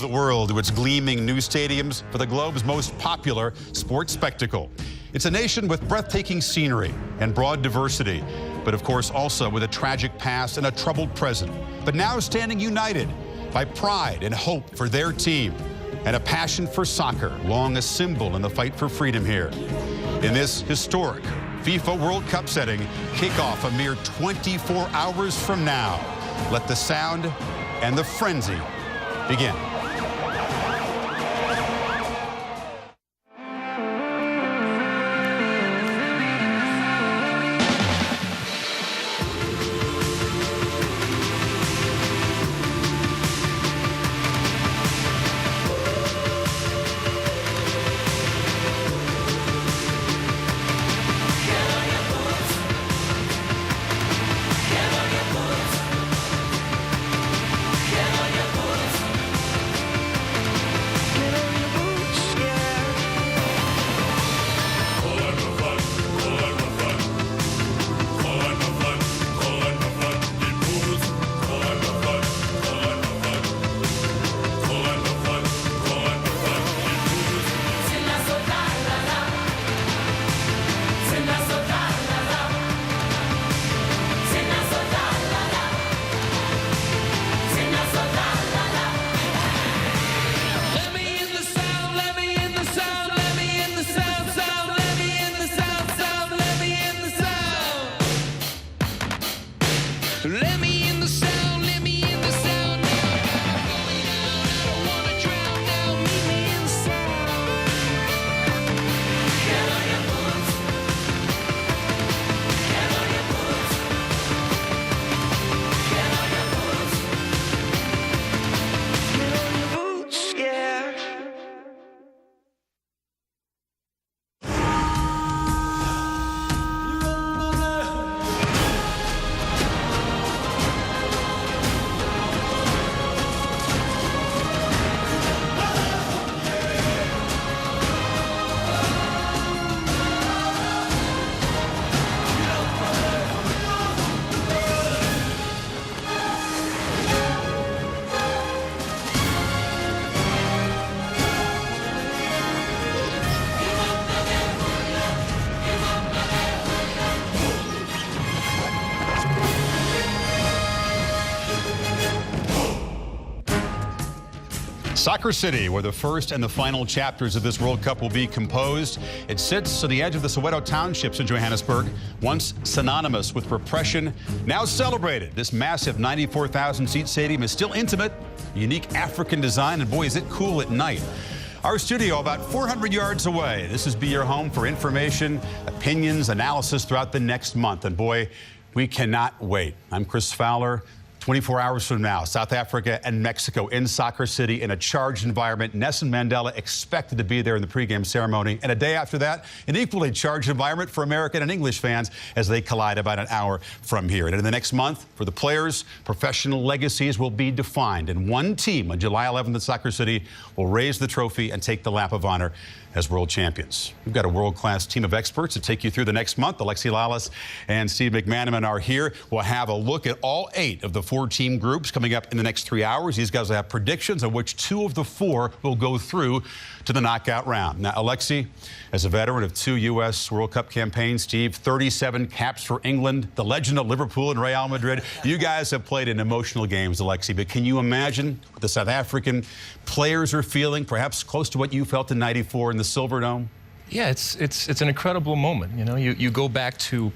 the world to its gleaming new stadiums for the globe's most popular sports spectacle. It's a nation with breathtaking scenery and broad diversity, but of course also with a tragic past and a troubled present. But now standing united by pride and hope for their team and a passion for soccer, long a symbol in the fight for freedom here. In this historic FIFA World Cup setting, kickoff a mere 24 hours from now. Let the sound and the frenzy begin. Let me in the sound, let me in the sound now. I don't wanna drown now, meet me in the sound. Get on your boots. Get on your boots. Get on your boots. Get on your boots, yeah. Soccer City, where the first and the final chapters of this World Cup will be composed. It sits on the edge of the Soweto townships in Johannesburg, once synonymous with repression, now celebrated. This massive 94,000-seat stadium is still intimate, a unique African design, and boy, is it cool at night. Our studio about 400 yards away. This is Be Your Home for information, opinions, analysis throughout the next month. And boy, we cannot wait. I'm Chris Fowler. 24 hours from now, South Africa and Mexico in Soccer City in a charged environment. Nelson Mandela expected to be there in the pregame ceremony. And a day after that, an equally charged environment for American and English fans as they collide about an hour from here. And in the next month, for the players, professional legacies will be defined. And one team on July 11th in Soccer City will raise the trophy and take the lap of honor as world champions. We've got a world-class team of experts to take you through the next month. Alexi Lalas and Steve McManaman are here. We'll have a look at all 8 of the 4-team groups coming up in the next 3 hours. These guys will have predictions of which 2 of the 4 will go through to the knockout round. Now, Alexi, as a veteran of 2 U.S. World Cup campaigns, Steve, 37 caps for England, the legend of Liverpool and Real Madrid. You guys have played in emotional games, Alexi, but can you imagine what the South African players are feeling, perhaps close to what you felt in '94 in the Silver Dome? Yeah, it's an incredible moment. You know, you go back to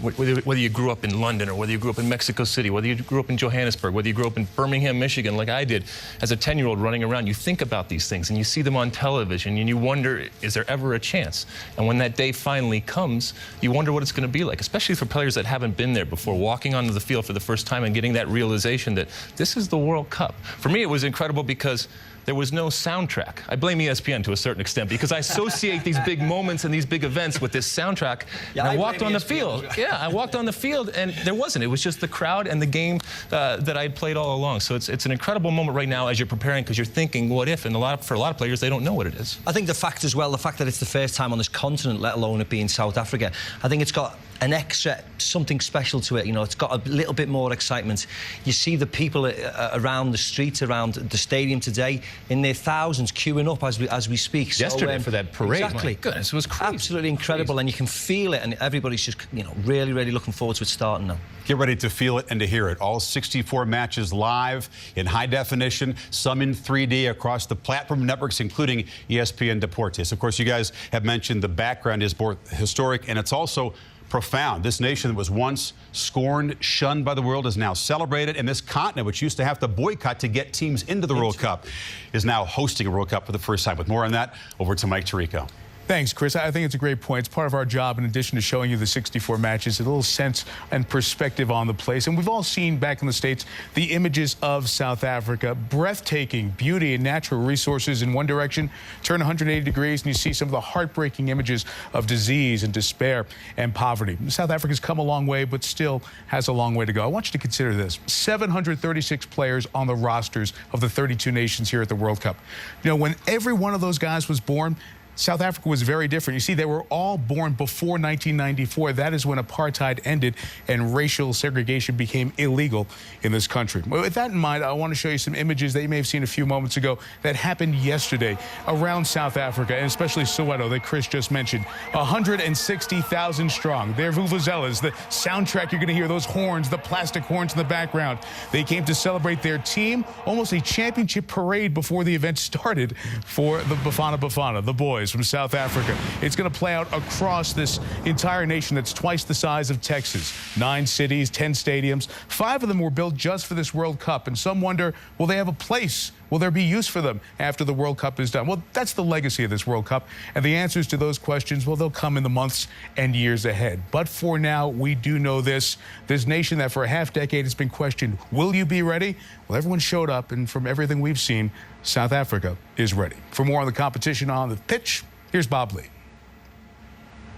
whether you grew up in London or whether you grew up in Mexico City, whether you grew up in Johannesburg, whether you grew up in Birmingham, Michigan, like I did as a 10-year-old running around. You think about these things and you see them on television and you wonder, is there ever a chance? And when that day finally comes, you wonder what it's going to be like, especially for players that haven't been there before, walking onto the field for the first time and getting that realization that this is the World Cup. For me, it was incredible because there was no soundtrack. I blame ESPN to a certain extent because I associate these big moments and these big events with this soundtrack. Yeah, and I walked on the field. Yeah, I walked on the field and there wasn't. It was just the crowd and the game that I played all along. So it's an incredible moment right now as you're preparing because you're thinking, what if? And for a lot of players, they don't know what it is. I think the fact as well, the fact that it's the first time on this continent, let alone it being South Africa, I think it's got an extra something special to it. You know, it's got a little bit more excitement. You see the people around the streets, around the stadium today, in their thousands queuing up as we speak. Yesterday for that parade. Exactly. My goodness, it was crazy. Absolutely incredible, and you can feel it, and everybody's just, you know, really, really looking forward to it starting now. Get ready to feel it and to hear it. All 64 matches live in high definition, some in 3D across the platform networks, including ESPN Deportes. Of course, you guys have mentioned the background is both historic and it's also profound. This nation that was once scorned, shunned by the world is now celebrated, and this continent, which used to have to boycott to get teams into the World Cup, is now hosting a World Cup for the first time. With more on that, over to Mike Tirico. Thanks, Chris. I think it's a great point. It's part of our job, in addition to showing you the 64 matches, a little sense and perspective on the place. And we've all seen back in the States the images of South Africa. Breathtaking beauty and natural resources in one direction. Turn 180 degrees and you see some of the heartbreaking images of disease and despair and poverty. South Africa's come a long way, but still has a long way to go. I want you to consider this. 736 players on the rosters of the 32 nations here at the World Cup. You know, when every one of those guys was born, South Africa was very different. You see, they were all born before 1994. That is when apartheid ended and racial segregation became illegal in this country. With that in mind, I want to show you some images that you may have seen a few moments ago that happened yesterday around South Africa, and especially Soweto that Chris just mentioned. 160,000 strong. They're vuvuzelas, the soundtrack. You're going to hear those horns, the plastic horns in the background. They came to celebrate their team, almost a championship parade before the event started for the Bafana Bafana, the boys from South Africa. It's going to play out across this entire nation that's twice the size of Texas. 9 cities, 10 stadiums. 5 of them were built just for this World Cup, and some wonder, will they have a place? Will there be use for them after the World Cup is done? Well, that's the legacy of this World Cup, and the answers to those questions, well, they'll come in the months and years ahead. But for now, we do know this nation that for a half decade has been questioned, will you be ready? Well, everyone showed up, and from everything we've seen, South Africa is ready. For more on the competition on the pitch, here's Bob Lee.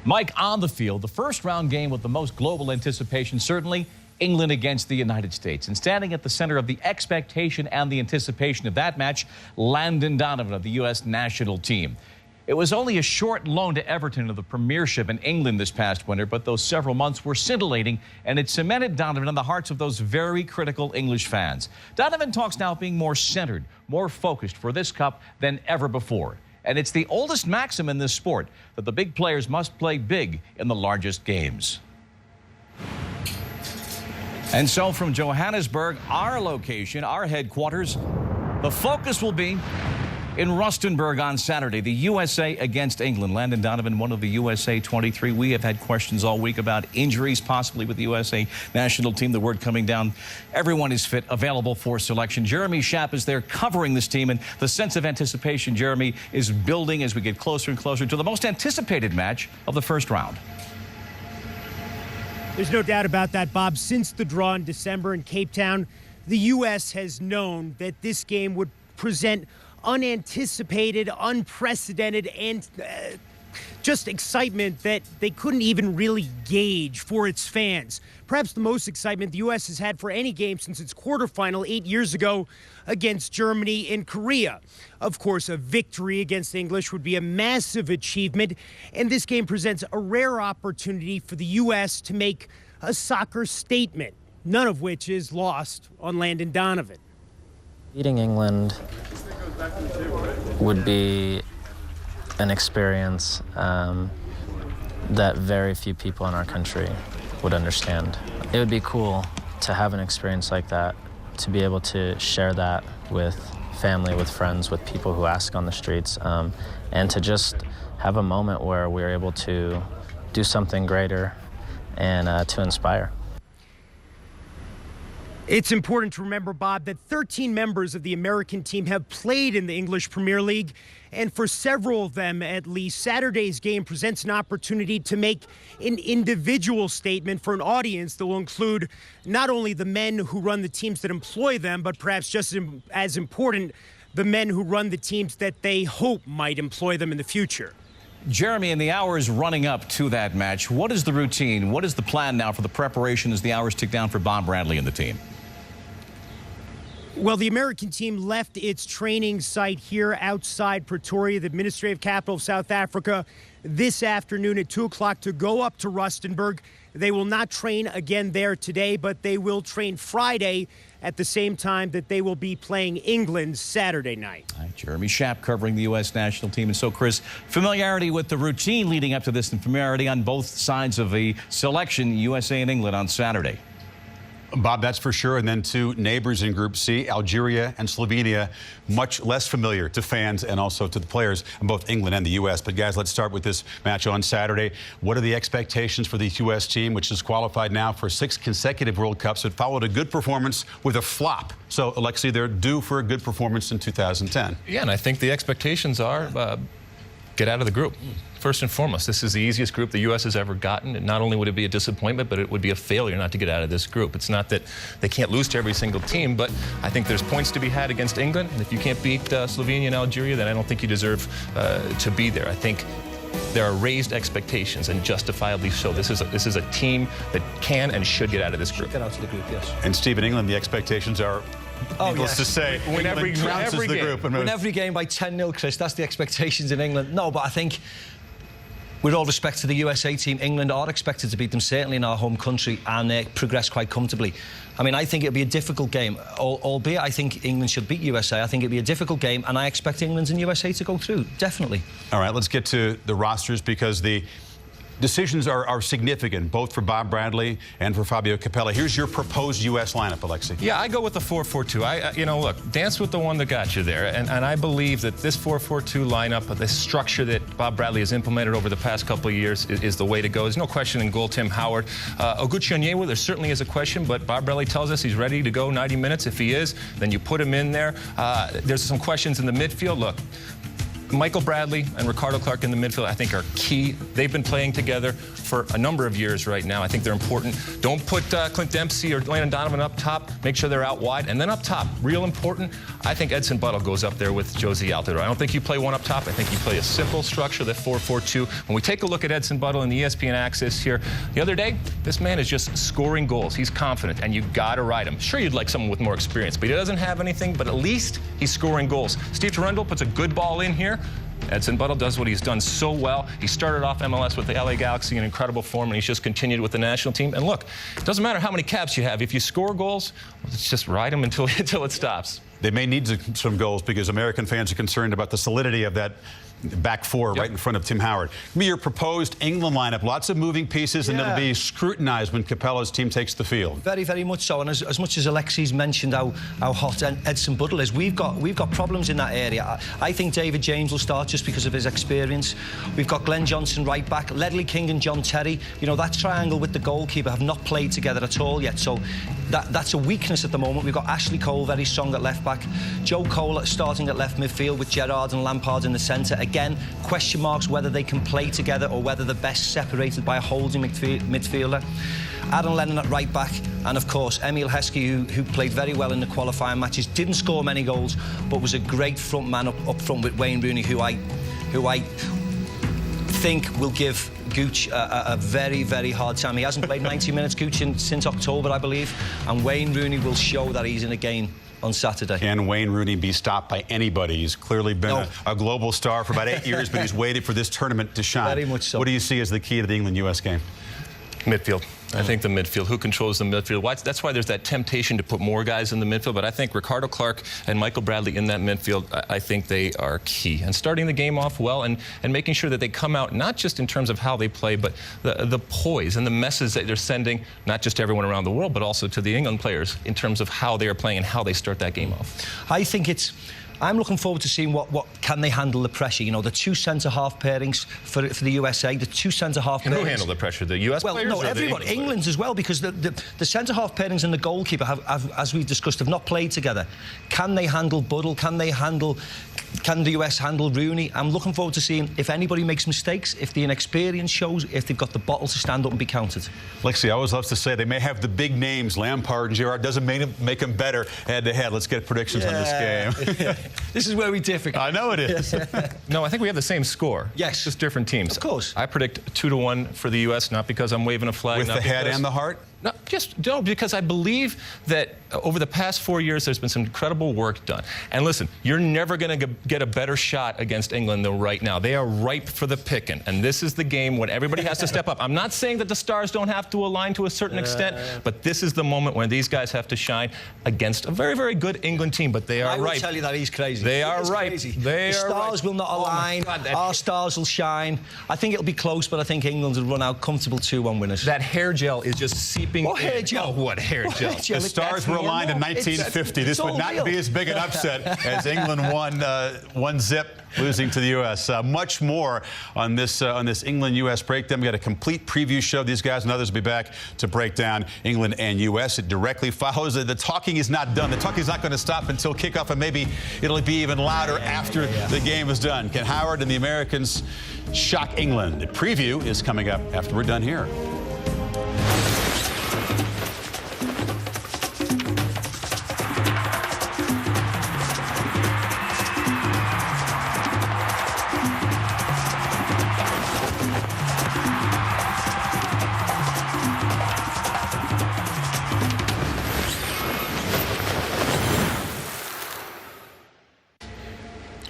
Mike, on the field, the first round game with the most global anticipation, certainly England against the United States. And standing at the center of the expectation and the anticipation of that match, Landon Donovan of the U.S. national team. It was only a short loan to Everton of the Premiership in England this past winter, but those several months were scintillating, and it cemented Donovan in the hearts of those very critical English fans. Donovan talks now of being more centered, more focused for this cup than ever before. And it's the oldest maxim in this sport that the big players must play big in the largest games. And so from Johannesburg, our location, our headquarters, the focus will be in Rustenburg on Saturday, the USA against England. Landon Donovan, one of the USA 23. We have had questions all week about injuries possibly with the USA national team. The word coming down, everyone is fit, available for selection. Jeremy Schaap is there covering this team, and the sense of anticipation, Jeremy, is building as we get closer and closer to the most anticipated match of the first round. There's no doubt about that, Bob. Since the draw in December in Cape Town, the U.S. has known that this game would present unanticipated, unprecedented, and just excitement that they couldn't even really gauge for its fans. Perhaps the most excitement the U.S. has had for any game since its quarterfinal 8 years ago against Germany in Korea. Of course, a victory against English would be a massive achievement, and this game presents a rare opportunity for the U.S. to make a soccer statement, none of which is lost on Landon Donovan. Beating England would be an experience that very few people in our country would understand. It would be cool to have an experience like that, to be able to share that with family, with friends, with people who ask on the streets, and to just have a moment where we're able to do something greater and to inspire. It's important to remember, Bob, that 13 members of the American team have played in the English Premier League, and for several of them, at least, Saturday's game presents an opportunity to make an individual statement for an audience that will include not only the men who run the teams that employ them, but perhaps just as important, the men who run the teams that they hope might employ them in the future. Jeremy, in the hours running up to that match, what is the routine? What is the plan now for the preparation as the hours tick down for Bob Bradley and the team? Well, the American team left its training site here outside Pretoria, the administrative capital of South Africa, this afternoon at 2 o'clock to go up to Rustenburg. They will not train again there today, but they will train Friday at the same time that they will be playing England Saturday night. All right, Jeremy Schaap covering the U.S. national team. And so, Chris, familiarity with the routine leading up to this and familiarity on both sides of the selection, USA and England on Saturday. Bob, that's for sure. And then two neighbors in Group C, Algeria and Slovenia, much less familiar to fans and also to the players in both England and the U.S. But, guys, let's start with this match on Saturday. What are the expectations for the U.S. team, which is qualified now for 6 consecutive World Cups? It followed a good performance with a flop. So, Alexi, they're due for a good performance in 2010. Yeah, and I think the expectations are get out of the group. First and foremost, this is the easiest group the U.S. has ever gotten. And not only would it be a disappointment, but it would be a failure not to get out of this group. It's not that they can't lose to every single team, but I think there's points to be had against England. And if you can't beat Slovenia and Algeria, then I don't think you deserve to be there. I think there are raised expectations, and justifiably so. This is a team that can and should get out of this group. Get out of the group, yes. And, Steve, in England, the expectations are, needless to say, win every game. Win every game by 10-0, Chris. That's the expectations in England. No, but I think, with all respect to the USA team, England are expected to beat them, certainly in our home country, and progress quite comfortably. I mean, I think it'll be a difficult game, albeit I think England should beat USA. I think it'll be a difficult game, and I expect England and USA to go through, definitely. All right, let's get to the rosters, because the decisions are significant, both for Bob Bradley and for Fabio Capello. Here's your proposed U.S. lineup, Alexi. Yeah, I go with the 4-4-2. You know, look, dance with the one that got you there. And I believe that this 4-4-2 lineup, this structure that Bob Bradley has implemented over the past couple of years is the way to go. There's no question in goal, Tim Howard. Oguchi Onyewu, there certainly is a question, but Bob Bradley tells us he's ready to go 90 minutes. If he is, then you put him in there. There's some questions in the midfield. Look, Michael Bradley and Ricardo Clark in the midfield, I think, are key. They've been playing together for a number of years right now. I think they're important. Don't put Clint Dempsey or Landon Donovan up top. Make sure they're out wide. And then up top, real important, I think Edson Buttle goes up there with Josie Altidore. I don't think you play one up top. I think you play a simple structure, that 4-4-2. When we take a look at Edson Buttle in the ESPN Access here the other day, this man is just scoring goals. He's confident, and you got to ride him. Sure, you'd like someone with more experience, but he doesn't have anything, but at least he's scoring goals. Steve Turundle puts a good ball in here. Edson Buttle does what he's done so well. He started off MLS with the LA Galaxy in incredible form, and he's just continued with the national team. And look, it doesn't matter how many caps you have. If you score goals, let's just ride them until it stops. They may need some goals, because American fans are concerned about the solidity of that back four right in front of Tim Howard. Be your proposed England lineup. Lots of moving pieces, and it'll be scrutinized when Capello's team takes the field. Very, very much so. And as much as Alexi's mentioned how hot Edson Buttle is, we've got problems in that area. I think David James will start just because of his experience. We've got Glenn Johnson right back, Ledley King and John Terry. You know, that triangle with the goalkeeper have not played together at all yet. So that's a weakness at the moment. We've got Ashley Cole very strong at left back, Joe Cole starting at left midfield with Gerrard and Lampard in the centre. Again, question marks whether they can play together or whether they're best separated by a holding midfielder. Aaron Lennon at right back, and of course Emile Heskey, who played very well in the qualifying matches, didn't score many goals, but was a great front man up front with Wayne Rooney, who I think will give Gooch a very, very hard time. He hasn't played 90 minutes, Gooch, since October, I believe, and Wayne Rooney will show that he's in a game on Saturday. Can Wayne Rooney be stopped by anybody? He's clearly been a global star for about 8 years, but he's waited for this tournament to shine. Very much so. What do you see as the key to the England-U.S. game? Midfield. I think the midfield. Who controls the midfield? That's why there's that temptation to put more guys in the midfield. But I think Ricardo Clark and Michael Bradley in that midfield, I think they are key. And starting the game off well and making sure that they come out not just in terms of how they play, but the poise and the message that they're sending, not just to everyone around the world, but also to the England players in terms of how they are playing and how they start that game off. I think I'm looking forward to seeing what can they handle the pressure. You know, the two centre-half pairings for the USA, the two centre-half pairings. Who handle the pressure? The US players? No, everybody. England's as well, because the centre-half pairings and the goalkeeper have, as we've discussed, have not played together. Can they handle Buttle? Can the US handle Rooney? I'm looking forward to seeing if anybody makes mistakes, if the inexperience shows, if they've got the bottle to stand up and be counted. Lexi, I always love to say they may have the big names, Lampard and Gerrard, doesn't make them better head-to-head. Let's get predictions on this game. This is where we differ. I know it is. No, I think we have the same score. Yes. Just different teams. Of course. I predict 2-1 for the U.S., not because I'm waving a flag. With the head and the heart? No, because I believe that over the past 4 years, there's been some incredible work done. And listen, you're never going to get a better shot against England than right now. They are ripe for the picking. And this is the game when everybody has to step up. I'm not saying that the stars don't have to align to a certain extent, but this is the moment when these guys have to shine against a very, very good England team. But they are ripe. I will tell you that he's crazy. They are ripe. The stars will not align. Our stars will shine. I think it'll be close, but I think England will run out comfortable 2-1 winners. That hair gel is just seeping. What hair gel? Oh, what hair gel? The stars were aligned in 1950. This would not be as big an upset as England won 1-0, losing to the U.S. Much more on this England-U.S. breakdown. We got a complete preview show. These guys and others will be back to break down England and U.S. It directly follows. The talking is not done. The talking is not going to stop until kickoff, and maybe it'll be even louder after the game is done. Can Howard and the Americans shock England? The preview is coming up after we're done here.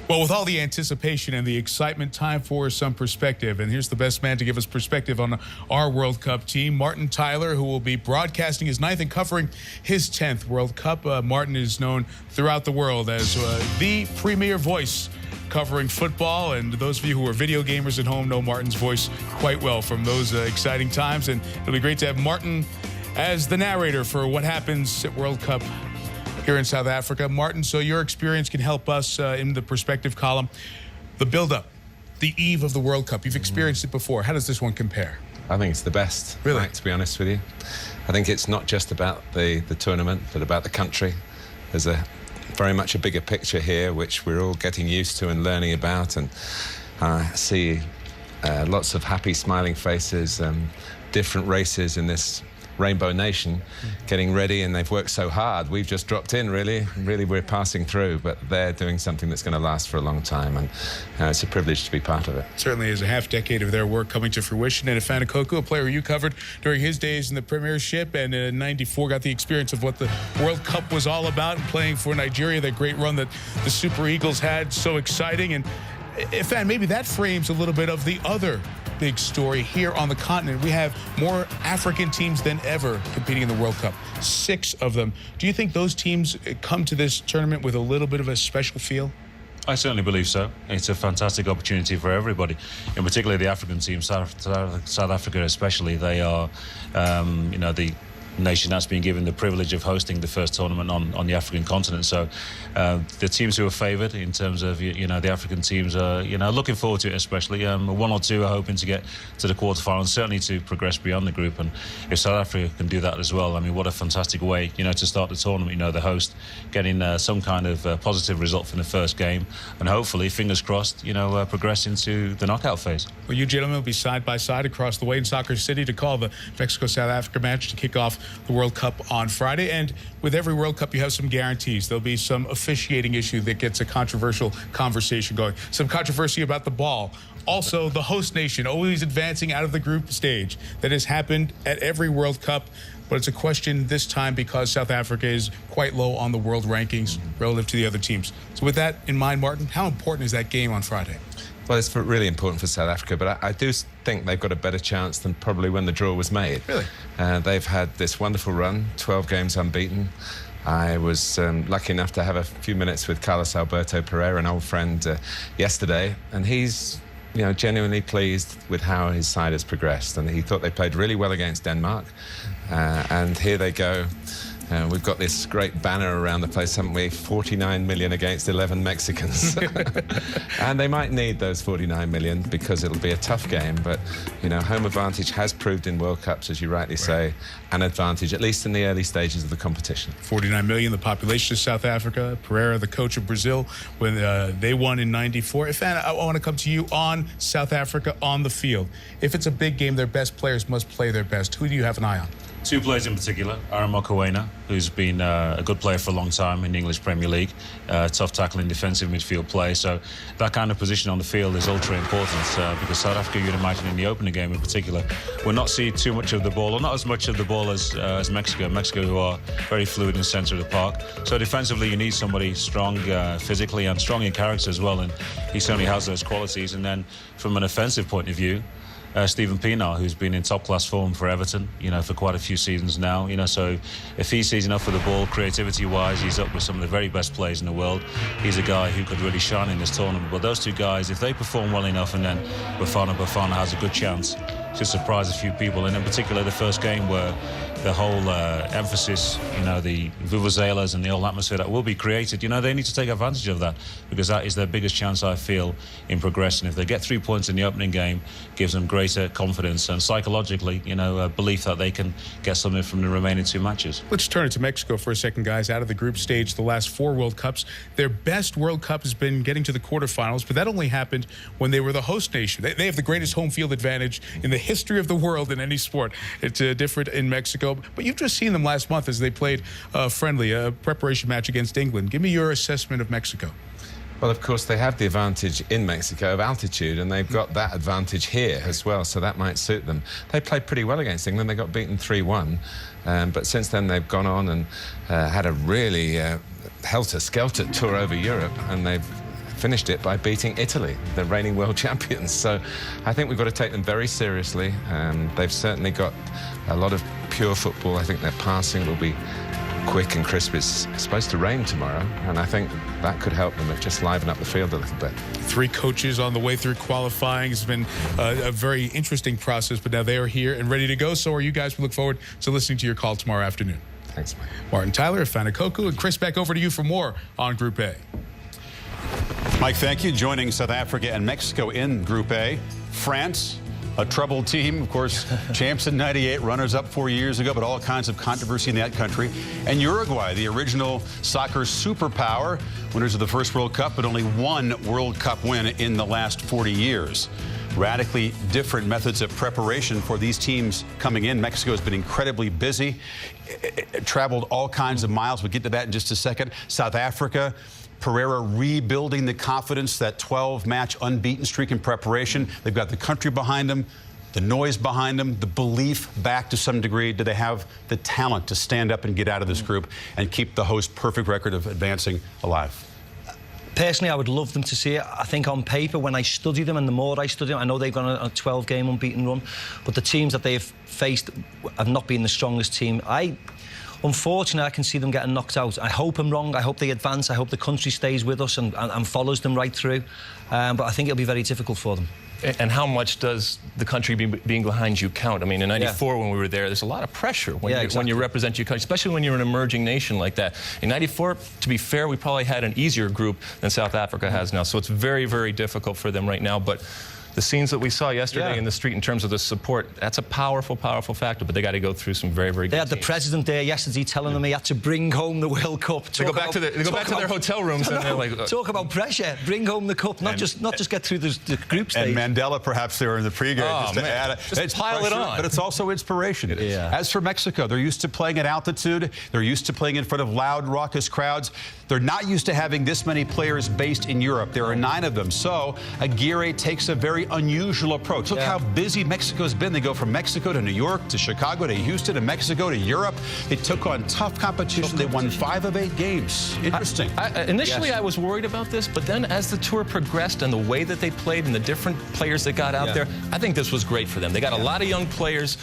Well, with all the anticipation and the excitement, time for some perspective. And here's the best man to give us perspective on our World Cup team, Martin Tyler, who will be broadcasting his 9th and covering his 10th World Cup. Martin is known throughout the world as the premier voice covering football. And those of you who are video gamers at home know Martin's voice quite well from those exciting times. And it'll be great to have Martin as the narrator for what happens at World Cup here in South Africa. Martin, so your experience can help us in the perspective column. The build-up, the eve of the World Cup. You've experienced it before. How does this one compare? I think it's the best, really, to be honest with you. I think it's not just about the tournament, but about the country. There's very much a bigger picture here, which we're all getting used to and learning about. And I see lots of happy, smiling faces, different races in this Rainbow Nation getting ready, and they've worked so hard. We've just dropped in, really we're passing through, but they're doing something that's going to last for a long time, and it's a privilege to be part of it. Certainly is a half-decade of their work coming to fruition. And Afana Koku, a player you covered during his days in the Premiership, and in '94 got the experience of what the World Cup was all about, and playing for Nigeria, that great run that the Super Eagles had, so exciting. And Afana, maybe that frames a little bit of the other big story here on the continent. We have more African teams than ever competing in the World Cup, 6 of them. Do you think those teams come to this tournament with a little bit of a special feel? I certainly believe so. It's a fantastic opportunity for everybody, in particular the African teams, South Africa especially. They are, the nation that's been given the privilege of hosting the first tournament on the African continent. So the teams who are favoured in terms of the African teams are looking forward to it, especially 1 or 2 are hoping to get to the quarterfinals, certainly to progress beyond the group. And if South Africa can do that as well, I mean, what a fantastic way to start the tournament. The host getting some kind of positive result from the first game, and hopefully, fingers crossed, progressing to the knockout phase. Well, you gentlemen will be side by side across the way in Soccer City to call the Mexico-South Africa match to kick off the World Cup on Friday. And with every World Cup, you have some guarantees. There'll be some officiating issue that gets a controversial conversation going. Some controversy about the ball. Also, the host nation always advancing out of the group stage. That has happened at every World Cup. But it's a question this time because South Africa is quite low on the world rankings relative to the other teams. So with that in mind, Martin, how important is that game on Friday? Well, it's really important for South Africa, but I do think they've got a better chance than probably when the draw was made. Really? They've had this wonderful run, 12 games unbeaten. I was lucky enough to have a few minutes with Carlos Alberto Pereira, an old friend, yesterday, and he's genuinely pleased with how his side has progressed, and he thought they played really well against Denmark, and here they go. We've got this great banner around the place, haven't we? 49 million against 11 Mexicans. And they might need those 49 million because it'll be a tough game. But, home advantage has proved in World Cups, as you rightly say, an advantage, at least in the early stages of the competition. 49 million, the population of South Africa. Pereira, the coach of Brazil, when they won in '94. Afana, I want to come to you on South Africa on the field. If it's a big game, their best players must play their best. Who do you have an eye on? Two players in particular, Aaron Mokoena, who's been a good player for a long time in the English Premier League, tough tackling defensive midfield play. So that kind of position on the field is ultra important because South Africa, you'd imagine in the opening game in particular, will not see too much of the ball, or not as much of the ball as Mexico. Mexico, who are very fluid in the centre of the park. So defensively, you need somebody strong physically and strong in character as well, and he certainly has those qualities. And then from an offensive point of view, Stephen Pienaar, who's been in top-class form for Everton, for quite a few seasons now, so if he sees enough of the ball, creativity-wise, he's up with some of the very best players in the world. He's a guy who could really shine in this tournament. But those two guys, if they perform well enough, and then Bafana has a good chance to surprise a few people, and in particular the first game where the whole emphasis, the vuvuzelas and the whole atmosphere that will be created, they need to take advantage of that, because that is their biggest chance, I feel, in progression. If they get 3 points in the opening game, gives them greater confidence and psychologically, a belief that they can get something from the remaining 2 matches. Let's turn it to Mexico for a second, guys. Out of the group stage, the last 4 World Cups, their best World Cup has been getting to the quarterfinals, but that only happened when they were the host nation. They have the greatest home field advantage in the history of the world in any sport. It's different in Mexico. But you've just seen them last month as they played a preparation match against England. Give me your assessment of Mexico. Well, of course, they have the advantage in Mexico of altitude, and they've got that advantage here as well, so that might suit them. They played pretty well against England. They got beaten 3-1, but since then they've gone on and had a really helter-skelter tour over Europe, and they've finished it by beating Italy, the reigning world champions. So I think we've got to take them very seriously. They've certainly got a lot of pure football. I think their passing will be quick and crisp. It's supposed to rain tomorrow, and I think that could help them just liven up the field a little bit. 3 coaches on the way through qualifying. It's been a very interesting process, but now they are here and ready to go. So are you guys. We look forward to listening to your call tomorrow afternoon. Thanks, Mike. Martin Tyler, Fanakoku, and Chris, back over to you for more on Group A. Mike, thank you. Joining South Africa and Mexico in Group A. France, a troubled team, of course, champs in '98, runners-up 4 years ago, but all kinds of controversy in that country. And Uruguay, the original soccer superpower, winners of the first World Cup, but only 1 World Cup win in the last 40 years. Radically different methods of preparation for these teams coming in. Mexico has been incredibly busy, traveled all kinds of miles. We'll get to that in just a second. South Africa, Pereira rebuilding the confidence, that 12-match unbeaten streak in preparation. They've got the country behind them, the noise behind them, the belief back to some degree. Do they have the talent to stand up and get out of this group and keep the host perfect record of advancing alive? Personally, I would love them to see it. I think on paper, when I study them, and the more I study them, I know they've gone on a 12-game unbeaten run, but the teams that they've faced have not been the strongest team. Unfortunately, I can see them getting knocked out. I hope I'm wrong. I hope they advance. I hope the country stays with us and follows them right through. But I think it'll be very difficult for them. And how much does the country being behind you count? I mean, in '94 when we were there, there's a lot of pressure when you represent your country, especially when you're an emerging nation like that. In '94, to be fair, we probably had an easier group than South Africa has now. So it's very, very difficult for them right now. But the scenes that we saw yesterday in the street in terms of the support, that's a powerful, powerful factor. But they got to go through some very, very good They had teams. the president there yesterday telling them he had to bring home the World Cup. They go back to their hotel rooms and they're like... Talk about pressure. Bring home the cup, not just get through the group stage. And Mandela, perhaps, there in the pregame. Just pile it on. But it's also inspiration. As for Mexico, they're used to playing at altitude. They're used to playing in front of loud, raucous crowds. They're not used to having this many players based in Europe. There are 9 of them. So Aguirre takes a very unusual approach. Look how busy Mexico's been. They go from Mexico to New York to Chicago to Houston to Mexico to Europe. They took on tough competition. They won 5 of 8 games. Interesting. Initially, I was worried about this, but then as the tour progressed and the way that they played and the different players that got out there, I think this was great for them. They got a lot of young players.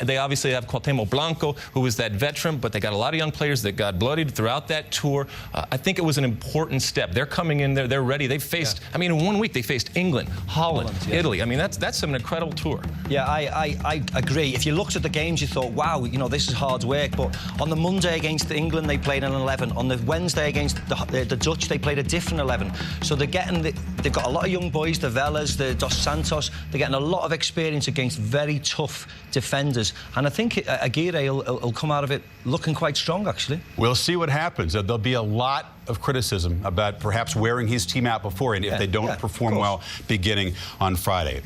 They obviously have Cuauhtémoc Blanco, who was that veteran, but they got a lot of young players that got bloodied throughout that tour. I think it was an important step. They're coming in there. They're ready. They faced, I mean, in 1 week, they faced England, Holland, Italy. I mean, that's an incredible tour. Yeah, I agree. If you looked at the games, you thought, wow, this is hard work. But on the Monday against England, they played an 11. On the Wednesday against the Dutch, they played a different 11. So they've got a lot of young boys, the Velas, the Dos Santos. They're getting a lot of experience against very tough defenders. And I think Aguirre will come out of it looking quite strong, actually. We'll see what happens. There'll be a lot of criticism about perhaps wearing his team out before and if they don't perform well beginning on Friday.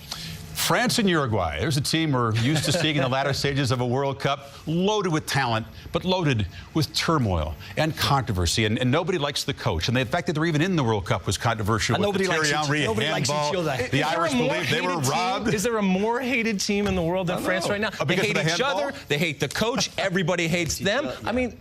France and Uruguay. There's a team we're used to seeing in the latter stages of a World Cup, loaded with talent, but loaded with turmoil and controversy. And nobody likes the coach. And the fact that they're even in the World Cup was controversial. And nobody likes each other. The Irish believe they were robbed. Is there a more hated team in the world than France right now? They hate each other. They hate the coach. Everybody hates them. I mean,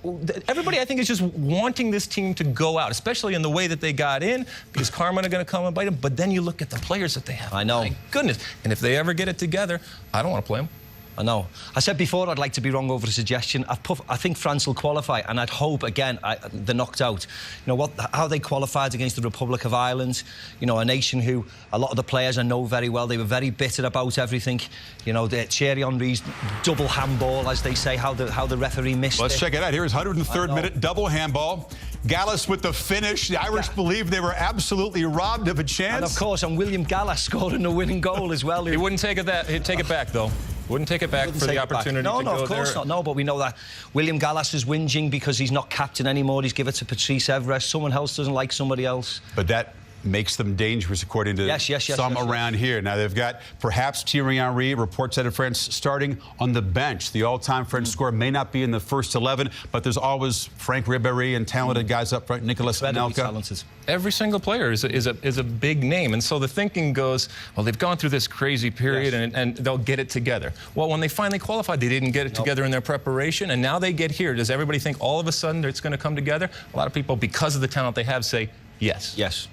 everybody, I think, is just wanting this team to go out, especially in the way that they got in, because karma are going to come and bite them. But then you look at the players that they have. I know. My goodness. And if they ever get it together, I don't want to play them. I know. I said before I'd like to be wrong over a suggestion. I think France will qualify, and I'd hope, again, they're knocked out. You know, how they qualified against the Republic of Ireland, you know, a nation who a lot of the players I know very well. They were very bitter about everything. You know, Thierry Henry's double handball, as they say, how the referee missed Let's it. check it out. Here's 103rd minute double handball. Gallas with the finish. The Irish believe they were absolutely robbed of a chance. And, of course, William Gallas scoring the winning goal as well. He wouldn't take it he'd take it back, though. Wouldn't take it back for the opportunity to go there. No, of course not. No, but we know that William Gallas is whinging because he's not captain anymore. He's given it to Patrice Evra. Someone else doesn't like somebody else. But that makes them dangerous, according to some around here. Now, they've got perhaps Thierry Henry, reports out of France, starting on the bench. The all-time French scorer may not be in the first 11, but there's always Frank Ribéry and talented guys up front, Nicolas Anelka. Every single player is a big name. And so the thinking goes, well, they've gone through this crazy period and they'll get it together. Well, when they finally qualified, they didn't get it together in their preparation, and now they get here. Does everybody think all of a sudden it's going to come together? A lot of people, because of the talent they have, say yes. Yes.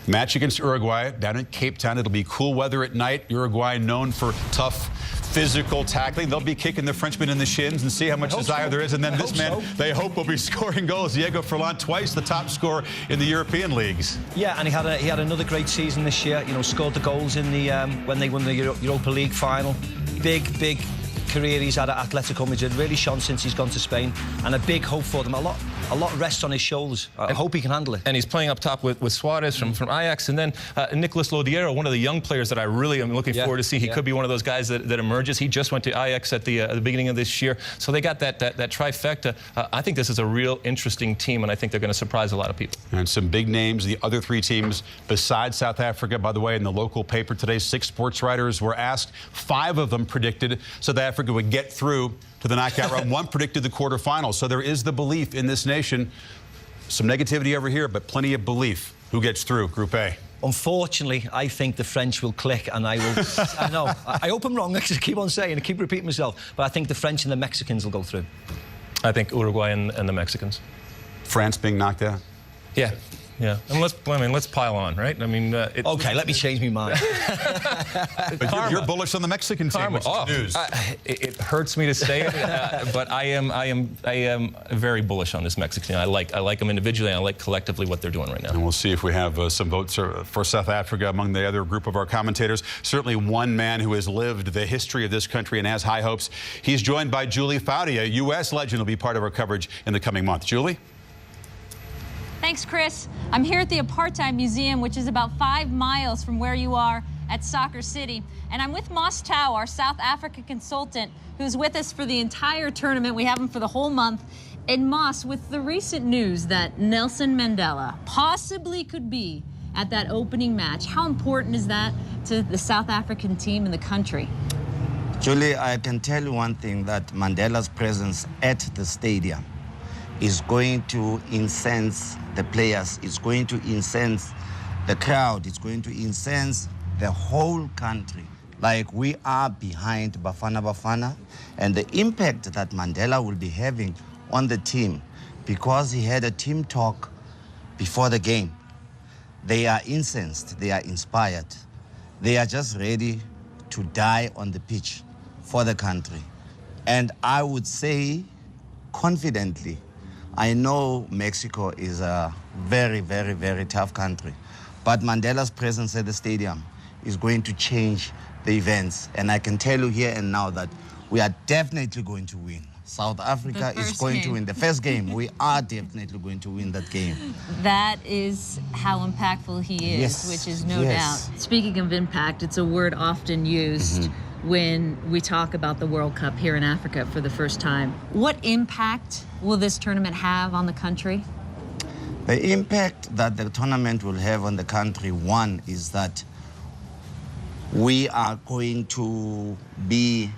Match against Uruguay down in Cape Town. It'll be cool weather at night. Uruguay known for tough physical tackling. They'll be kicking the Frenchman in the shins and see how much desire there is. And then this man, they hope, will be scoring goals. Diego Forlan, twice the top scorer in the European leagues. Yeah, and he had another great season this year. You know, scored the goals in the when they won the Europa League final. Big career he's had at Atletico Madrid. Really shone since he's gone to Spain, and a big hope for them. A lot rests on his shoulders. I hope he can handle it. And he's playing up top with Suarez from Ajax, and then Nicolas Lodiero, one of the young players that I really am looking forward to see. He could be one of those guys that emerges. He just went to Ajax at the beginning of this year, so they got that trifecta. I think this is a real interesting team, and I think they're going to surprise a lot of people. And some big names. The other three teams besides South Africa, by the way, in the local paper today, 6 sports writers were asked. 5 of them predicted South Africa would get through to the knockout round. 1 predicted the quarterfinals. So there is the belief in this nation. Some negativity over here, but plenty of belief. Who gets through Group A? Unfortunately, I think the French will click, and I will. I know. I hope I'm wrong. I keep on saying, I keep repeating myself, but I think the French and the Mexicans will go through. I think Uruguay and the Mexicans. France being knocked out? Yeah. Yeah, and let's pile on, right? I mean, okay, let me change my mind. But you're bullish on the Mexican team, which is news. It hurts me to say it, but I am very bullish on this Mexican team. I like them individually, and I like collectively what they're doing right now. And we'll see if we have some votes for South Africa among the other group of our commentators. Certainly one man who has lived the history of this country and has high hopes. He's joined by Julie Foudy, a U.S. legend, will be part of our coverage in the coming month. Julie? Thanks, Chris. I'm here at the Apartheid Museum, which is about 5 miles from where you are at Soccer City. And I'm with Moss Tau, our South Africa consultant, who's with us for the entire tournament. We have him for the whole month. And Moss, with the recent news that Nelson Mandela possibly could be at that opening match, how important is that to the South African team and the country? Julie, I can tell you one thing, that Mandela's presence at the stadium is going to incense the players, it's going to incense the crowd, it's going to incense the whole country. Like, we are behind Bafana Bafana, and the impact that Mandela will be having on the team, because he had a team talk before the game. They are incensed, they are inspired. They are just ready to die on the pitch for the country. And I would say confidently, I know Mexico is a very, very, very tough country, but Mandela's presence at the stadium is going to change the events. And I can tell you here and now that we are definitely going to win. South Africa is going to win the first game. We are definitely going to win that game. That is how impactful he is, which is no doubt. Speaking of impact, it's a word often used when we talk about the World Cup here in Africa for the first time. What impact will this tournament have on the country? The impact that the tournament will have on the country, one, is that we are going to be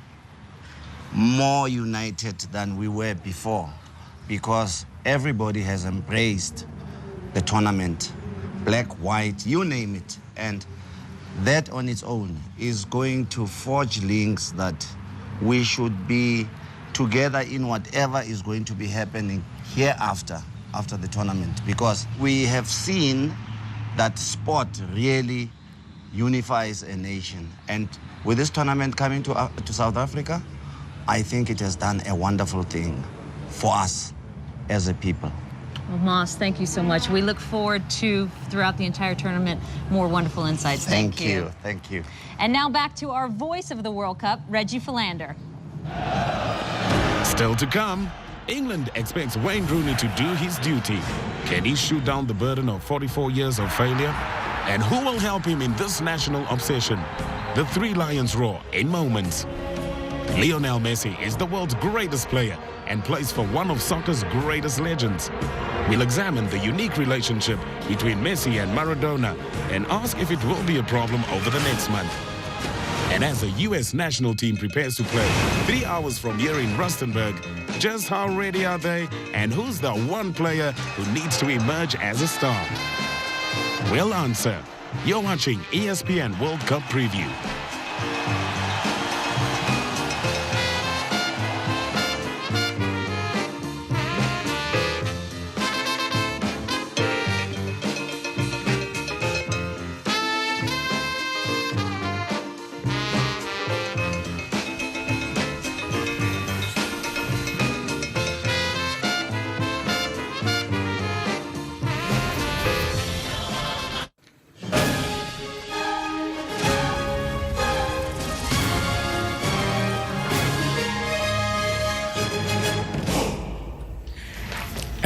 more united than we were before, because everybody has embraced the tournament, black, white, you name it. And that on its own is going to forge links that we should be together in whatever is going to be happening hereafter, after the tournament, because we have seen that sport really unifies a nation. And with this tournament coming to South Africa, I think it has done a wonderful thing for us as a people. Well, Moss, thank you so much. We look forward to, throughout the entire tournament, more wonderful insights. Thank you. Thank you. And now back to our voice of the World Cup, Reggie Philander. Still to come, England expects Wayne Rooney to do his duty. Can he shoot down the burden of 44 years of failure? And who will help him in this national obsession? The Three Lions roar in moments. Lionel Messi is the world's greatest player and plays for one of soccer's greatest legends. We'll examine the unique relationship between Messi and Maradona and ask if it will be a problem over the next month. And as the U.S. national team prepares to play 3 hours from here in Rustenburg, just how ready are they? And who's the one player who needs to emerge as a star? We'll answer. You're watching ESPN World Cup Preview.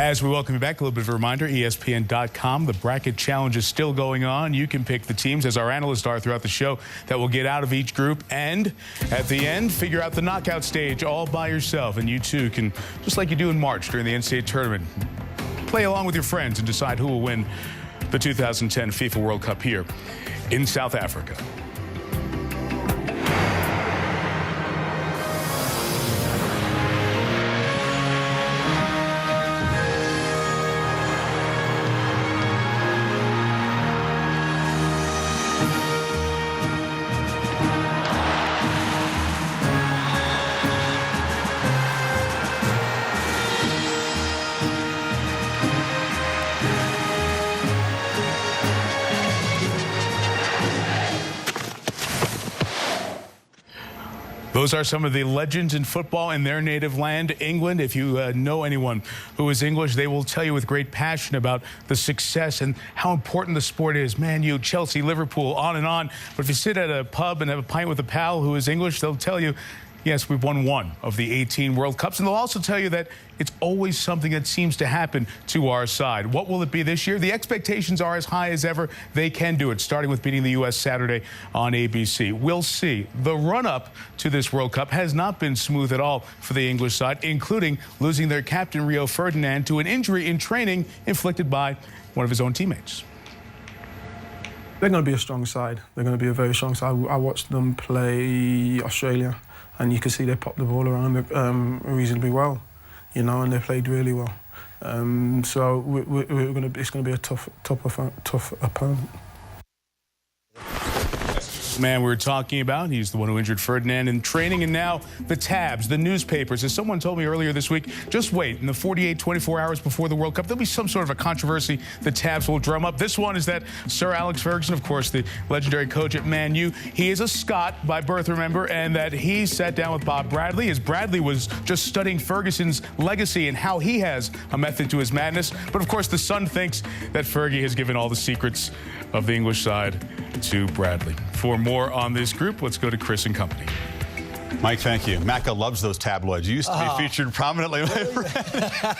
As we welcome you back, a little bit of a reminder, ESPN.com. The bracket challenge is still going on. You can pick the teams, as our analysts are throughout the show, that will get out of each group. And at the end, figure out the knockout stage all by yourself. And you too can, just like you do in March during the NCAA tournament, play along with your friends and decide who will win the 2010 FIFA World Cup here in South Africa. Those are some of the legends in football in their native land, England. If you know anyone who is English, they will tell you with great passion about the success and how important the sport is. Man U, Chelsea, Liverpool, on and on. But if you sit at a pub and have a pint with a pal who is English, they'll tell you, yes, we've won one of the 18 World Cups. And they'll also tell you that it's always something that seems to happen to our side. What will it be this year? The expectations are as high as ever. They can do it, starting with beating the U.S. Saturday on ABC. We'll see. The run-up to this World Cup has not been smooth at all for the English side, including losing their captain, Rio Ferdinand, to an injury in training inflicted by one of his own teammates. They're going to be a strong side. They're going to be a very strong side. I watched them play Australia, and you can see they popped the ball around reasonably well, you know, and they played really well. So it's going to be a tough opponent. Man we were talking about, he's the one who injured Ferdinand in training, and now the tabs, the newspapers. As someone told me earlier this week, just wait, in the 48, 24 hours before the World Cup, there'll be some sort of a controversy the tabs will drum up. This one is that Sir Alex Ferguson, of course, the legendary coach at Man U, he is a Scot by birth, remember, and that he sat down with Bob Bradley, as Bradley was just studying Ferguson's legacy and how he has a method to his madness. But of course, the Sun thinks that Fergie has given all the secrets of the English side to Bradley. For more on this group, let's go to Chris and company. Mike, thank you. Macca loves those tabloids. You used to be featured prominently.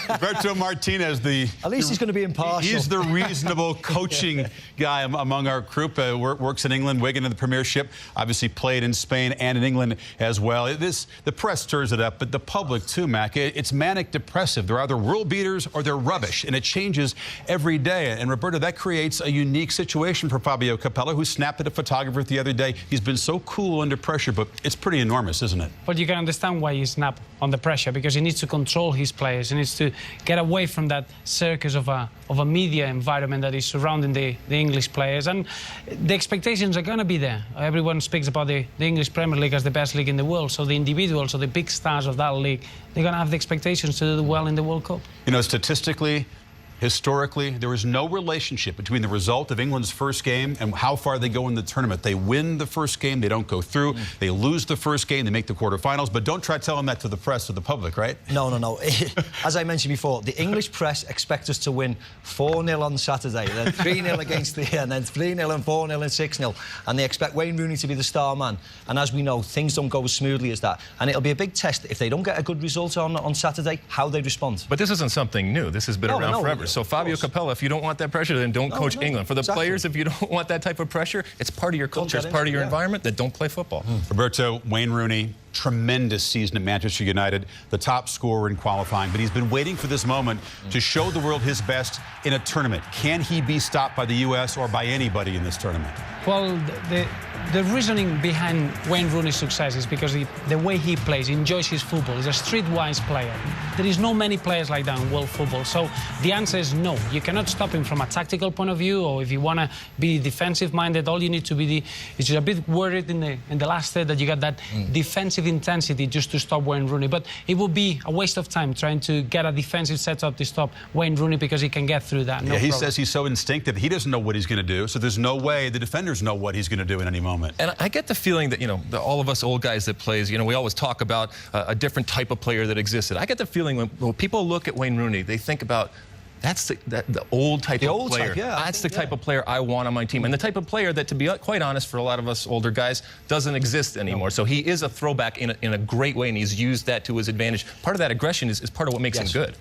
Roberto Martinez, at least he's going to be impartial. He's the reasonable coaching guy among our group. Works in England, Wigan in the Premiership. Obviously played in Spain and in England as well. The press stirs it up, but the public too, Macca. It's manic depressive. They're either world beaters or they're rubbish, and it changes every day. And Roberto, that creates a unique situation for Fabio Capello, who snapped at a photographer the other day. He's been so cool under pressure, but it's pretty enormous, isn't it? But you can understand why he snapped on the pressure, because he needs to control his players. He needs to get away from that circus of a media environment that is surrounding the English players. And the expectations are going to be there. Everyone speaks about the English Premier League as the best league in the world. So the individuals or the big stars of that league, they're going to have the expectations to do well in the World Cup. You know, statistically, historically, there is no relationship between the result of England's first game and how far they go in the tournament. They win the first game, they don't go through. They lose the first game, they make the quarterfinals. But don't try telling that to the press or the public, right? No. As I mentioned before, the English press expect us to win 4-0 on Saturday, then 3-0 against and then 3-0 and 4-0 and 6-0. And they expect Wayne Rooney to be the star man. And as we know, things don't go as smoothly as that. And it'll be a big test if they don't get a good result on Saturday, how they respond. But this isn't something new. This has been around forever. So Fabio Capello, if you don't want that pressure, then don't coach England. For the players, if you don't want that type of pressure, it's part of your culture, it's part of your environment, that don't play football. Roberto, Wayne Rooney, tremendous season at Manchester United, the top scorer in qualifying, but he's been waiting for this moment to show the world his best in a tournament. Can he be stopped by the U.S. or by anybody in this tournament? Well, the reasoning behind Wayne Rooney's success is because the way he plays, he enjoys his football. He's a streetwise player. There is no many players like that in world football. So the answer is no. You cannot stop him from a tactical point of view, or if you want to be defensive-minded, all you need to be is just a bit worried in the last third that you got that defensive intensity just to stop Wayne Rooney. But it would be a waste of time trying to get a defensive setup to stop Wayne Rooney, because he can get through that. No he problem. says he's so instinctive. He doesn't know what he's going to do, so there's no way the defenders know what he's going to do in any moment. And I get the feeling that, all of us old guys that plays, we always talk about a different type of player that existed. I get the feeling when people look at Wayne Rooney, they think about that's the old type of player. That's the type of player I want on my team. And the type of player that, to be quite honest, for a lot of us older guys, doesn't exist anymore. So he is a throwback in a great way, and he's used that to his advantage. Part of that aggression is part of what makes him good.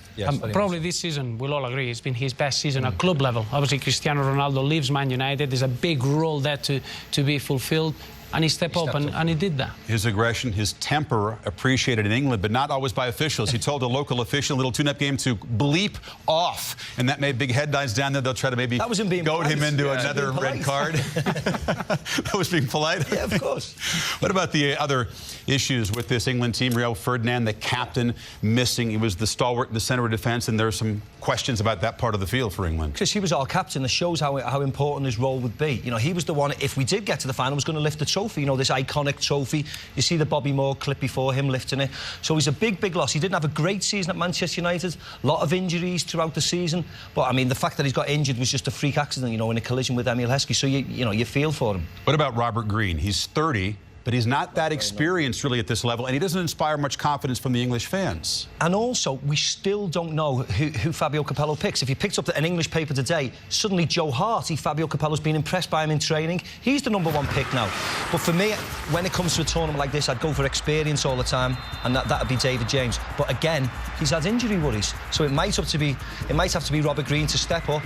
Probably this season, we'll all agree, it's been his best season at club level. Obviously, Cristiano Ronaldo leaves Man United. There's a big role there to be fulfilled. And he stepped up and he did that. His aggression, his temper, appreciated in England, but not always by officials. He told a local official in a little tune-up game to bleep off, and that made big headlines down there. They'll try to maybe goad him into another red card. That was being polite? Yeah, of course. What about the other issues with this England team? Rio Ferdinand, the captain, missing. He was the stalwart in the centre of defence, and there are some questions about that part of the field for England. Chris, he was our captain. It shows how important his role would be. He was the one, if we did get to the final, was going to lift the trophy, this iconic trophy. You see the Bobby Moore clip before him lifting it. So he's a big loss. He didn't have a great season at Manchester United. A lot of injuries throughout the season. But, I mean, the fact that he's got injured was just a freak accident, in a collision with Emile Heskey. So, you feel for him. What about Robert Green? He's 30. But he's not that experienced really at this level, and he doesn't inspire much confidence from the English fans. And also, we still don't know who Fabio Capello picks. If you picked up an English paper today, suddenly Joe Hart, Fabio Capello's been impressed by him in training. He's the #1 pick now. But for me, when it comes to a tournament like this, I'd go for experience all the time, and that'd be David James. But again, he's had injury worries, so it might have to be Robert Green to step up,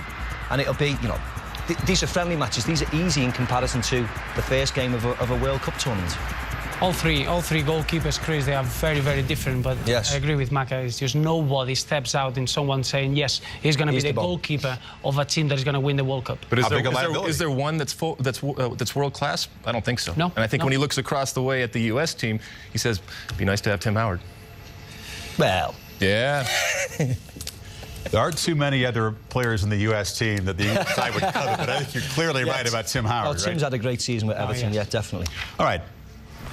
and it'll be, these are friendly matches. These are easy in comparison to the first game of a World Cup tournament. All three goalkeepers, Chris, they are very, very different. But I agree with Macca. It's just nobody steps out in someone saying, yes, he's going to be the goalkeeper of a team that is going to win the World Cup. But is there one that's world class? I don't think so. No. And I think when he looks across the way at the U.S. team, he says, it'd be nice to have Tim Howard. Well. Yeah. There aren't too many other players in the U.S. team that the English side would covet, but I think you're clearly right about Tim Howard. Well, Tim's had a great season with Everton, yeah, definitely. All right.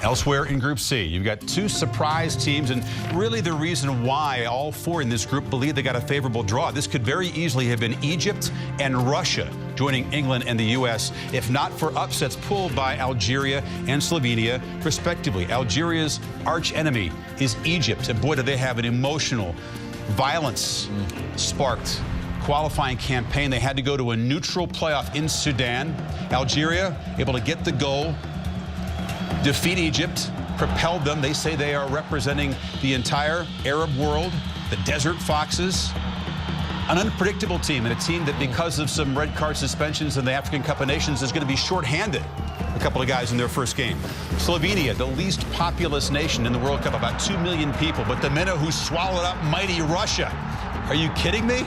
Elsewhere in Group C, you've got two surprise teams, and really the reason why all four in this group believe they got a favorable draw. This could very easily have been Egypt and Russia joining England and the U.S., if not for upsets pulled by Algeria and Slovenia, respectively. Algeria's arch enemy is Egypt, and boy, do they have an emotional, violence-sparked qualifying campaign. They had to go to a neutral playoff in Sudan. Algeria able to get the goal, defeat Egypt, propelled them. They say they are representing the entire Arab world, the Desert Foxes. An unpredictable team, and a team that, because of some red card suspensions in the African Cup of Nations, is going to be shorthanded. A couple of guys in their first game. Slovenia, the least populous nation in the World Cup, about 2 million people, but the minnow who swallowed up mighty Russia. Are you kidding me?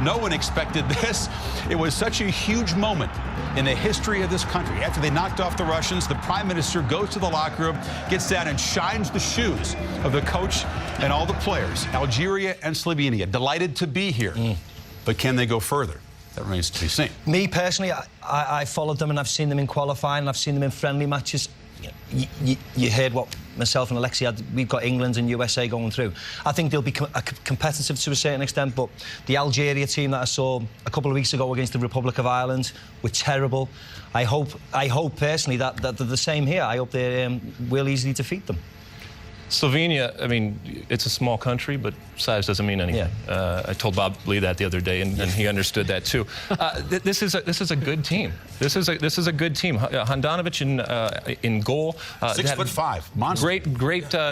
No one expected this. It was such a huge moment in the history of this country. After they knocked off the Russians, the prime minister goes to the locker room, gets down and shines the shoes of the coach and all the players. Algeria and Slovenia, delighted to be here. But can they go further? That remains to be seen. Me personally, I followed them and I've seen them in qualifying and I've seen them in friendly matches. You heard what myself and Alexi had. We've got England and USA going through. I think they'll be competitive to a certain extent, but the Algeria team that I saw a couple of weeks ago against the Republic of Ireland were terrible. I hope personally that they're the same here. I hope they will easily defeat them. Slovenia, I mean, it's a small country, but size doesn't mean anything. Yeah. I told Bob Lee that the other day, and he understood that too. This is a good team. This is a good team. Handanovic in goal. 6'5", monster.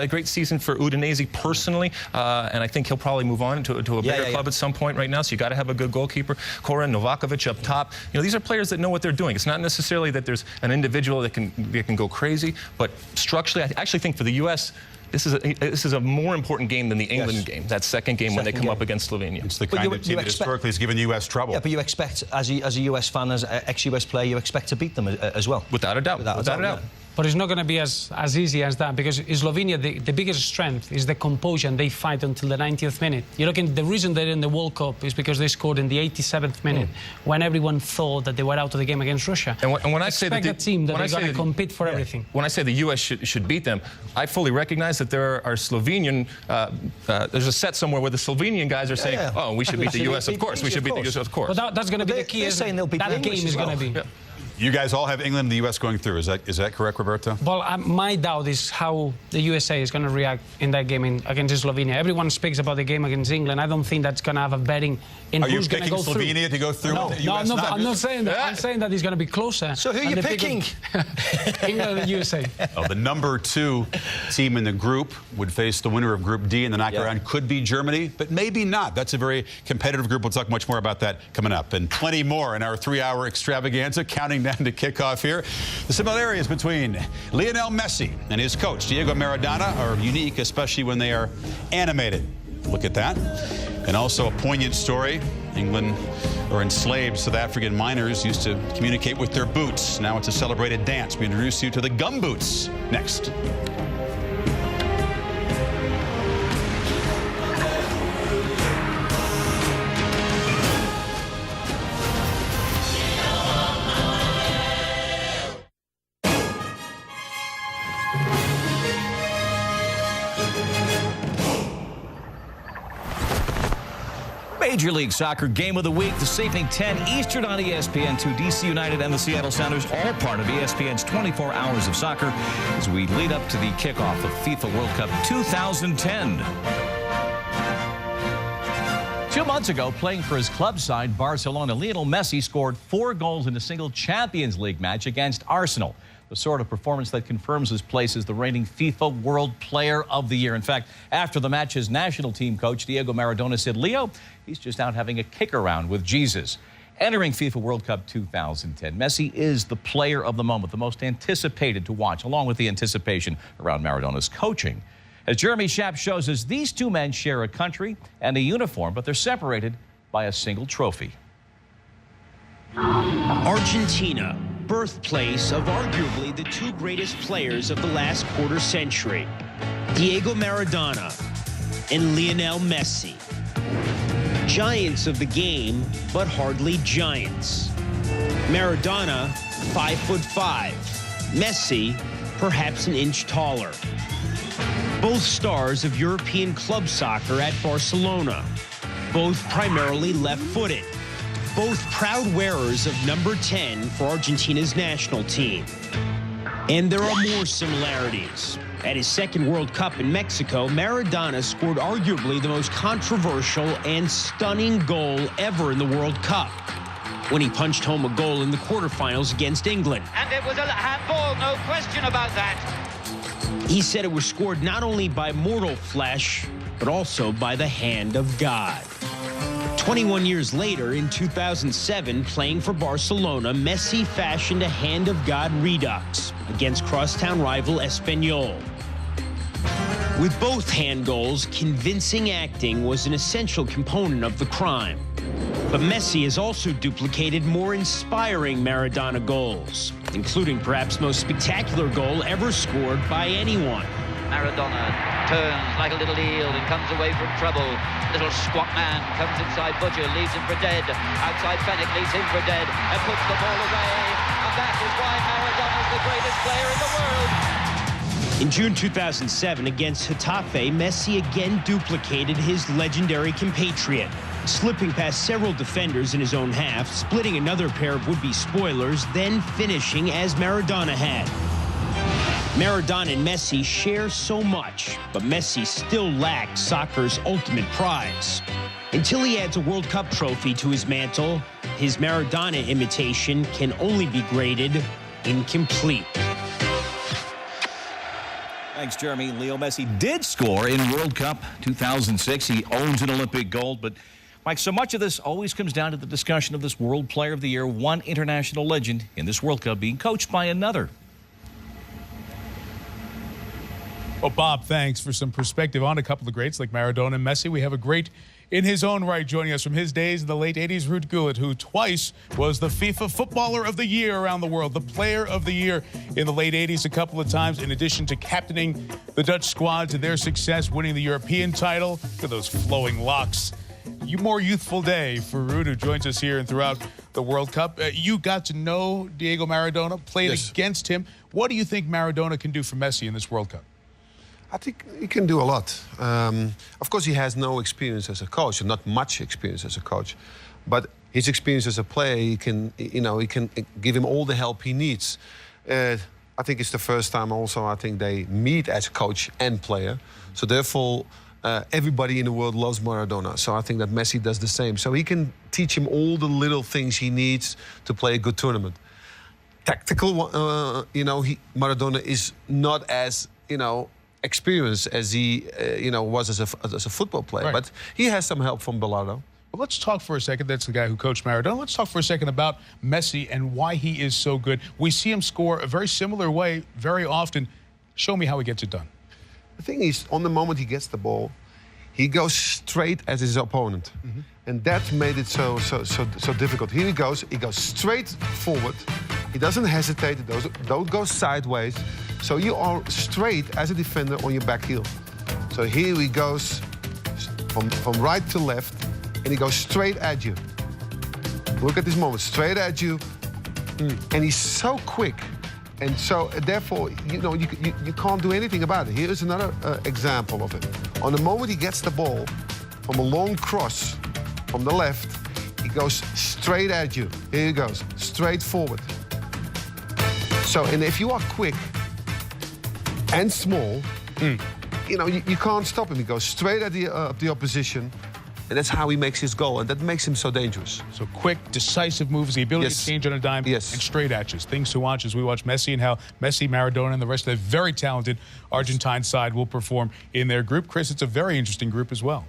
Great season for Udinese personally, and I think he'll probably move on to a bigger club at some point right now. So you got to have a good goalkeeper. Koran Novakovic up top. You know, these are players that know what they're doing. It's not necessarily that there's an individual that can go crazy, but structurally, I actually think for the U.S. This is a more important game than the England game, that second game when they come up against Slovenia. It's the kind of team that historically has given the U.S. trouble. Yeah, but you expect, as a U.S. fan, as an ex-U.S. player, you expect to beat them as well. Without a doubt. Without a doubt. Yeah. But it's not going to be as easy as that, because in Slovenia, the biggest strength is the composure, and they fight until the 90th minute. You look, the reason they're in the World Cup is because they scored in the 87th minute, when everyone thought that they were out of the game against Russia. And when I say that a team that they're going to compete for everything. When I say the U.S. should beat them, I fully recognize that there are Slovenian, there's a set somewhere where the Slovenian guys are saying, oh, we should beat the U.S., of course. We should beat the U.S., of course. But that's going to be the key. They're saying they'll beat that game is going to be. Yeah. You guys all have England and the U.S. going through. Is that correct, Roberto? Well, my doubt is how the USA is going to react in that game against Slovenia. Everyone speaks about the game against England. I don't think that's going to have a bearing in who's going to go through. Are you picking Slovenia to go through? No, I'm not saying that. I'm saying that it's going to be closer. So who are you picking? England and USA. The number 2 team in the group would face the winner of Group D in the knockout round. Could be Germany, but maybe not. That's a very competitive group. We'll talk much more about that coming up. And plenty more in our 3-hour extravaganza, counting down to kickoff here. The similarities between Lionel Messi and his coach, Diego Maradona, are unique, especially when they are animated. Look at that. And also a poignant story. England, or enslaved South African miners, used to communicate with their boots. Now it's a celebrated dance. We introduce you to the gum boots next. Major League Soccer Game of the Week this evening, 10 Eastern on ESPN2. DC United and the Seattle Sounders, all part of ESPN's 24 Hours of Soccer, as we lead up to the kickoff of FIFA World Cup 2010. 2 months ago, playing for his club side, Barcelona, Lionel Messi scored 4 goals in a single Champions League match against Arsenal. The sort of performance that confirms his place as the reigning FIFA World Player of the Year. In fact, after the match, his national team coach, Diego Maradona, said, Leo, he's just out having a kick around with Jesus. Entering FIFA World Cup 2010, Messi is the player of the moment, the most anticipated to watch, along with the anticipation around Maradona's coaching. As Jeremy Schaap shows us, these two men share a country and a uniform, but they're separated by a single trophy. Argentina, birthplace of arguably the 2 greatest players of the last quarter century, Diego Maradona and Lionel Messi. Giants of the game, but hardly giants. Maradona, 5'5". Messi, perhaps an inch taller. Both stars of European club soccer at Barcelona. Both primarily left-footed. Both proud wearers of number 10 for Argentina's national team. And there are more similarities. At his second World Cup in Mexico, Maradona scored arguably the most controversial and stunning goal ever in the World Cup, when he punched home a goal in the quarterfinals against England. And it was a handball, no question about that. He said it was scored not only by mortal flesh, but also by the hand of God. 21 years later, in 2007, playing for Barcelona, Messi fashioned a hand of God redux against crosstown rival Espanyol. With both hand goals, convincing acting was an essential component of the crime. But Messi has also duplicated more inspiring Maradona goals, including perhaps most spectacular goal ever scored by anyone. Maradona turns like a little eel and comes away from trouble. Little squat man comes inside Butcher, leaves him for dead. Outside Fennick, leaves him for dead and puts the ball away. And that is why Maradona's the greatest player in the world. In June 2007, against Getafe, Messi again duplicated his legendary compatriot, slipping past several defenders in his own half, splitting another pair of would-be spoilers, then finishing as Maradona had. Maradona and Messi share so much, but Messi still lacks soccer's ultimate prize. Until he adds a World Cup trophy to his mantle, his Maradona imitation can only be graded incomplete. Thanks, Jeremy. Leo Messi did score in World Cup 2006. He owns an Olympic gold, but Mike, so much of this always comes down to the discussion of this World Player of the Year, one international legend in this World Cup being coached by another. Well, Bob, thanks for some perspective on a couple of greats like Maradona and Messi. We have a great in his own right joining us from his days in the late 80s, Ruud Gullit, who twice was the FIFA Footballer of the Year around the world, the Player of the Year in the late 80s a couple of times, in addition to captaining the Dutch squad to their success, winning the European title. Look at those flowing locks. More youthful day for Ruud, who joins us here and throughout the World Cup. You got to know Diego Maradona, played against him. What do you think Maradona can do for Messi in this World Cup? I think he can do a lot. Of course, he has no experience as a coach, and not much experience as a coach. But his experience as a player, he can give him all the help he needs. I think it's the first time also, I think they meet as coach and player. So therefore, everybody in the world loves Maradona. So I think that Messi does the same. So he can teach him all the little things he needs to play a good tournament. Tactical, Maradona is not as, experience as he was as a football player, right. But he has some help from Bilardo. Well, let's talk for a second. That's the guy who coached Maradona. Let's talk for a second about Messi and why he is so good. We see him score a very similar way very often. Show me how he gets it done. The thing is, on the moment he gets the ball, he goes straight at his opponent, and that made it so difficult. Here he goes straight forward. He doesn't hesitate. He don't go sideways. So you are straight as a defender on your back heel. So here he goes from right to left, and he goes straight at you. Look at this moment, straight at you. And he's so quick. And so, therefore, you can't do anything about it. Here is another example of it. On the moment he gets the ball from a long cross from the left, he goes straight at you. Here he goes, straight forward. So, and if you are quick and small, you can't stop him. He goes straight at the opposition, and that's how he makes his goal, and that makes him so dangerous. So quick, decisive moves, the ability to change on a dime, and straight at you. Things to watch as we watch Messi and how Messi, Maradona, and the rest of the very talented Argentine side will perform in their group. Chris, it's a very interesting group as well.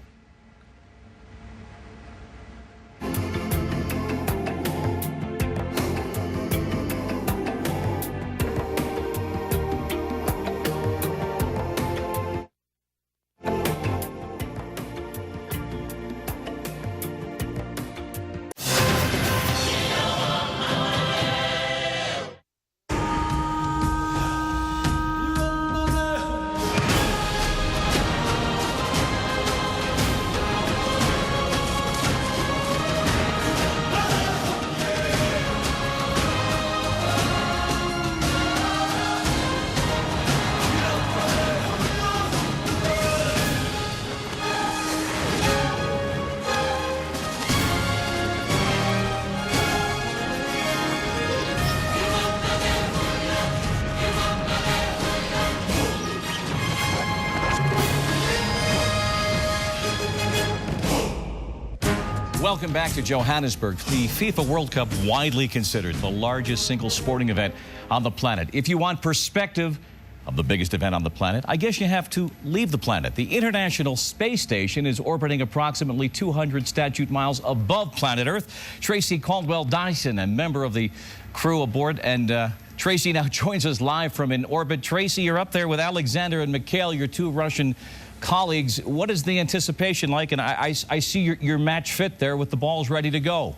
Welcome back to Johannesburg. The FIFA World Cup, widely considered the largest single sporting event on the planet. If you want perspective of the biggest event on the planet, I guess you have to leave the planet. The International Space Station is orbiting approximately 200 statute miles above planet Earth. Tracy Caldwell-Dyson, a member of the crew aboard, and Tracy now joins us live from in orbit. Tracy, you're up there with Alexander and Mikhail, your two Russian colleagues. What is the anticipation like? And I see your match fit there with the balls ready to go.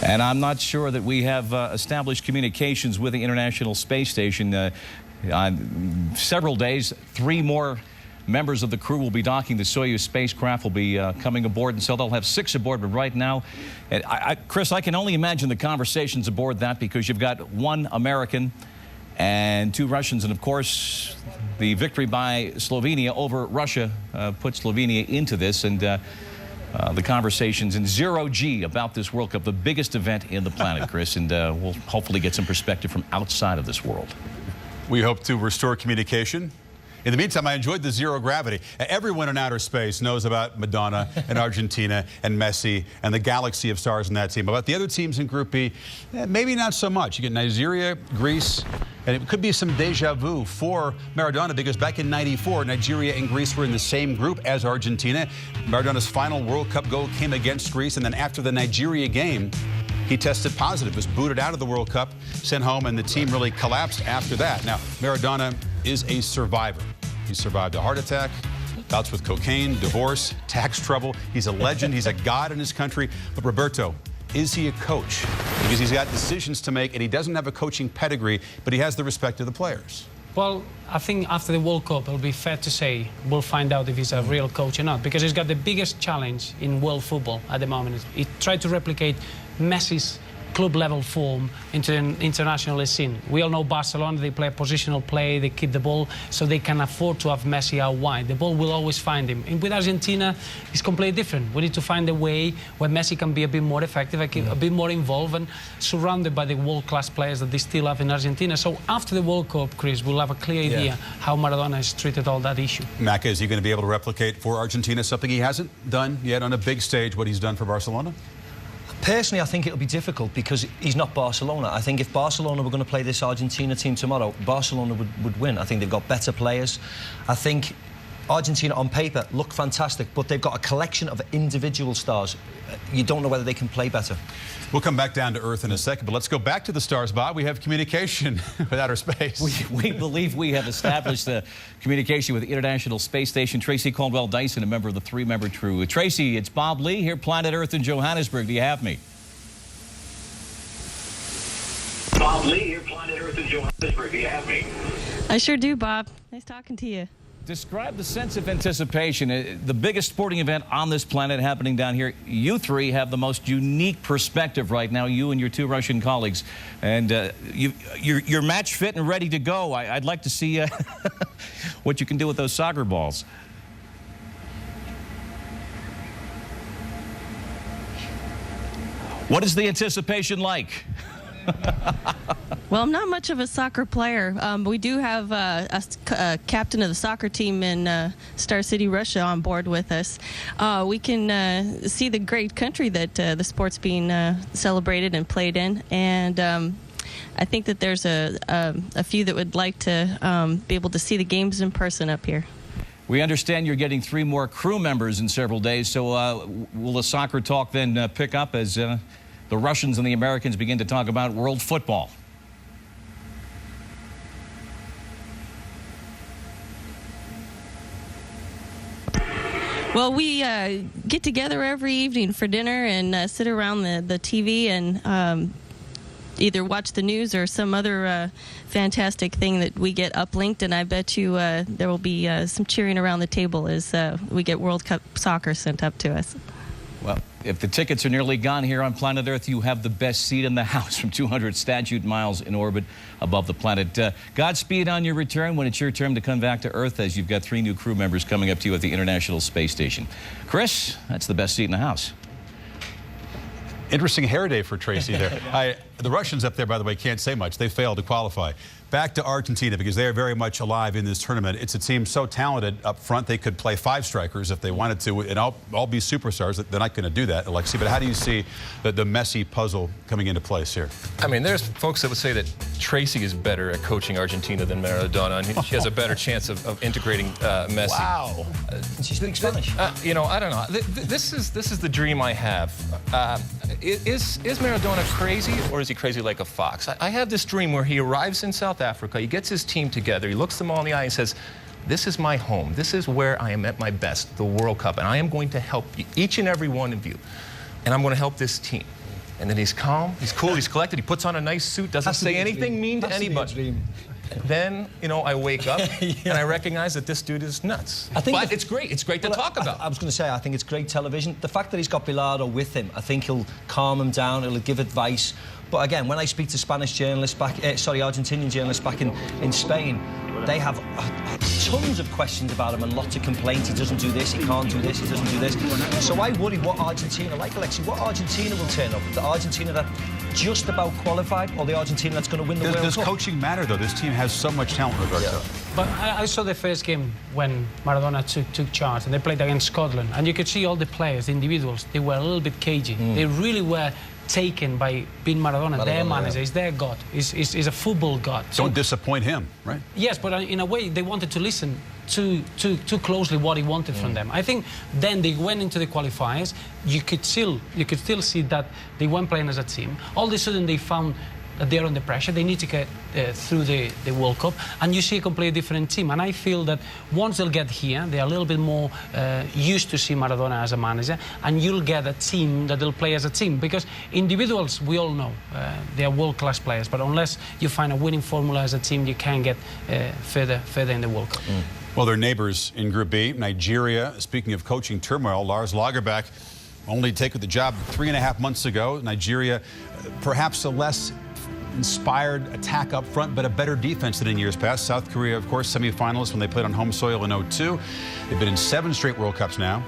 And I'm not sure that we have established communications with the International Space Station. On several days, 3 more members of the crew will be docking. The Soyuz spacecraft will be coming aboard, and so they'll have 6 aboard. But right now, Chris, I can only imagine the conversations aboard that, because you've got 1 American and 2 Russians. And, of course, the victory by Slovenia over Russia put Slovenia into this. And the conversations in 0G about this World Cup, the biggest event in the planet, Chris. And we'll hopefully get some perspective from outside of this world. We hope to restore communication. In the meantime, I enjoyed the zero gravity. Everyone in outer space knows about Madonna and Argentina and Messi and the galaxy of stars in that team. About the other teams in Group B, maybe not so much. You get Nigeria, Greece, and it could be some deja vu for Maradona, because back in '94, Nigeria and Greece were in the same group as Argentina. Maradona's final World Cup goal came against Greece, and then after the Nigeria game, he tested positive, was booted out of the World Cup, sent home, and the team really collapsed after that. Now, Maradona is a survivor. He survived a heart attack, bouts with cocaine, divorce, tax trouble. He's a legend. He's a god in his country. But Roberto, is he a coach? Because he's got decisions to make, and he doesn't have a coaching pedigree, but he has the respect of the players. Well, I think after the World Cup, it'll be fair to say we'll find out if he's a real coach or not, because he's got the biggest challenge in world football at the moment. He tried to replicate Messi's club-level form into an international scene. We all know Barcelona, they play positional play, they keep the ball, so they can afford to have Messi out wide. The ball will always find him. And with Argentina, it's completely different. We need to find a way where Messi can be a bit more effective, a bit more involved, and surrounded by the world-class players that they still have in Argentina. So after the World Cup, Chris, we'll have a clear idea how Maradona has treated all that issue. Macca, is he going to be able to replicate for Argentina something he hasn't done yet on a big stage, what he's done for Barcelona? Personally, I think it'll be difficult because he's not Barcelona. I think if Barcelona were going to play this Argentina team tomorrow, Barcelona would win. I think they've got better players. I think Argentina on paper look fantastic, but they've got a collection of individual stars. You don't know whether they can play better. We'll come back down to earth in a second, but let's go back to the stars, Bob. We have communication with outer space. We believe we have established communication with the International Space Station. Tracy Caldwell-Dyson, a member of the 3-member crew. Tracy, it's Bob Lee here, Planet Earth in Johannesburg. Do you have me? Bob Lee here, Planet Earth in Johannesburg. Do you have me? I sure do, Bob. Nice talking to you. Describe the sense of anticipation. The biggest sporting event on this planet happening down here. You 3 have the most unique perspective right now, you and your 2 Russian colleagues. And you're match fit and ready to go. I'd like to see what you can do with those soccer balls. What is the anticipation like? Well, I'm not much of a soccer player. But we do have a captain of the soccer team in Star City, Russia on board with us. We can see the great country that the sport's being celebrated and played in. And I think that there's a few that would like to be able to see the games in person up here. We understand you're getting 3 more crew members in several days. So will the soccer talk then pick up as the Russians and the Americans begin to talk about world football? Well, we get together every evening for dinner and sit around the TV and either watch the news or some other fantastic thing that we get uplinked. And I bet you there will be some cheering around the table as we get World Cup soccer sent up to us. Well, if the tickets are nearly gone here on planet Earth, you have the best seat in the house from 200 statute miles in orbit above the planet. Godspeed on your return when it's your turn to come back to Earth, as you've got 3 new crew members coming up to you at the International Space Station. Chris, that's the best seat in the house. Interesting hair day for Tracy there. The Russians up there, by the way, can't say much. They failed to qualify. Back to Argentina, because they are very much alive in this tournament. It's a team so talented up front, they could play 5 strikers if they wanted to, and all be superstars. They're not going to do that, Alexi. But how do you see the Messi puzzle coming into place here? I mean, there's folks that would say that Tracy is better at coaching Argentina than Maradona, and she has a better chance of integrating Messi. Wow. She speaks Spanish. You know, I don't know. This is the dream I have. Is Maradona crazy, or is he crazy like a fox? I have this dream where he arrives in South Africa, he gets his team together, he looks them all in the eye and says, this is my home, this is where I am at my best, the World Cup, and I am going to help you, each and every one of you, and I'm going to help this team. And then he's calm, he's cool, he's collected, he puts on a nice suit, doesn't say anything mean to anybody. Then, you know, I wake up and I recognize that this dude is nuts. But it's great to talk about. I was going to say, I think it's great television. The fact that he's got Bilardo with him, I think he'll calm him down, he'll give advice. But again, when I speak to Spanish journalists Argentinian journalists back in Spain, they have tons of questions about him and lots of complaints. He doesn't do this, he can't do this, he doesn't do this. So I worry what Argentina, like Alexi, what Argentina will turn up. The Argentina that just about qualified, or the Argentina that's going to win the World Cup. Does coaching matter, though? This team has so much talent in regards to it. But I saw the first game when Maradona took charge, and they played against Scotland, and you could see all the players, the individuals, they were a little bit cagey. They really were taken by being Maradona, their manager, is their god, is a football god. Don't disappoint him, right? Yes, but in a way they wanted to listen too closely what he wanted from them. I think then they went into the qualifiers. You could still see that they weren't playing as a team. All of a sudden they found that they're under pressure. They need to get through the World Cup, and you see a completely different team. And I feel that once they'll get here, they're a little bit more used to see Maradona as a manager, and you'll get a team that will play as a team. Because individuals, we all know, they are world-class players, but unless you find a winning formula as a team, you can't get further in the World Cup. Well, they're neighbors in Group B. Nigeria, speaking of coaching turmoil, Lars Lagerbäck only taken the job 3.5 months ago. Nigeria, perhaps a less inspired attack up front, but a better defense than in years past. South Korea, of course, semifinalists when they played on home soil in '02. They've been in 7 straight World Cups now.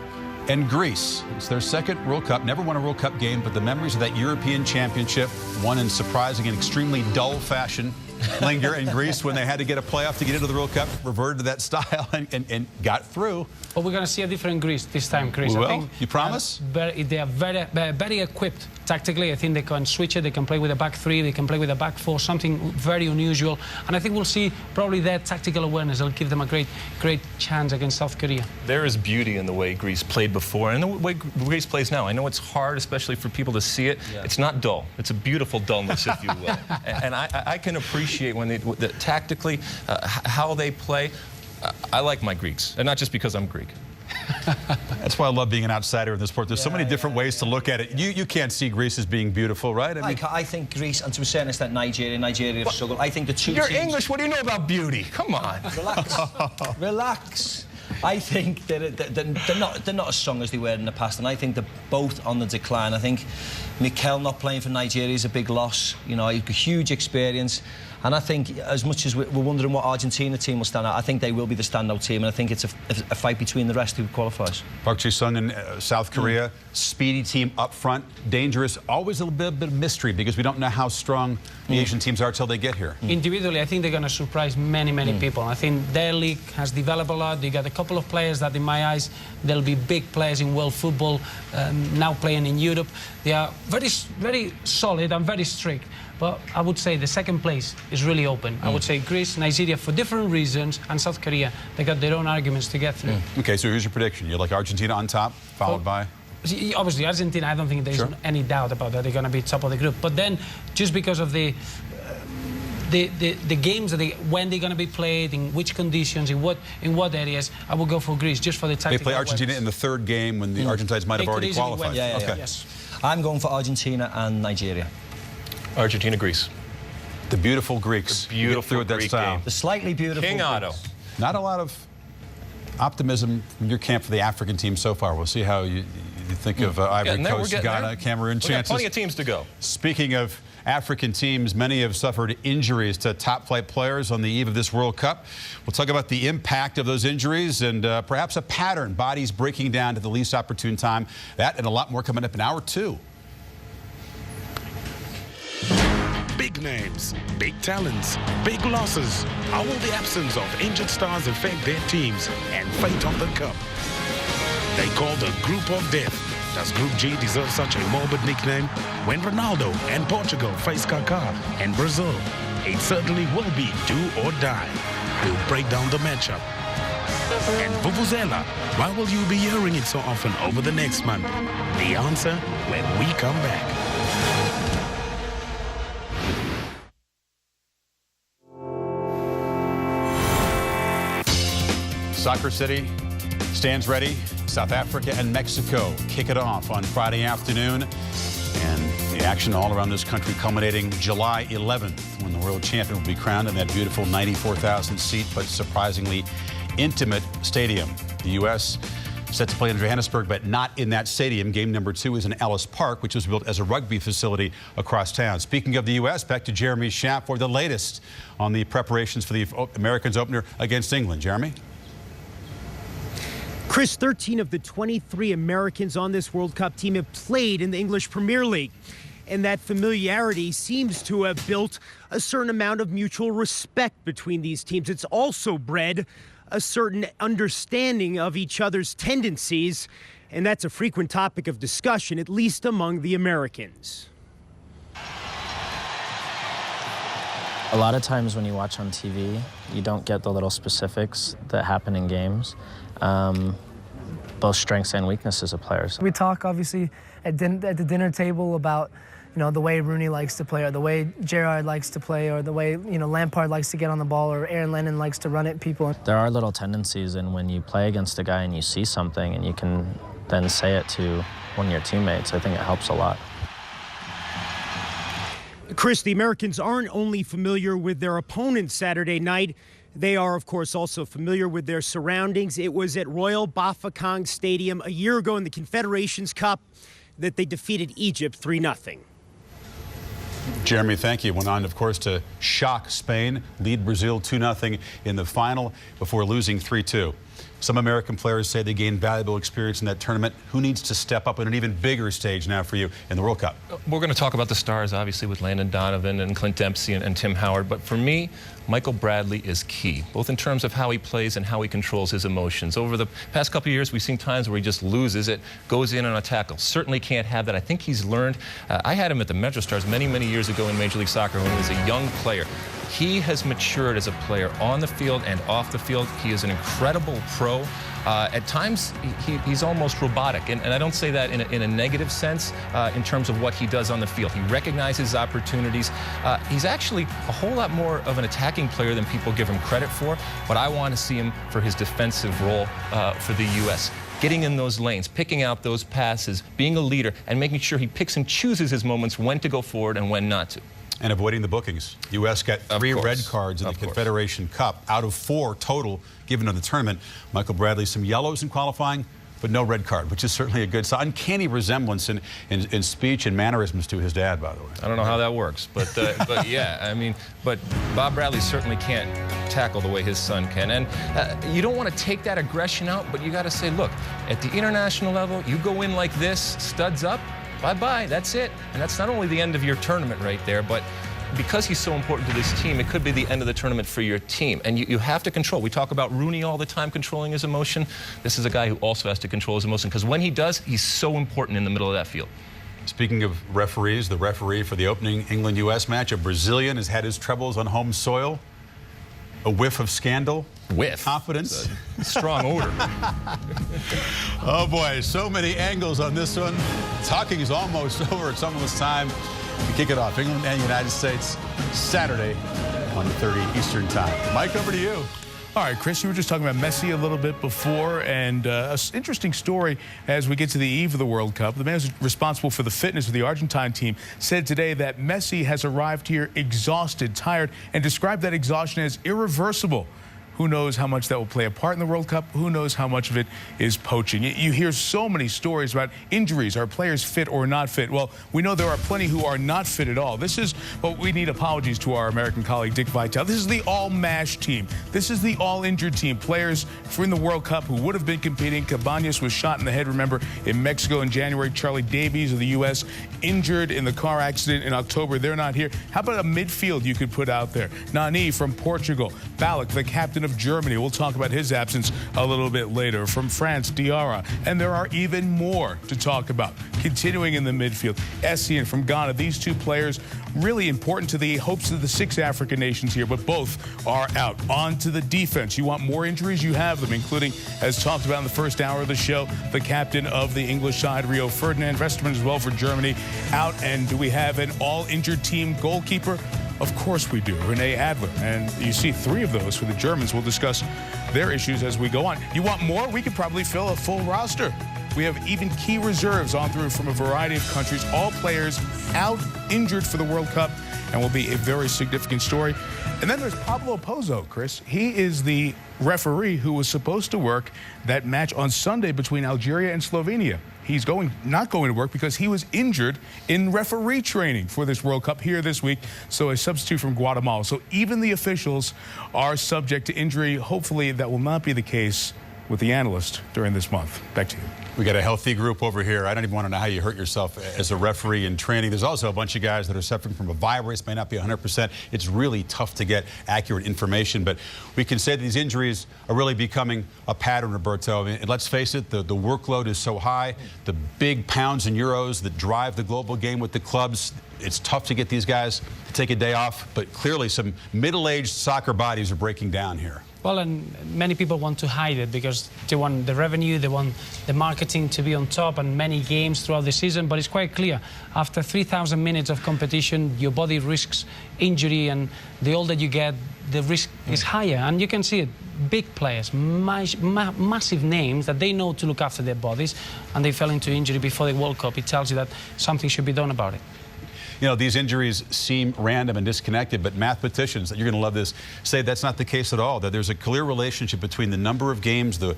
And Greece, it's their second World Cup, never won a World Cup game, but the memories of that European championship, won in surprising and extremely dull fashion, linger in Greece when they had to get a playoff to get into the World Cup, reverted to that style and got through. But we're going to see a different Greece this time, Chris. We will? I think, you promise? They are very equipped tactically. I think they can switch it. They can play with a back 3. They can play with a back 4. Something very unusual. And I think we'll see probably their tactical awareness will give them a great chance against South Korea. There is beauty in the way Greece played before and the way Greece plays now. I know it's hard, especially for people to see it. Yeah. It's not dull. It's a beautiful dullness, if you will. And I can appreciate when they tactically how they play. I like my Greeks, and not just because I'm Greek. That's why I love being an outsider in this sport. There's so many different ways to look at it. You can't see Greece as being beautiful, right? I think Greece, and to a certain extent Nigeria have struggled. I think the two You're teams... English, what do you know about beauty? Come on. Relax. Relax. I think they're not as strong as they were in the past, and I think they're both on the decline. I think Mikel not playing for Nigeria is a big loss. You know, a huge experience. And I think, as much as we're wondering what Argentina team will stand out, I think they will be the standout team, and I think it's a fight between the rest who qualifies. Park Ji-sung in South Korea, speedy team up front, dangerous, always a little bit of mystery because we don't know how strong the Asian teams are till they get here. Individually, I think they're going to surprise many people. I think their league has developed a lot. They got a couple of players that, in my eyes, they'll be big players in world football, now playing in Europe. They are very solid and very strict. But I would say the second place is really open. I would say Greece, Nigeria, for different reasons, and South Korea, they got their own arguments to get through. Okay, so here's your prediction. You're like Argentina on top, followed by? Obviously, Argentina, I don't think there's any doubt about that. They're going to be top of the group. But then, just because of the games, when they're going to be played, in which conditions, in what areas, I will go for Greece, just for the tactical. They play Argentina in the 3rd game when the Argentines might have already qualified. Okay. Yes. I'm going for Argentina and Nigeria. Argentina, Greece. The beautiful Greeks. The beautiful Greek Greek style. game. The slightly beautiful King Otto. Not a lot of optimism from your camp for the African team so far. We'll see how you think of Ivory Coast, Ghana, Cameroon chances. We've got plenty of teams to go. Speaking of African teams, many have suffered injuries to top-flight players on the eve of this World Cup. We'll talk about the impact of those injuries and perhaps a pattern, bodies breaking down to the least opportune time. That and a lot more coming up in hour 2. big names, big talents, big losses. How will the absence of injured stars affect their teams and fate on the cup? They call the Group of Death. Does Group G deserve such a morbid nickname? When Ronaldo and Portugal face Kaká and Brazil, it certainly will be do or die. We'll break down the matchup. And Vuvuzela, why will you be hearing it so often over the next month? The answer when we come back. Soccer City stands ready. South Africa and Mexico kick it off on Friday afternoon. And the action all around this country culminating July 11th when the world champion will be crowned in that beautiful 94,000 seat but surprisingly intimate stadium. The U.S. set to play in Johannesburg, but not in that stadium. Game number 2 is in Ellis Park, which was built as a rugby facility across town. Speaking of the U.S., back to Jeremy Schaap for the latest on the preparations for the Americans opener against England. Jeremy? Chris, 13 of the 23 Americans on this World Cup team have played in the English Premier League. And that familiarity seems to have built a certain amount of mutual respect between these teams. It's also bred a certain understanding of each other's tendencies. And that's a frequent topic of discussion, at least among the Americans. A lot of times when you watch on TV, you don't get the little specifics that happen in games. Both strengths and weaknesses of players. We talk, obviously, at the dinner table about, you know, the way Rooney likes to play, or the way Gerrard likes to play, or the way, you know, Lampard likes to get on the ball, or Aaron Lennon likes to run at people. There are little tendencies, and when you play against a guy and you see something and you can then say it to one of your teammates, I think it helps a lot. Chris, the Americans aren't only familiar with their opponents Saturday night, they are, of course, also familiar with their surroundings. It was at Royal Bafokeng Stadium a year ago in the Confederations Cup that they defeated Egypt 3-0. Jeremy, thank you. Went on, of course, to shock Spain, lead Brazil 2-0 in the final before losing 3-2. Some American players say they gained valuable experience in that tournament. Who needs to step up on an even bigger stage now for you in the World Cup? We're going to talk about the stars, obviously, with Landon Donovan and Clint Dempsey and Tim Howard. But for me, Michael Bradley is key, both in terms of how he plays and how he controls his emotions. Over the past couple of years, we've seen times where he just loses it, goes in on a tackle. Certainly can't have that. I think he's learned. I had him at the Metro Stars many, many years ago in Major League Soccer when he was a young player. He has matured as a player on the field and off the field. He is an incredible pro. At times, he's almost robotic, and I don't say that in a negative sense in terms of what he does on the field. He recognizes opportunities. He's actually a whole lot more of an attacking player than people give him credit for, but I want to see him for his defensive role for the U.S. Getting in those lanes, picking out those passes, being a leader, and making sure he picks and chooses his moments when to go forward and when not to. And avoiding the bookings. U.S. got 3 red cards in the Confederation Cup out of 4 total given in the tournament. Michael Bradley, some yellows in qualifying, but no red card, which is certainly a good sign. Uncanny resemblance in speech and mannerisms to his dad, by the way. I don't know how that works, but yeah, I mean, but Bob Bradley certainly can't tackle the way his son can. And you don't want to take that aggression out, but you got to say, look, at the international level, you go in like this, studs up, bye-bye, that's it. And that's not only the end of your tournament right there, but because he's so important to this team, it could be the end of the tournament for your team. And you have to control. We talk about Rooney all the time controlling his emotion. This is a guy who also has to control his emotion, because when he does, he's so important in the middle of that field. Speaking of referees, the referee for the opening England-U.S. match, a Brazilian, has had his troubles on home soil. A whiff of scandal. Whiff. Confidence. Strong order. Oh, boy, so many angles on this one. Talking is almost over. It's almost time to kick it off. England and United States, Saturday, 1:30 Eastern Time. Mike, over to you. All right, Chris, you were just talking about Messi a little bit before, and an interesting story as we get to the eve of the World Cup. The man who's responsible for the fitness of the Argentine team said today that Messi has arrived here exhausted, tired, and described that exhaustion as irreversible. Who knows how much that will play a part in the World Cup? Who knows how much of it is poaching? You hear so many stories about injuries. Are players fit or not fit? Well, we know there are plenty who are not fit at all. This is what we need apologies to our American colleague Dick Vitale. This is the all-MASH team. This is the all-injured team. Players from the World Cup who would have been competing. Cabañas was shot in the head, remember, in Mexico in January. Charlie Davies of the U.S. injured in the car accident in October. They're not here. How about a midfield you could put out there? Nani from Portugal. Ballack, the captain of Germany. We'll talk about his absence a little bit later. From France, Diarra. And there are even more to talk about. Continuing in the midfield, Essien from Ghana. These two players really important to the hopes of the 6 African nations here, but both are out. On to the defense. You want more injuries? You have them, including, as talked about in the first hour of the show, the captain of the English side, Rio Ferdinand. Westerman as well for Germany out. And do we have an all-injured team goalkeeper? Of course we do, Rene Adler. And you see 3 of those for the Germans. We'll discuss their issues as we go on. You want more? We could probably fill a full roster. We have even key reserves on through from a variety of countries, all players out injured for the World Cup, and will be a very significant story. And then there's Pablo Pozo, Chris. He is the referee who was supposed to work that match on Sunday between Algeria and Slovenia. He's not going to work because he was injured in referee training for this World Cup here this week, so a substitute from Guatemala. So even the officials are subject to injury. Hopefully that will not be the case with the analyst during this month. Back to you. We got a healthy group over here. I don't even want to know how you hurt yourself as a referee in training. There's also a bunch of guys that are suffering from a virus, may not be 100%. It's really tough to get accurate information, but we can say that these injuries are really becoming a pattern, Roberto. I mean, and let's face it, the workload is so high. The big pounds and euros that drive the global game with the clubs, it's tough to get these guys to take a day off, but clearly some middle-aged soccer bodies are breaking down here. Well, and many people want to hide it because they want the revenue, they want the marketing to be on top and many games throughout the season. But it's quite clear, after 3,000 minutes of competition, your body risks injury, and the older you get, the risk is higher. And you can see it, big players, massive names that they know to look after their bodies, and they fell into injury before the World Cup. It tells you that something should be done about it. You know, these injuries seem random and disconnected, but mathematicians, you're going to love this, say that's not the case at all, that there's a clear relationship between the number of games, the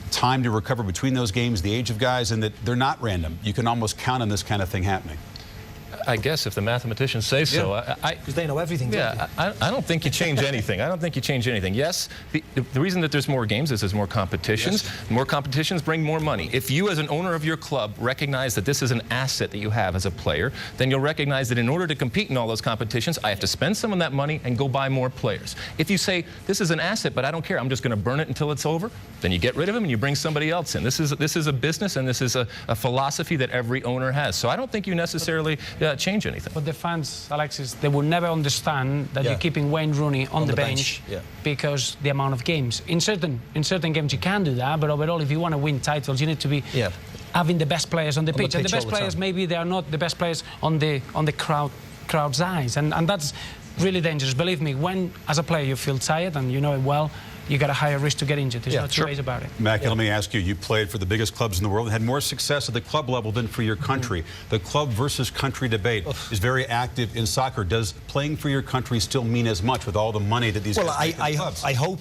time to recover between those games, the age of guys, and that they're not random. You can almost count on this kind of thing happening. I guess if the mathematicians say so. Because they know everything, yeah, I don't think you change anything. I don't think you change anything. Yes, the reason that there's more games is there's more competitions. Yes. More competitions bring more money. If you, as an owner of your club, recognize that this is an asset that you have as a player, then you'll recognize that in order to compete in all those competitions, I have to spend some of that money and go buy more players. If you say, this is an asset, but I don't care, I'm just going to burn it until it's over, then you get rid of him and you bring somebody else in. This is a business, and this is a philosophy that every owner has. So I don't think you necessarily change anything. But the fans, Alexis, they will never understand that you're keeping Wayne Rooney on the bench because the amount of games. In certain games you can do that, but overall, if you want to win titles, you need to be having the best players on the pitch. And the best players, maybe they are not the best players on the crowd's eyes, and that's really dangerous. Believe me, when as a player you feel tired and you know it well, you got a higher risk to get injured. There's no two ways about it. Mac, let me ask you, you played for the biggest clubs in the world and had more success at the club level than for your country. The club versus country debate is very active in soccer. Does playing for your country still mean as much with all the money that these guys make in the clubs? I hope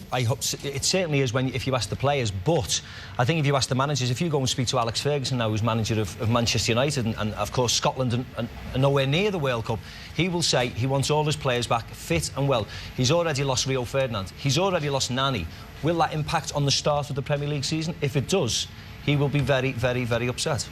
it certainly is if you ask the players, but I think if you ask the managers, if you go and speak to Alex Ferguson now, who's manager of Manchester United and of course Scotland and nowhere near the World Cup, he will say he wants all his players back fit and well. He's already lost Rio Ferdinand. He's already lost Nani. Will that impact on the start of the Premier League season? If it does, he will be very, very, very upset.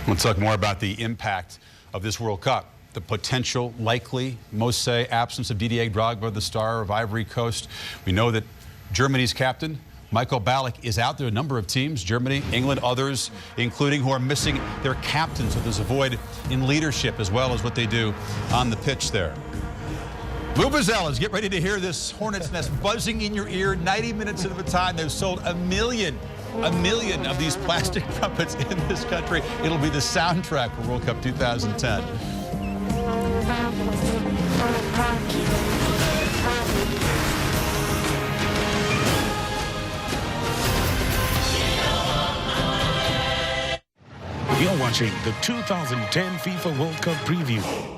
Let's talk more about the impact of this World Cup. The potential, likely, most say, absence of Didier Drogba, the star of Ivory Coast. We know that Germany's captain, Michael Ballack, is out there. A number of teams, Germany, England, others, including who are missing their captains. So there's a void in leadership as well as what they do on the pitch there. Lou Bazzellas, get ready to hear this hornet's nest buzzing in your ear 90 minutes at a time. They've sold a million of these plastic trumpets in this country. It'll be the soundtrack for World Cup 2010. You're watching the 2010 FIFA World Cup preview.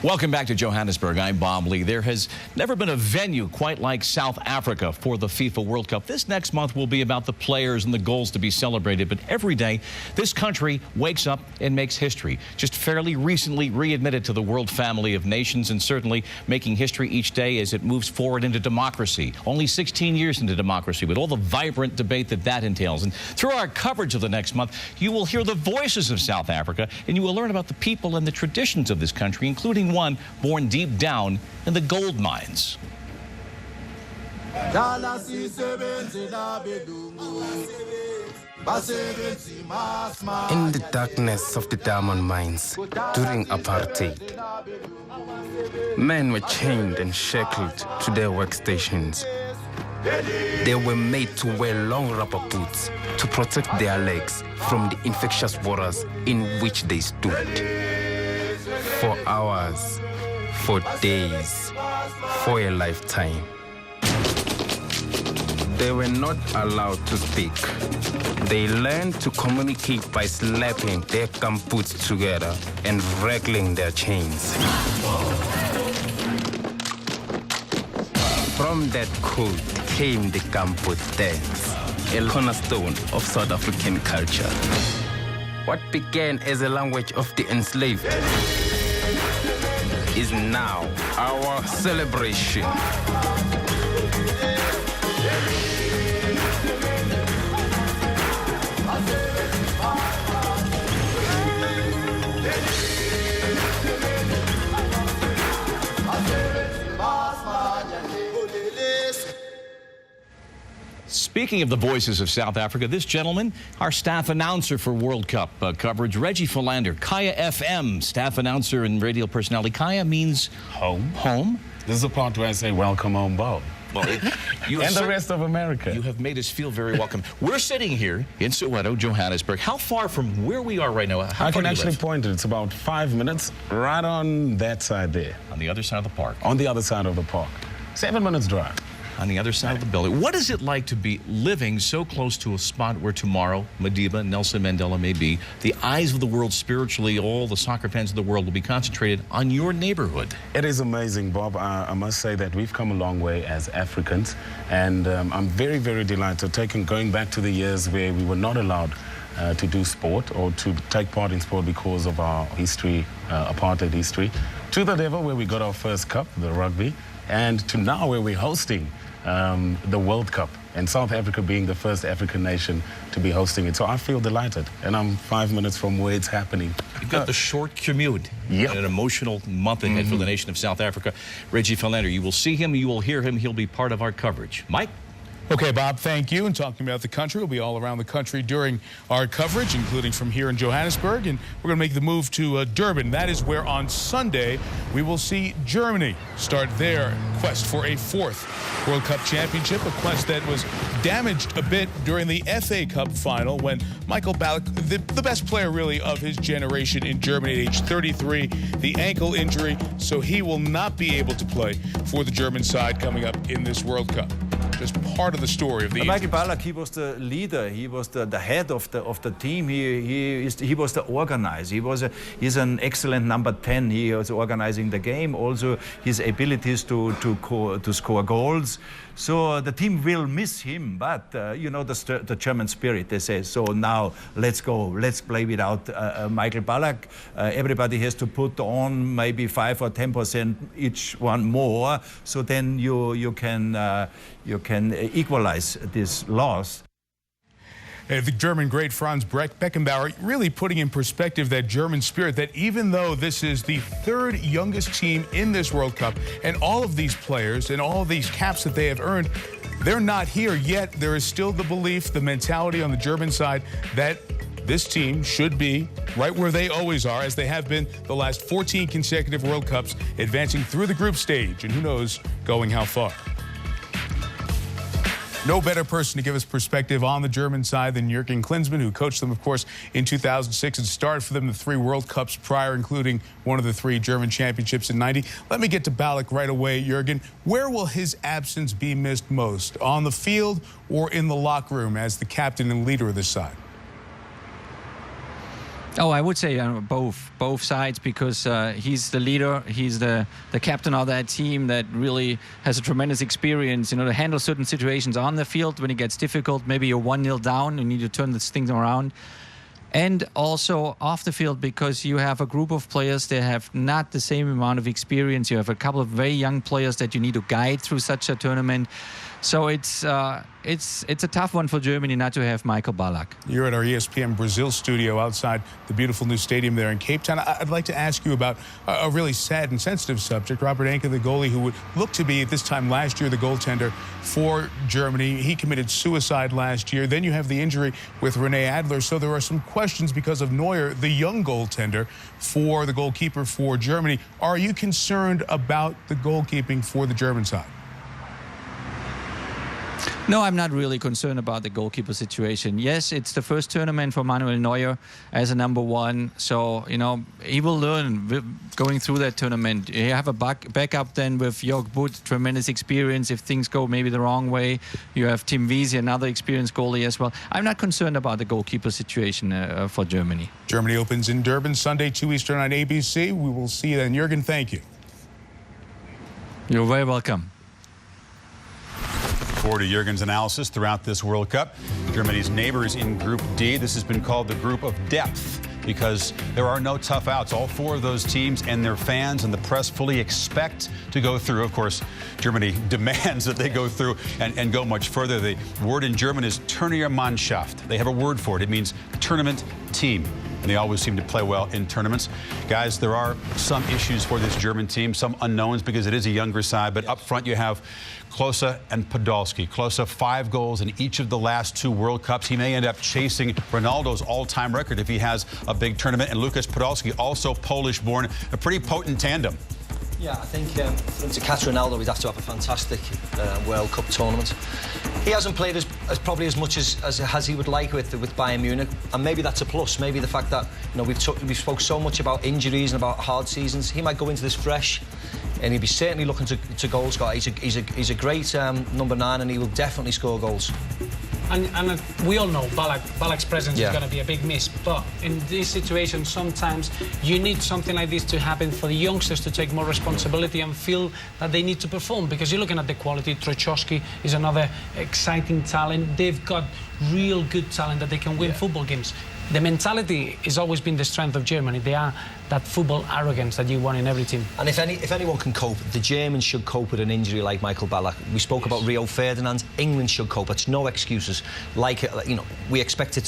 Welcome back to Johannesburg. I'm Bob Lee. There has never been a venue quite like South Africa for the FIFA World Cup. This next month will be about the players and the goals to be celebrated. But every day, this country wakes up and makes history. Just fairly recently readmitted to the world family of nations, and certainly making history each day as it moves forward into democracy. Only 16 years into democracy, with all the vibrant debate that entails. And through our coverage of the next month, you will hear the voices of South Africa, and you will learn about the people and the traditions of this country, including one born deep down in the gold mines. In the darkness of the diamond mines during apartheid, men were chained and shackled to their workstations. They were made to wear long rubber boots to protect their legs from the infectious waters in which they stood. For hours, for days, for a lifetime. They were not allowed to speak. They learned to communicate by slapping their gumboots together and wrangling their chains. From that code came the gumboot dance, a cornerstone of South African culture. What began as a language of the enslaved is now our celebration. Speaking of the voices of South Africa, this gentleman, our staff announcer for World Cup coverage, Reggie Philander, Kaya FM, staff announcer and radio personality. Kaya means home. Home. This is the part where I say, welcome home, Bob. Well, you and the rest of America. You have made us feel very welcome. We're sitting here in Soweto, Johannesburg. How far from where we are right now? I can actually point it. It's about 5 minutes right on that side there. On the other side of the park? On the other side of the park. 7 minutes drive. On the other side of the building. What is it like to be living so close to a spot where tomorrow Madiba, Nelson Mandela may be? The eyes of the world spiritually, all the soccer fans of the world will be concentrated on your neighborhood. It is amazing, Bob. I must say that we've come a long way as Africans, and I'm very, very delighted going back to the years where we were not allowed to do sport or to take part in sport because of our history, apartheid history, to the level where we got our first cup, the rugby, and to now where we're hosting the World Cup, and South Africa being the first African nation to be hosting it. So I feel delighted, and I'm 5 minutes from where it's happening. You've got the short commute. Yep. And an emotional month ahead for the nation of South Africa. Reggie Philander, you will see him, you will hear him, he'll be part of our coverage. Mike? Okay, Bob, thank you. And talking about the country, we'll be all around the country during our coverage, including from here in Johannesburg. And we're going to make the move to Durban. That is where on Sunday we will see Germany start their quest for a fourth World Cup championship, a quest that was damaged a bit during the FA Cup final when Michael Ballack, the best player really of his generation in Germany at age 33, the ankle injury, so he will not be able to play for the German side coming up in this World Cup. Just part of the story of the Michael Ballack, he was the leader. He was the head of the team. He was the organizer. He's an excellent number 10. He was organizing the game. Also, his abilities to score goals. So the team will miss him, but you know the German spirit. They say, so now let's go. Let's play without Michael Ballack. Everybody has to put on maybe 5 or 10% each one more. So then you can equalize this loss. The German great Franz Beckenbauer really putting in perspective that German spirit, that even though this is the third youngest team in this World Cup, and all of these players and all of these caps that they have earned, they're not here yet. There is still the belief, the mentality on the German side that this team should be right where they always are, as they have been the last 14 consecutive World Cups, advancing through the group stage, and who knows going how far. No better person to give us perspective on the German side than Jürgen Klinsmann, who coached them, of course, in 2006 and started for them the 3 World Cups prior, including one of the 3 German championships in '90. Let me get to Ballack right away, Jürgen. Where will his absence be missed most, on the field or in the locker room as the captain and leader of this side? Oh, I would say both sides, because he's the leader, he's the captain of that team that really has a tremendous experience, to handle certain situations on the field when it gets difficult. Maybe you're 1-0 down, you need to turn this thing around. And also off the field, because you have a group of players that have not the same amount of experience. You have a couple of very young players that you need to guide through such a tournament. So it's a tough one for Germany not to have Michael Ballack. You're at our ESPN Brazil studio outside the beautiful new stadium there in Cape Town. I'd like to ask you about a really sad and sensitive subject. Robert Enke, the goalie who would look to be, at this time last year, the goaltender for Germany. He committed suicide last year. Then you have the injury with Rene Adler. So there are some questions because of Neuer, the young goaltender, for the goalkeeper for Germany. Are you concerned about the goalkeeping for the German side? No, I'm not really concerned about the goalkeeper situation. Yes, it's the first tournament for Manuel Neuer as a number one. So, he will learn going through that tournament. You have a backup then with Jörg Butt, tremendous experience. If things go maybe the wrong way, you have Tim Wiese, another experienced goalie as well. I'm not concerned about the goalkeeper situation for Germany. Germany opens in Durban Sunday, 2 Eastern on ABC. We will see you then. Jürgen, thank you. You're very welcome. Forward to Jürgen's analysis throughout this World Cup. Germany's neighbors in Group D. This has been called the Group of Depth because there are no tough outs. All four of those teams and their fans and the press fully expect to go through. Of course, Germany demands that they go through and go much further. The word in German is Turniermannschaft. They have a word for it. It means tournament team. And they always seem to play well in tournaments. Guys, there are some issues for this German team, some unknowns because it is a younger side. But up front, you have Klose and Podolski. Klose, 5 goals in each of the last 2 World Cups. He may end up chasing Ronaldo's all-time record if he has a big tournament. And Lukas Podolski, also Polish-born, a pretty potent tandem. Yeah, I think for him to catch Ronaldo, he'd have to have a fantastic World Cup tournament. He hasn't played as probably as much as he would like with Bayern Munich, and maybe that's a plus. Maybe the fact that we've spoke so much about injuries and about hard seasons. He might go into this fresh, and he'll be certainly looking to goal score. He's a great number 9, and he will definitely score goals. And we all know Ballack's presence is going to be a big miss. But in this situation, sometimes you need something like this to happen for the youngsters to take more responsibility and feel that they need to perform. Because you're looking at the quality. Trojkovski is another exciting talent. They've got real good talent that they can win football games. The mentality has always been the strength of Germany. They are that football arrogance that you want in every team. And if anyone can cope, the Germans should cope with an injury like Michael Ballack. We spoke about Rio Ferdinand. England should cope. It's no excuses. We expect it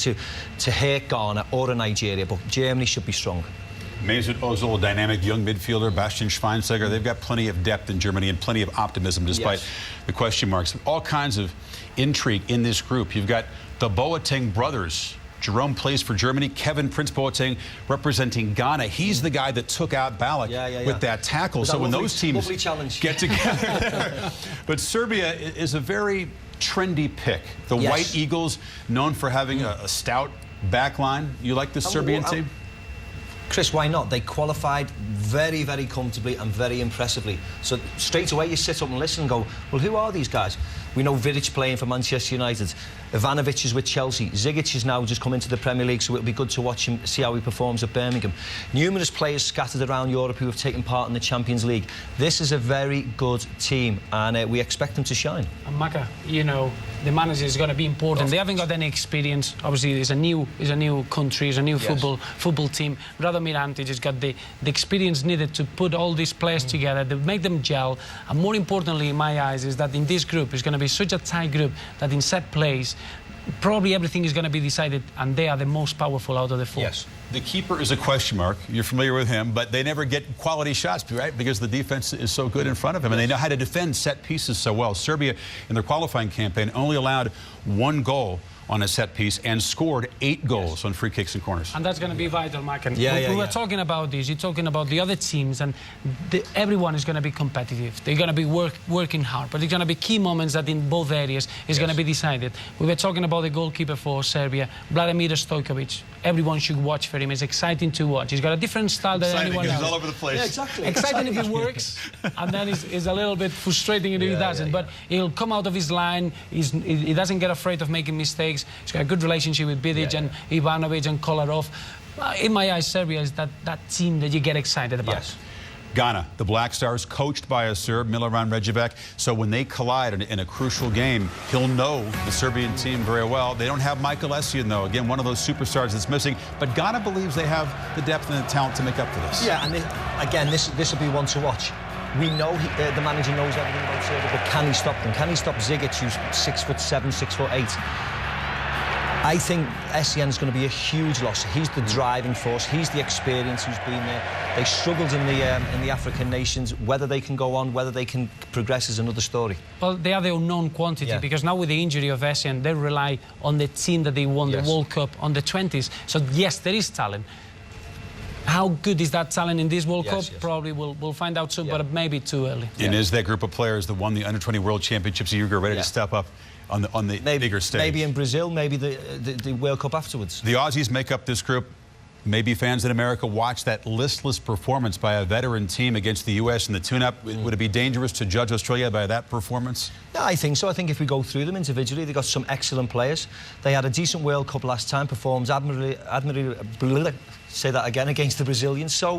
to hurt Ghana or Nigeria, but Germany should be strong. Mesut Ozil, a dynamic young midfielder, Bastian Schweinsteiger. They've got plenty of depth in Germany and plenty of optimism despite the question marks. All kinds of intrigue in this group. You've got the Boateng brothers. Jerome plays for Germany. Kevin Prince Boateng representing Ghana. He's the guy that took out Ballack with that tackle. So when those teams get together. But Serbia is a very trendy pick. The White Eagles, known for having a stout back line. You like this Serbian team? Chris, why not? They qualified very, very comfortably and very impressively. So straight away you sit up and listen and go, well, who are these guys? We know Vidic playing for Manchester United. Ivanovic is with Chelsea. Zigic is now just come into the Premier League, so it'll be good to watch him, see how he performs at Birmingham. Numerous players scattered around Europe who have taken part in the Champions League. This is a very good team, and we expect them to shine. And Maka, the manager is going to be important. They haven't got any experience. Obviously, it's a new country, it's a new football team. Radomir Antic has got the experience needed to put all these players together, to make them gel. And more importantly, in my eyes, is that in this group, it's going to be such a tight group that in set plays, probably everything is going to be decided, and they are the most powerful out of the 4. Yes. The keeper is a question mark. You're familiar with him, but they never get quality shots, right? Because the defense is so good in front of him, and they know how to defend set pieces so well. Serbia, in their qualifying campaign, only allowed 1 goal on a set piece and scored 8 goals on free kicks and corners. And that's going to be vital, Mike. We were talking about this. You're talking about the other teams, and everyone is going to be competitive. They're going to be working hard, but there's going to be key moments that in both areas is going to be decided. We were talking about the goalkeeper for Serbia, Vladimir Stojkovic. Everyone should watch for him. It's exciting to watch. He's got a different style than anyone else. He's all over the place. Yeah, exactly. Exciting if it works, and then it's a little bit frustrating if he doesn't. But he'll come out of his line. He doesn't get afraid of making mistakes. He's got a good relationship with Vidic and Ivanovic and Kolarov. In my eyes, Serbia is that team that you get excited about. Yes. Ghana, the Black Stars, coached by a Serb, Milovan Ređevac. So when they collide in a crucial game, he'll know the Serbian team very well. They don't have Michael Essien, though. Again, one of those superstars that's missing. But Ghana believes they have the depth and the talent to make up for this. Yeah, and this will be one to watch. We know the manager knows everything about Serbia, but can he stop them? Can he stop Zigic, who's 6'7", 6'8"? I think Essien's going to be a huge loss. He's the driving force. He's the experience who's been there. They struggled in the African nations. Whether they can go on, whether they can progress is another story. Well, they are the unknown quantity because now with the injury of Essien, they rely on the team that they won the World Cup on the 20s. So yes, there is talent. How good is that talent in this World Cup? Probably we'll find out soon, but maybe too early. And is that group of players that won the Under-20 World Championships a year ago ready to step up on the bigger stage? Maybe in Brazil, maybe the World Cup afterwards. The Aussies make up this group. Maybe fans in America watch that listless performance by a veteran team against the U.S. in the tune-up. Would it be dangerous to judge Australia by that performance? No, I think so. I think if we go through them individually, they've got some excellent players. They had a decent World Cup last time, performed admirably say that again, against the Brazilians. So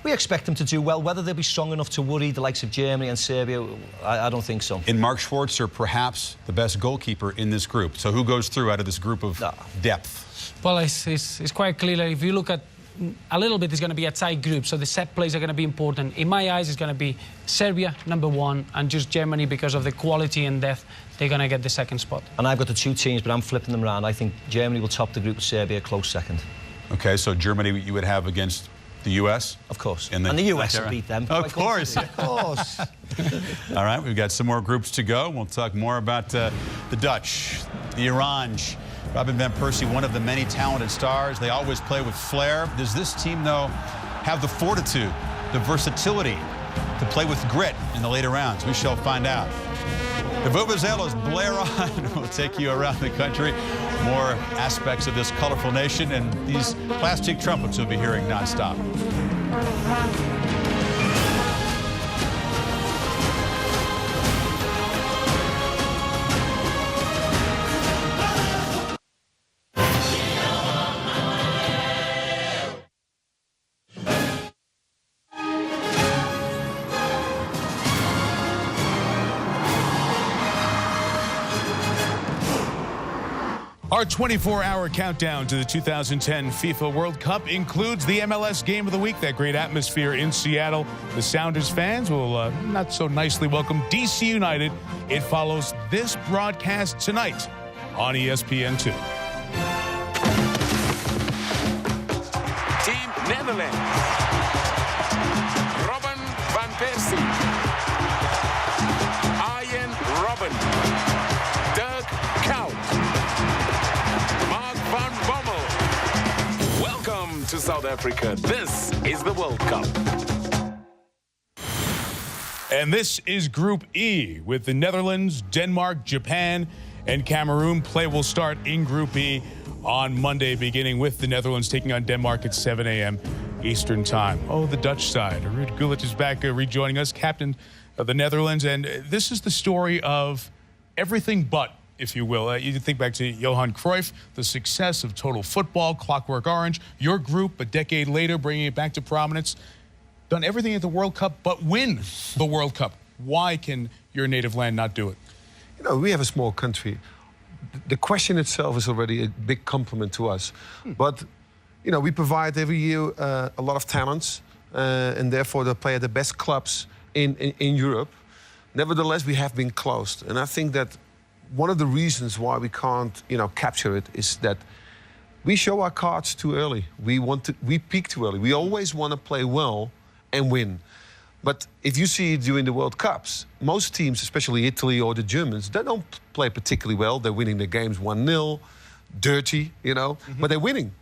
we expect them to do well. Whether they'll be strong enough to worry the likes of Germany and Serbia, I don't think so. In Mark Schwarzer, perhaps the best goalkeeper in this group. So who goes through out of this group of depth? Well, it's quite clear that if you look at a little bit, it's going to be a tight group. So the set plays are going to be important. In my eyes, it's going to be Serbia, #1, and just Germany because of the quality and depth. They're going to get the second spot. And I've got the two teams, but I'm flipping them around. I think Germany will top the group with Serbia, close second. Okay, so Germany you would have against the U.S.? Of course. And the U.S. will beat them. Of course. Of course. All right, we've got some more groups to go. We'll talk more about the Dutch, the Orange. Robin van Persie, one of the many talented stars. They always play with flair. Does this team, though, have the fortitude, the versatility to play with grit in the later rounds? We shall find out. The Vuvuzelas blare on. We'll take you around the country. More aspects of this colorful nation and these plastic trumpets you'll be hearing nonstop. Our 24-hour countdown to the 2010 FIFA World Cup includes the MLS Game of the Week, that great atmosphere in Seattle. The Sounders fans will not so nicely welcome DC United. It follows this broadcast tonight on ESPN 2. Team Netherlands. Robin van Persie. Arjen Robben. Dirk Kuyt. Welcome to South Africa. This is the World Cup. And this is Group E with the Netherlands, Denmark, Japan, and Cameroon. Play will start in Group E on Monday, beginning with the Netherlands taking on Denmark at 7 a.m. Eastern Time. Oh, the Dutch side. Ruud Gullit is back rejoining us, captain of the Netherlands. And this is the story of everything but, if you will. You can think back to Johan Cruyff, the success of total football, Clockwork Orange, your group a decade later bringing it back to prominence. Done everything at the World Cup but win the World Cup. Why can your native land not do it? You know, we have a small country. The question itself is already a big compliment to us. But, you know, we provide every year a lot of talents and therefore they play at the best clubs in Europe. Nevertheless, we have been closed. And I think that one of the reasons why we can't, you know, capture it is that we show our cards too early. We peak too early. We always want to play well and win. But if you see during the World Cups, most teams, especially Italy or the Germans, they don't play particularly well. They're winning their games 1-0, dirty, you know, but they're winning.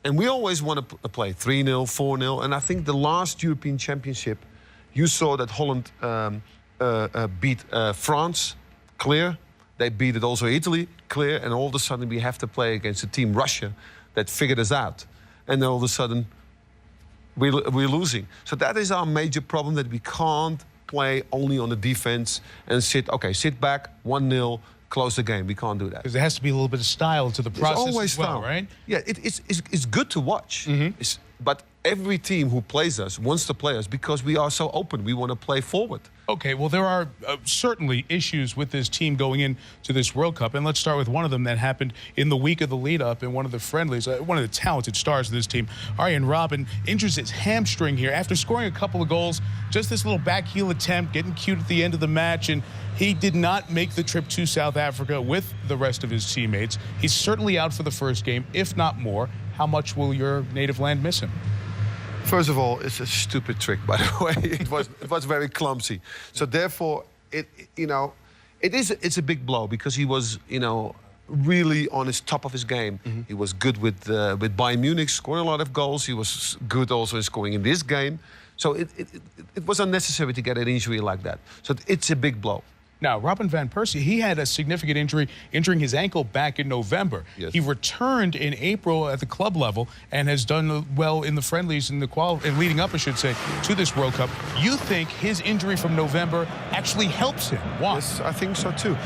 And we always want to play 3-0, 4-0. And I think the last European Championship, you saw that Holland beat France, clear. They beat it also Italy, clear. And all of a sudden we have to play against a team, Russia, that figured us out. And then all of a sudden we're losing. So that is our major problem, that we can't play only on the defense and sit back, 1-0, close the game. We can't do that. Because there has to be a little bit of style to the process There's always as well, style, right? Yeah, it's good to watch. But every team who plays us wants to play us because we are so open. We want to play forward. Okay, well, there are certainly issues with this team going into this World Cup. And let's start with one of them that happened in the week of the lead-up in one of the friendlies. One of the talented stars of this team, Arjen Robben, injures his hamstring here after scoring a couple of goals. Just this little back heel attempt, getting cute at the end of the match. And he did not make the trip to South Africa with the rest of his teammates. He's certainly out for the first game, if not more. How much will your native land miss him? First of all, it's a stupid trick, by the way. It was very clumsy. So therefore, it's a big blow because he was, really on his top of his game. He was good with Bayern Munich, scoring a lot of goals. He was good also in scoring in this game. So it was unnecessary to get an injury like that. So it's a big blow. Now, Robin van Persie, he had a significant injury, injuring his ankle back in November. Yes. He returned in April at the club level and has done well in the friendlies and leading up, I should say, to this World Cup. You think his injury from November actually helps him? Why? Yes, I think so too.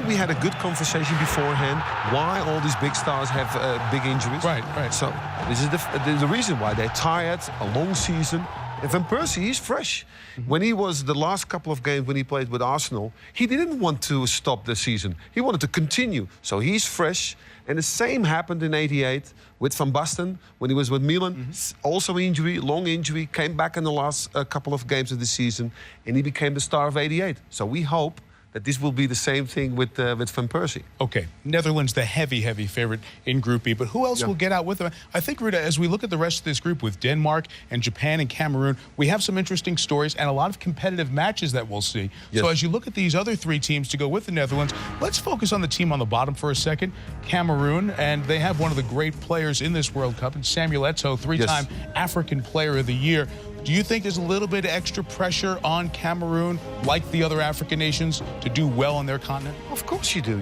We had a good conversation beforehand. Why all these big stars have big injuries? Right. So this is the reason why they're tired, a long season. And Van Persie, he's fresh. When he was the last couple of games when he played with Arsenal, he didn't want to stop the season. He wanted to continue. So he's fresh. And the same happened in '88 with Van Basten when he was with Milan. Also injury, long injury, came back in the last couple of games of the season, and he became the star of '88. So we hope that this will be the same thing with Van Persie. Okay, Netherlands, the heavy favorite in Group B. But who else will get out with them? I think, Ruta, as we look at the rest of this group with Denmark and Japan and Cameroon, we have some interesting stories and a lot of competitive matches that we'll see. Yes. So as you look at these other three teams to go with the Netherlands, let's focus on the team on the bottom for a second, Cameroon. And they have one of the great players in this World Cup, and Samuel Eto'o, three-time African Player of the Year. Do you think there's a little bit of extra pressure on Cameroon, like the other African nations, to do well on their continent? Of course you do.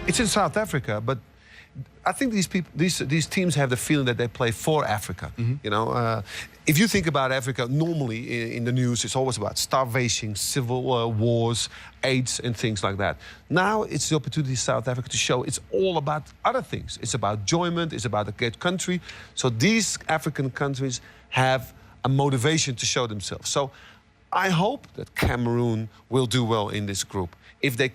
It's in South Africa, but I think these teams have the feeling that they play for Africa. If you think about Africa, normally in the news, it's always about starvation, civil wars, AIDS, and things like that. Now it's the opportunity in South Africa to show it's all about other things. It's about enjoyment. It's about a great country. So these African countries have a motivation to show themselves. So I hope that Cameroon will do well in this group. If they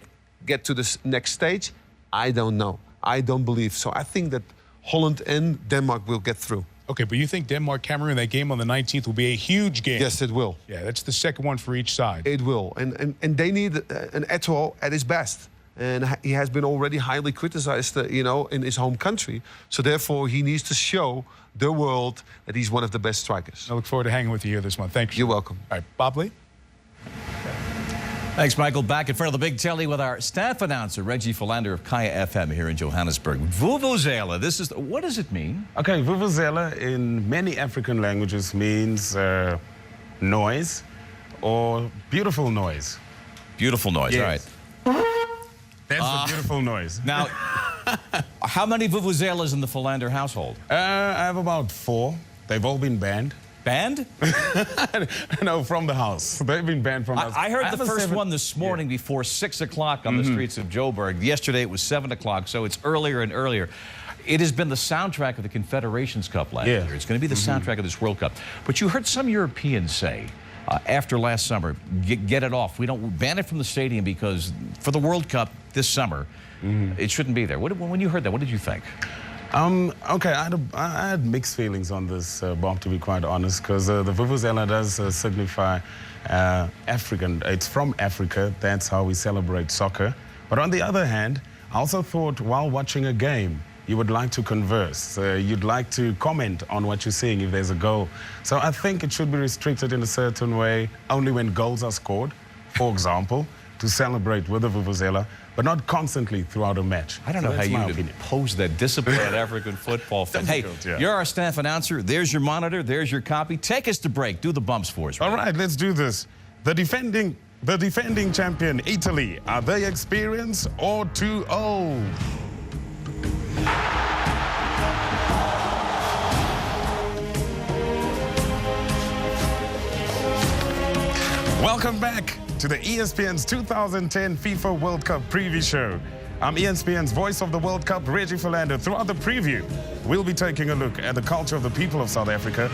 get to the next stage, I don't know. I don't believe so. I think that Holland and Denmark will get through. Okay, but you think Denmark-Cameroon, that game on the 19th, will be a huge game? Yes, it will. Yeah, that's the second one for each side. It will. And they need an Eto'o at his best. And he has been already highly criticized, in his home country. So therefore, he needs to show the world that he's one of the best strikers. I look forward to hanging with you here this month. Thank you. You're welcome. All right, Bob Lee. Thanks, Michael. Back in front of the big telly with our staff announcer, Reggie Philander of Kaya FM here in Johannesburg. Vuvuzela, what does it mean? Okay, Vuvuzela in many African languages means noise or beautiful noise. Beautiful noise, yes. All right. That's a beautiful noise. Now, how many vuvuzelas in the Philander household? I have about 4. They've all been banned. Banned? No, from the house. They've been banned from the house. I heard the first one this morning before 6 o'clock on the streets of Joburg. Yesterday it was 7 o'clock, so it's earlier and earlier. It has been the soundtrack of the Confederations Cup last year. It's going to be the soundtrack of this World Cup. But you heard some Europeans say, after last summer, get it off. We don't ban it from the stadium because for the World Cup this summer, it shouldn't be there. When you heard that, what did you think? Okay, I had mixed feelings on this, Bob, to be quite honest, because the Vuvuzela does signify African. It's from Africa. That's how we celebrate soccer. But on the other hand, I also thought while watching a game, you would like to converse. You'd like to comment on what you're seeing if there's a goal. So I think it should be restricted in a certain way, only when goals are scored, for example, to celebrate with the Vuvuzela, but not constantly throughout a match. I don't know how you impose that discipline at African football. Hey, you're our staff announcer. There's your monitor. There's your copy. Take us to break. Do the bumps for us. All right, let's do this. The defending champion, Italy. Are they experienced or too old? Welcome back to the ESPN's 2010 FIFA World Cup preview show. I'm ESPN's voice of the World Cup, Reggie Philander. Throughout the preview, we'll be taking a look at the culture of the people of South Africa.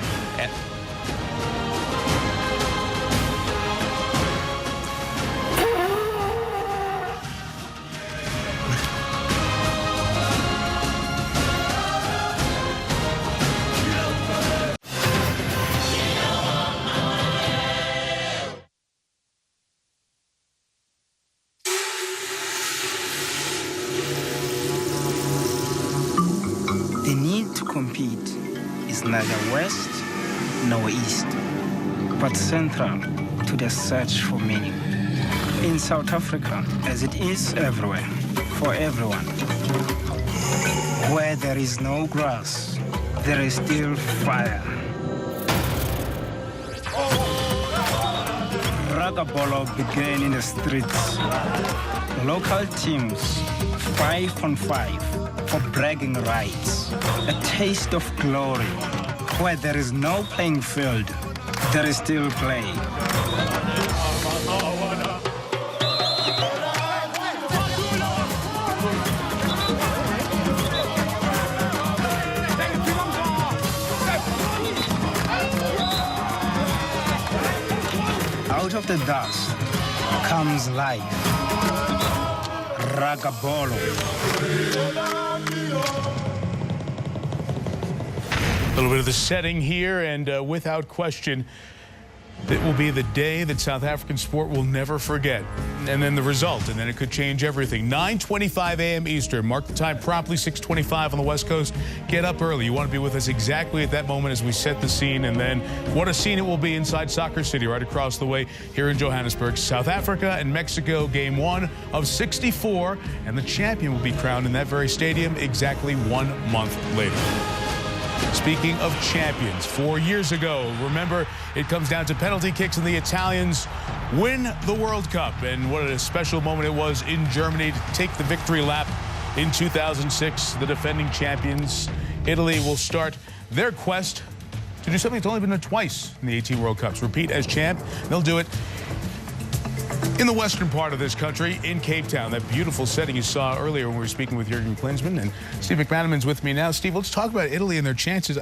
The need to compete is neither west nor east, but central to the search for meaning. In South Africa, as it is everywhere, for everyone. Where there is no grass, there is still fire. Rugabolo began in the streets. Local teams, 5-on-5, for bragging rights. A taste of glory. Where there is no playing field, there is still play. Out of the dust comes life. Rugabolo. A little bit of the setting here, and without question, it will be the day that South African sport will never forget. And then the result, and then it could change everything. 9:25 a.m. Eastern. Mark the time promptly, 6:25 on the West Coast. Get up early. You want to be with us exactly at that moment as we set the scene. And then what a scene it will be inside Soccer City right across the way here in Johannesburg. South Africa and Mexico, game 1 of 64. And the champion will be crowned in that very stadium exactly 1 month later. Speaking of champions, 4 years ago, remember, it comes down to penalty kicks and the Italians win the World Cup. And what a special moment it was in Germany to take the victory lap in 2006. The defending champions, Italy, will start their quest to do something that's only been done twice in the 18 World Cups. Repeat as champ. They'll do it in the western part of this country, in Cape Town. That beautiful setting you saw earlier when we were speaking with Jurgen Klinsmann. And Steve McManaman's with me now. Steve, let's talk about Italy and their chances.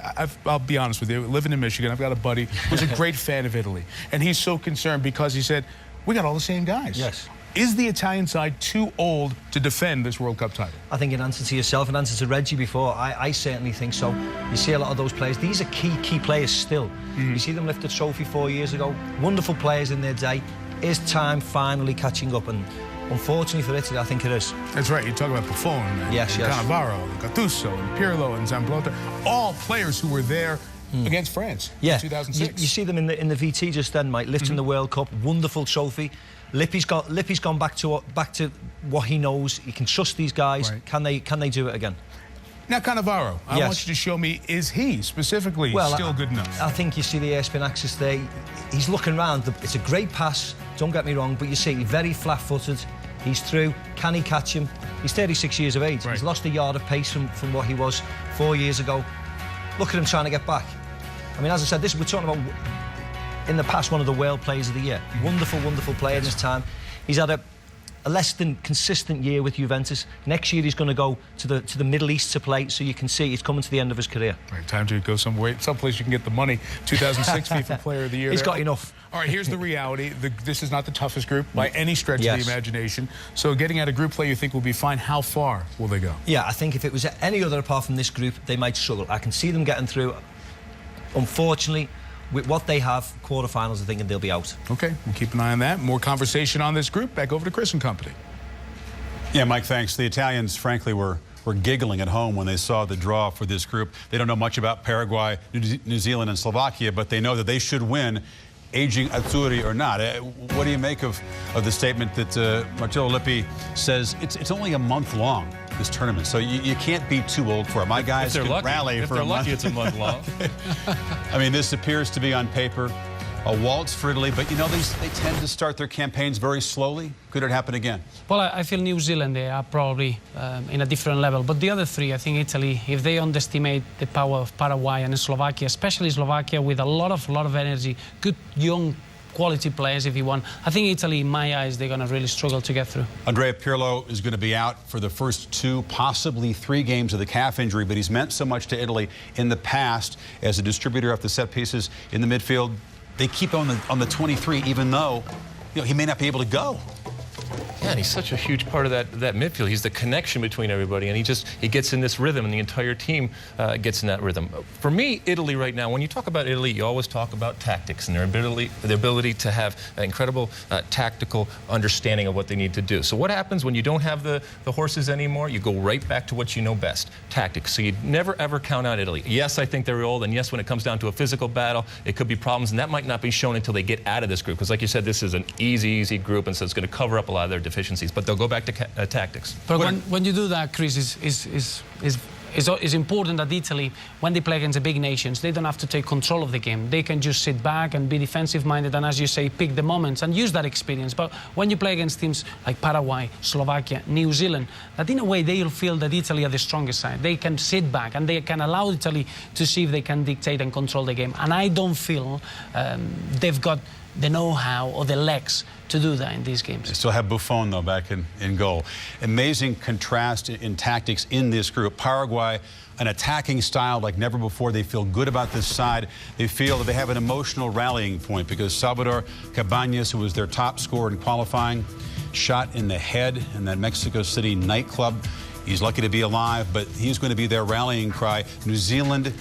I'll be honest with you. Living in Michigan, I've got a buddy who's a great fan of Italy. And he's so concerned because he said, we got all the same guys. Yes. Is the Italian side too old to defend this World Cup title? I think in answer to yourself, in answer to Reggie before, I certainly think so. You see a lot of those players. These are key players still. You see them lift the trophy 4 years ago. Wonderful players in their day. Is time finally catching up? And unfortunately for Italy, I think it is. That's right. You talk about Buffon, and Cannavaro, and Gattuso, and Pirlo, and Zambrotta. All players who were there against France in 2006. You see them in the VT just then, Mike, lifting the World Cup. Wonderful trophy. Lippi's gone back to what he knows. He can trust these guys. Right. Can they do it again? Now, Cannavaro, I want you to show me, is he specifically still good enough? I think you see the ESPN access there. He's looking around. It's a great pass, don't get me wrong, but you see he's very flat-footed. He's through. Can he catch him? He's 36 years of age. Right. He's lost a yard of pace from what he was 4 years ago. Look at him trying to get back. I mean, as I said, we're talking about, in the past, one of the world players of the year. Wonderful, wonderful player in his time. He's had a less than consistent year with Juventus. Next year he's going to go to the Middle East to play, so you can see he's coming to the end of his career. Right, time to go someplace you can get the money. 2006 FIFA Player of the Year. He's got enough. All right, here's the reality. This is not the toughest group by any stretch of the imagination. So getting out of group play you think will be fine. How far will they go? Yeah, I think if it was any other apart from this group, they might struggle. I can see them getting through. Unfortunately, with what they have, quarterfinals, I think, and they'll be out. Okay, we'll keep an eye on that. More conversation on this group. Back over to Chris and company. Yeah, Mike, thanks. The Italians, frankly, were giggling at home when they saw the draw for this group. They don't know much about Paraguay, New Zealand, and Slovakia, but they know that they should win, aging Azzurri or not. What do you make of the statement that Marcello Lippi says it's only a month long, this tournament, so you can't be too old for it. My guys can rally for a month. If they're lucky, it's a month long. I mean, this appears to be on paper a waltz for Italy, but you know, they tend to start their campaigns very slowly. Could it happen again? Well, I feel New Zealand, they are probably in a different level. But the other three, I think Italy, if they underestimate the power of Paraguay and Slovakia, especially Slovakia with a lot of energy, good young quality players if you want. I think Italy, in my eyes, they're going to really struggle to get through. Andrea Pirlo is going to be out for the first 2, possibly 3 games of the calf injury, but he's meant so much to Italy in the past as a distributor of the set pieces in the midfield. They keep on the 23, even though he may not be able to go. Yeah, and he's such a huge part of that midfield. He's the connection between everybody, and he gets in this rhythm, and the entire team gets in that rhythm. For me, Italy right now, when you talk about Italy, you always talk about tactics and their ability to have an incredible tactical understanding of what they need to do. So what happens when you don't have the horses anymore? You go right back to what you know best, tactics. So you never, ever count out Italy. Yes, I think they're old, and yes, when it comes down to a physical battle, it could be problems, and that might not be shown until they get out of this group, because like you said, this is an easy group, and so it's going to cover up a lot of their deficiencies, but they'll go back to tactics. But when you do that, Chris, it's important that Italy, when they play against the big nations, they don't have to take control of the game. They can just sit back and be defensive-minded and, as you say, pick the moments and use that experience. But when you play against teams like Paraguay, Slovakia, New Zealand, that in a way they'll feel that Italy are the strongest side. They can sit back and they can allow Italy to see if they can dictate and control the game. And I don't feel they've got the know-how or the legs to do that in these games. They still have Buffon, though, back in goal. Amazing contrast in tactics in this group. Paraguay, an attacking style like never before. They feel good about this side. They feel that they have an emotional rallying point because Salvador Cabañas, who was their top scorer in qualifying, shot in the head in that Mexico City nightclub. He's lucky to be alive, but he's going to be their rallying cry. New Zealand,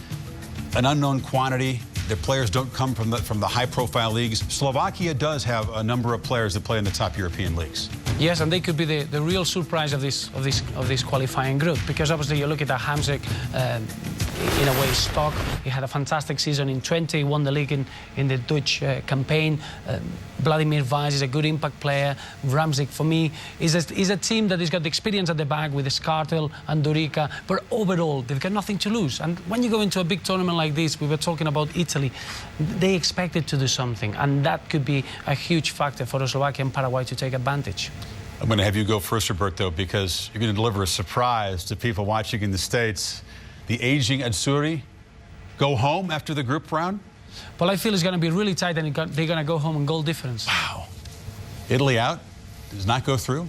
an unknown quantity. Their players don't come from the high-profile leagues. Slovakia does have a number of players that play in the top European leagues. Yes, and they could be the real surprise of this qualifying group, because obviously you look at Hamsik, in a way, stock. He had a fantastic season in 20, won the league in the Dutch campaign. Vladimir Weiss is a good impact player. Ramsik, for me, is a team that has got the experience at the back with Skartel and Durica, but overall, they've got nothing to lose. And when you go into a big tournament like this, we were talking about Italy, they expected to do something, and that could be a huge factor for Slovakia and Paraguay to take advantage. I'm going to have you go first, Roberto, because you're going to deliver a surprise to people watching in the States. The aging Azzurri go home after the group round? Well, I feel it's going to be really tight, and they're going to go home in goal difference. Wow. Italy out? Does not go through?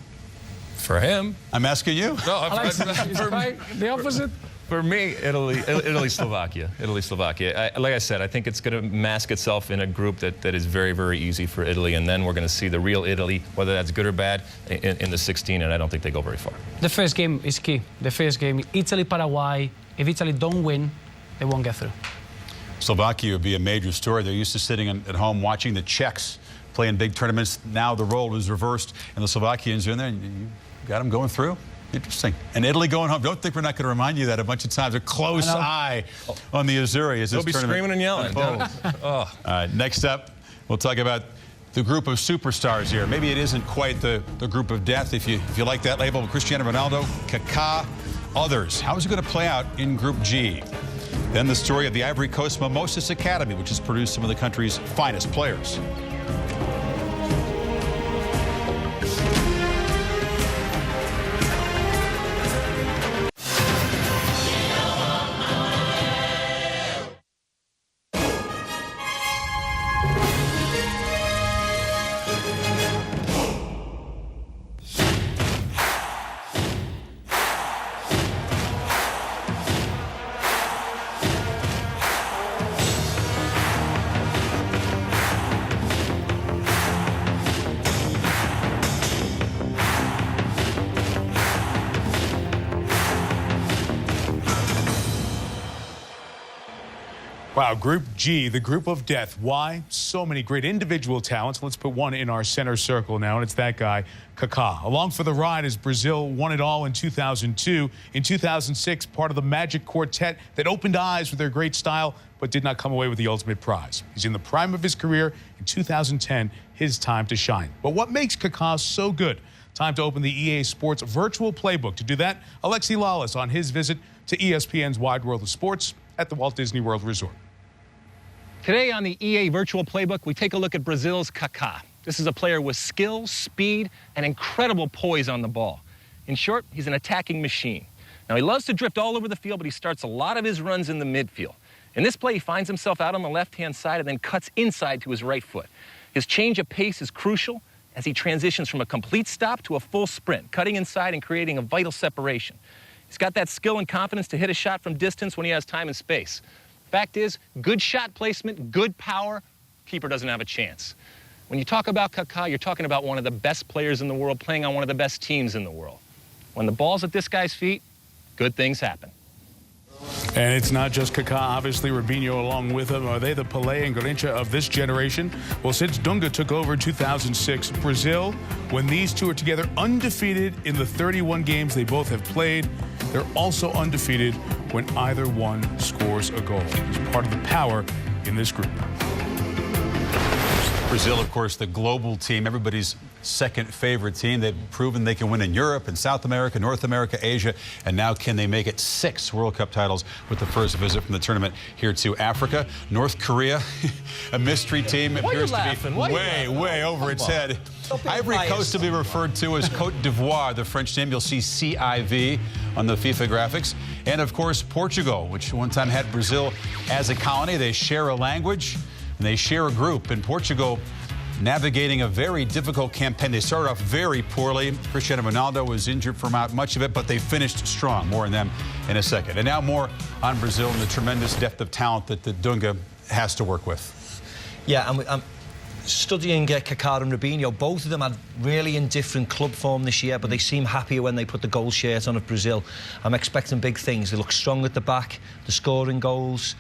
For him. I'm asking you. No, the opposite. For me, Italy, Slovakia. Italy, Slovakia. Like I said, I think it's going to mask itself in a group that is very, very easy for Italy, and then we're going to see the real Italy, whether that's good or bad, in the 16, and I don't think they go very far. The first game is key. The first game, Italy-Paraguay. If Italy don't win, they won't get through. Slovakia would be a major story. They're used to sitting at home watching the Czechs play in big tournaments. Now the role is reversed, and the Slovakians are in there, and you got them going through. Interesting. And Italy going home. Don't think we're not going to remind you that a bunch of times. A close eye on the Azzurri as this They'll be tournament screaming and yelling. All right, next up, we'll talk about the group of superstars here. Maybe it isn't quite the group of death, if you like that label. Cristiano Ronaldo, Kaká, others. How is it going to play out in Group G? Then the story of the Ivory Coast Mimosas Academy, which has produced some of the country's finest players. Wow, Group G, the group of death. Why? So many great individual talents. Let's put one in our center circle now, and it's that guy, Kaká. Along for the ride as Brazil won it all in 2002. In 2006, part of the Magic Quartet that opened eyes with their great style, but did not come away with the ultimate prize. He's in the prime of his career. In 2010, his time to shine. But what makes Kaká so good? Time to open the EA Sports virtual playbook. To do that, Alexi Lalas on his visit to ESPN's Wide World of Sports at the Walt Disney World Resort. Today on the EA Virtual Playbook, we take a look at Brazil's Kaká. This is a player with skill, speed, and incredible poise on the ball. In short, he's an attacking machine. Now, he loves to drift all over the field, but he starts a lot of his runs in the midfield. In this play, he finds himself out on the left-hand side and then cuts inside to his right foot. His change of pace is crucial as he transitions from a complete stop to a full sprint, cutting inside and creating a vital separation. He's got that skill and confidence to hit a shot from distance when he has time and space. Fact is, good shot placement, good power, keeper doesn't have a chance. When you talk about Kaká, you're talking about one of the best players in the world playing on one of the best teams in the world. When the ball's at this guy's feet, good things happen. And it's not just Kaká, obviously Robinho along with him. Are they the Pelé and Garrincha of this generation? Well, since Dunga took over in 2006, Brazil, when these two are together, undefeated in the 31 games they both have played. They're also undefeated when either one scores a goal. It's part of the power in this group. Brazil, of course, the global team, everybody's second favorite team. They've proven they can win in Europe and South America, North America, Asia, and now can they make it 6 World Cup titles with the first visit from the tournament here to Africa. North Korea, a mystery team, appears to be way over its head. Ivory Coast to be referred to as Côte d'Ivoire, the French name. You'll see CIV on the FIFA graphics. And, of course, Portugal, which one time had Brazil as a colony. They share a language. And they share a group. In Portugal, navigating a very difficult campaign. They started off very poorly. Cristiano Ronaldo was injured for much of it, but they finished strong. More on them in a second. And now more on Brazil and the tremendous depth of talent that the Dunga has to work with. Yeah, I'm studying Kaká and Robinho. Both of them had really indifferent club form this year, but they seem happier when they put the goal shirt on of Brazil. I'm expecting big things. They look strong at the back. They're scoring goals.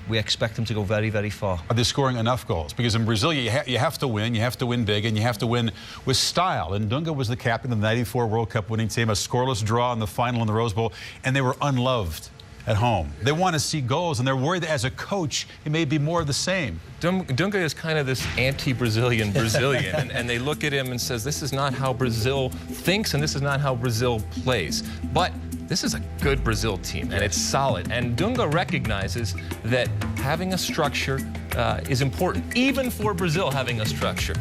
We expect them to go very far. Are they scoring enough goals? Because in Brazil, you have to win big, and you have to win with style. And Dunga was the captain of the '94 World Cup winning team, a scoreless draw in the final in the Rose Bowl, and they were unloved at home. They want to see goals, and they're worried that as a coach, it may be more of the same. Dunga is kind of this anti-Brazilian Brazilian, and they look at him and says, this is not how Brazil thinks, and this is not how Brazil plays. But this is a good Brazil team, and it's solid. And Dunga recognizes that having a structure is important, even for Brazil having a structure.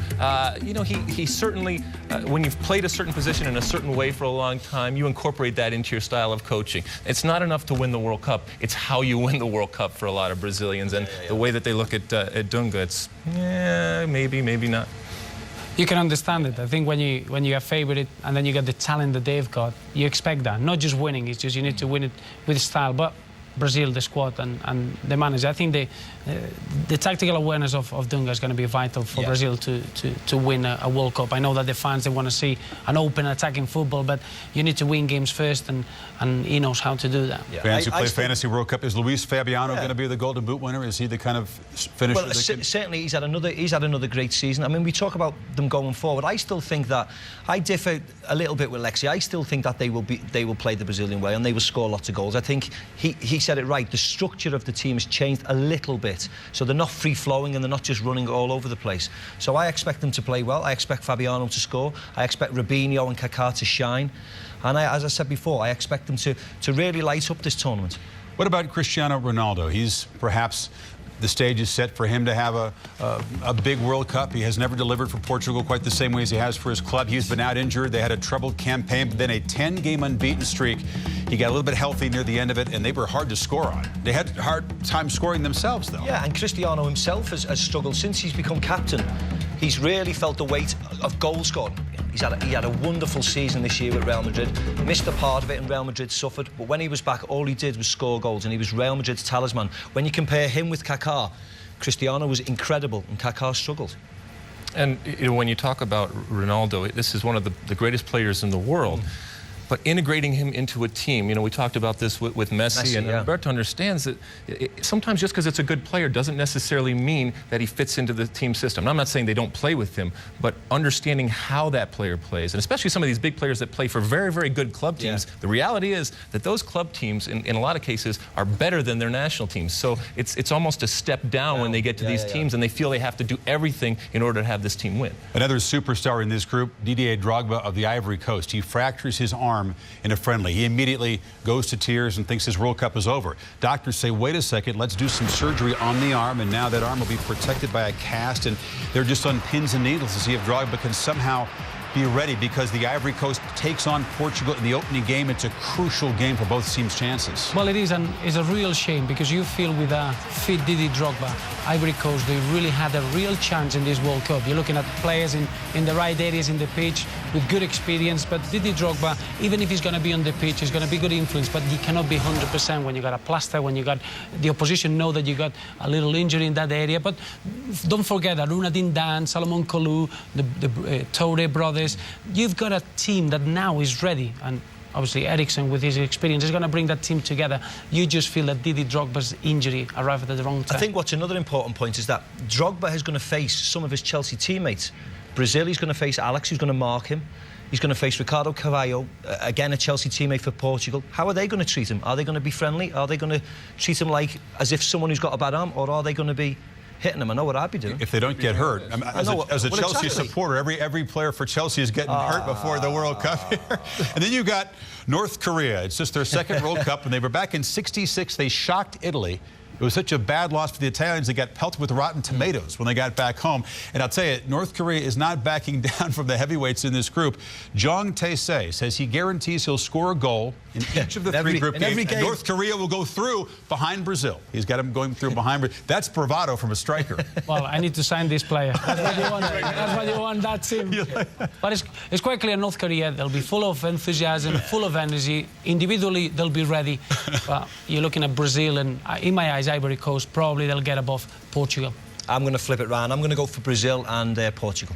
You know, he certainly, when you've played a certain position in a certain way for a long time, you incorporate that into your style of coaching. It's not enough to win the World Cup. It's how you win the World Cup for a lot of Brazilians. And the way that they look at Dunga, it's, maybe not. You can understand it. I think when you are favourite and then you get the talent that they've got, you expect that. Not just winning, it's just you need to win it with style. But Brazil, the squad and the manager, I think the tactical awareness of Dunga is going to be vital for Brazil to win a World Cup. I know that the fans, they want to see an open attacking football, but you need to win games first, and he knows how to do that. Fans who play Fantasy World Cup, is Luis Fabiano going to be the Golden Boot winner? Is he the kind of finisher? Well, certainly he's had another great season. I mean, we talk about them going forward. I still think that I differ a little bit with Lexi. I still think that they will play the Brazilian way and they will score lots of goals. I think he said it right. The structure of the team has changed a little bit, so they're not free-flowing and they're not just running all over the place. So I expect them to play well. I expect Fabiano to score. I expect Robinho and Kaká to shine. And as I said before, I expect them to really light up this tournament. What about Cristiano Ronaldo? He's perhaps the stage is set for him to have a big World Cup. He has never delivered for Portugal quite the same way as he has for his club. He's been out injured. They had a troubled campaign, but then a 10-game unbeaten streak. He got a little bit healthy near the end of it, and they were hard to score on. They had a hard time scoring themselves, though. Yeah, and Cristiano himself has struggled since he's become captain. He's really felt the weight of goal scoring. He had a wonderful season this year with Real Madrid. Missed a part of it and Real Madrid suffered, but when he was back, all he did was score goals, and he was Real Madrid's talisman. When you compare him with Kaká, Cristiano was incredible and Kaká struggled. And you know, when you talk about Ronaldo, this is one of the greatest players in the world. But integrating him into a team, you know, we talked about this with Messi, and Roberto understands that sometimes just because it's a good player doesn't necessarily mean that he fits into the team system. And I'm not saying they don't play with him, but understanding how that player plays, and especially some of these big players that play for very good club teams, the reality is that those club teams, in a lot of cases, are better than their national teams. So it's almost a step down when they get to these teams, and they feel they have to do everything in order to have this team win. Another superstar in this group, Didier Drogba of the Ivory Coast. He fractures his arm in a friendly. He immediately goes to tears and thinks his World Cup is over. Doctors say, wait a second, let's do some surgery on the arm, and now that arm will be protected by a cast, and they're just on pins and needles to see if Drogba can somehow be ready because the Ivory Coast takes on Portugal in the opening game. It's a crucial game for both teams' chances. Well, it is, and it's a real shame because you feel with a fit Didier Drogba, Ivory Coast, they really had a real chance in this World Cup. You're looking at players in the right areas in the pitch with good experience, but Didier Drogba, even if he's going to be on the pitch, he's going to be good influence, but he cannot be 100% when you got a plaster, when you got the opposition know that you got a little injury in that area. But don't forget Arunadin Dan, Salomon Kalou, the Toure brothers. You've got a team that now is ready, and obviously Eriksen with his experience is going to bring that team together. You just feel that Didier Drogba's injury arrived at the wrong time. I think what's another important point is that Drogba is going to face some of his Chelsea teammates. Brazil, he's going to face Alex, who's going to mark him. He's going to face Ricardo Carvalho, again a Chelsea teammate for Portugal. How are they going to treat him? Are they going to be friendly? Are they going to treat him like as if someone who's got a bad arm, or are they going to be hitting him? I know what I'd be doing. If they don't get hurt. As a Chelsea supporter, every player for Chelsea is getting hurt before the World Cup here. And then you got North Korea. It's just their second World Cup, and they were back in '66. They shocked Italy. It was such a bad loss for the Italians. They got pelted with rotten tomatoes when they got back home. And I'll tell you, North Korea is not backing down from the heavyweights in this group. Jong Tae-se says he guarantees he'll score a goal in each of the three group games. And North Korea will go through behind Brazil. He's got him going through behind Brazil. That's bravado from a striker. Well, I need to sign this player. That's what you want. That's what you want, that team. But it's quite clear North Korea, they'll be full of enthusiasm, full of energy. Individually, they'll be ready. But you're looking at Brazil, and in my eyes, Ivory Coast, probably they'll get above Portugal. I'm going to flip it round. I'm going to go for Brazil and Portugal.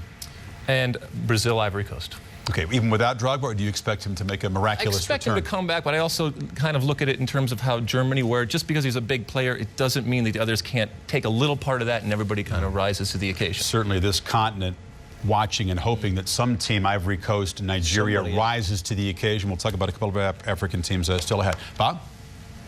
And Brazil, Ivory Coast. Okay, even without Drogba, or do you expect him to make a miraculous I expect return? him to come back, but I also kind of look at it in terms of how Germany, where just because he's a big player, it doesn't mean that the others can't take a little part of that and everybody kind of rises to the occasion. Certainly this continent watching and hoping that some team, Ivory Coast, Nigeria, rises to the occasion. We'll talk about a couple of African teams still ahead. Bob?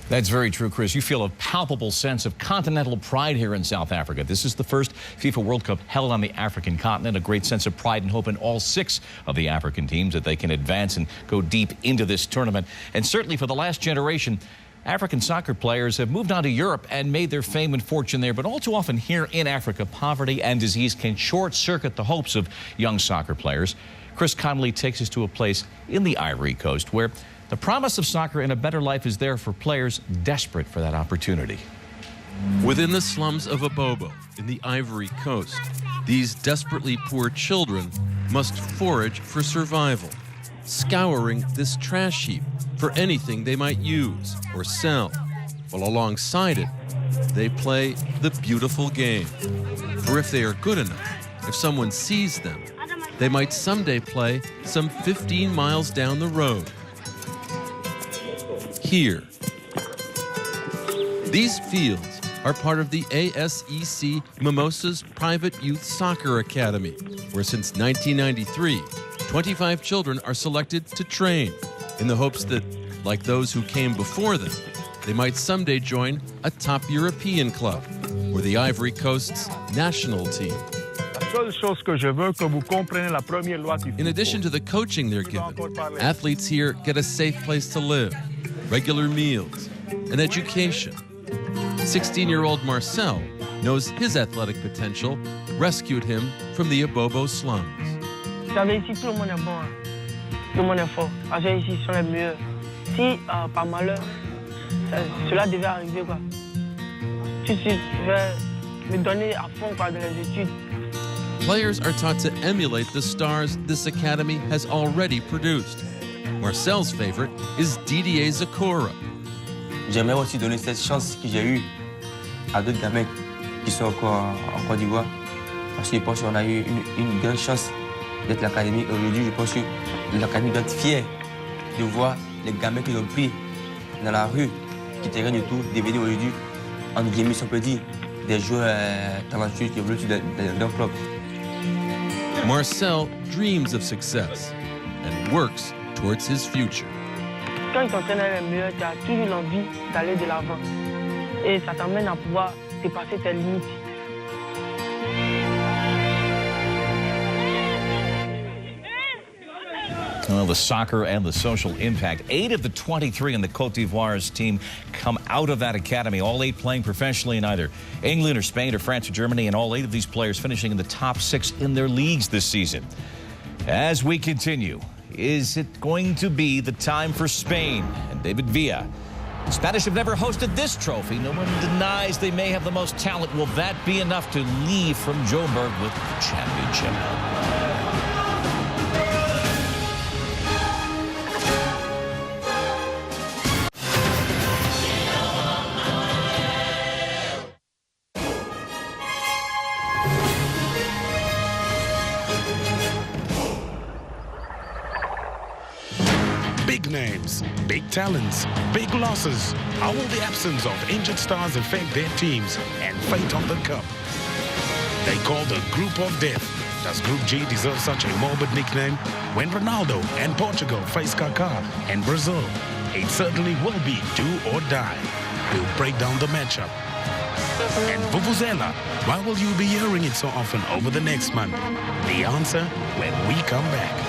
That's very true, Chris. You feel a palpable sense of continental pride here in South Africa. This is the first FIFA World Cup held on the African continent. A great sense of pride and hope in all 6 of the African teams that they can advance and go deep into this tournament. And certainly for the last generation, African soccer players have moved on to Europe and made their fame and fortune there. But all too often here in Africa, poverty and disease can short-circuit the hopes of young soccer players. Chris Connolly takes us to a place in the Ivory Coast where the promise of soccer and a better life is there for players desperate for that opportunity. Within the slums of Abobo in the Ivory Coast, these desperately poor children must forage for survival, scouring this trash heap for anything they might use or sell, while alongside it, they play the beautiful game. For if they are good enough, if someone sees them, they might someday play some 15 miles down the road. Here. These fields are part of the ASEC Mimosas Private Youth Soccer Academy, where since 1993, 25 children are selected to train in the hopes that, like those who came before them, they might someday join a top European club or the Ivory Coast's national team. In addition to the coaching they're given, athletes here get a safe place to live, regular meals, and education. 16-year-old Marcel knows his athletic potential rescued him from the Abobo slums. Ici, tout le monde est bon. Tout le monde est fort. Parce que ici, ils sont les meilleurs. Si, par malheur, cela devait arriver, quoi. Tout de suite, je vais me donner à fond, quoi, dans les études. Players are taught to emulate the stars this academy has already produced. Marcel's favorite is Didier Zakora. J'aimerais aussi donner cette chance que j'ai eue à d'autres gamins qui sont encore en Côte d'Ivoire. Parce que je pense qu'on a eu une grande chance d'être l'académie. Aujourd'hui, je pense que l'académie doit être fière de voir les gamins qu'ils ont pris dans la rue, qui étaient rien du tout, devenir aujourd'hui, entre guillemets, si on peut dire, des joueurs talentueux qui évoluent dans leur club. Marcel dreams of success and works towards his future. Quand tu t'entraînes avec les meilleurs, tu as toujours l'envie d'aller de l'avant. Et ça t'amène à pouvoir dépasser tes limites. Well, the soccer and the social impact. 8 of the 23 in the Côte d'Ivoire's team come out of that academy, all 8 playing professionally in either England or Spain or France or Germany, and all 8 of these players finishing in the top 6 in their leagues this season. As we continue, is it going to be the time for Spain and David Villa? The Spanish have never hosted this trophy. No one denies they may have the most talent. Will that be enough to leave from Joburg with the championship? Big names, big talents, big losses. How will the absence of injured stars affect their teams and fate of the cup? They call the Group of Death. Does Group G deserve such a morbid nickname? When Ronaldo and Portugal face Kaká and Brazil, it certainly will be do or die. We'll break down the matchup. And Vuvuzela, why will you be hearing it so often over the next month? The answer when we come back.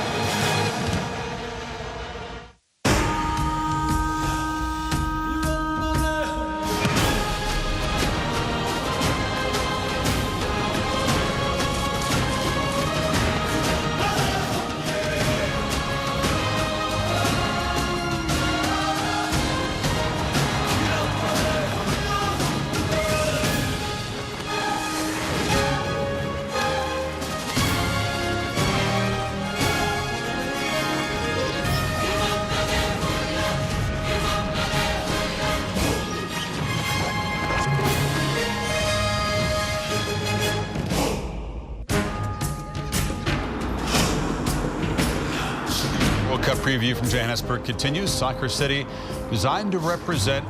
Cup preview from Johannesburg continues. Soccer City, designed to represent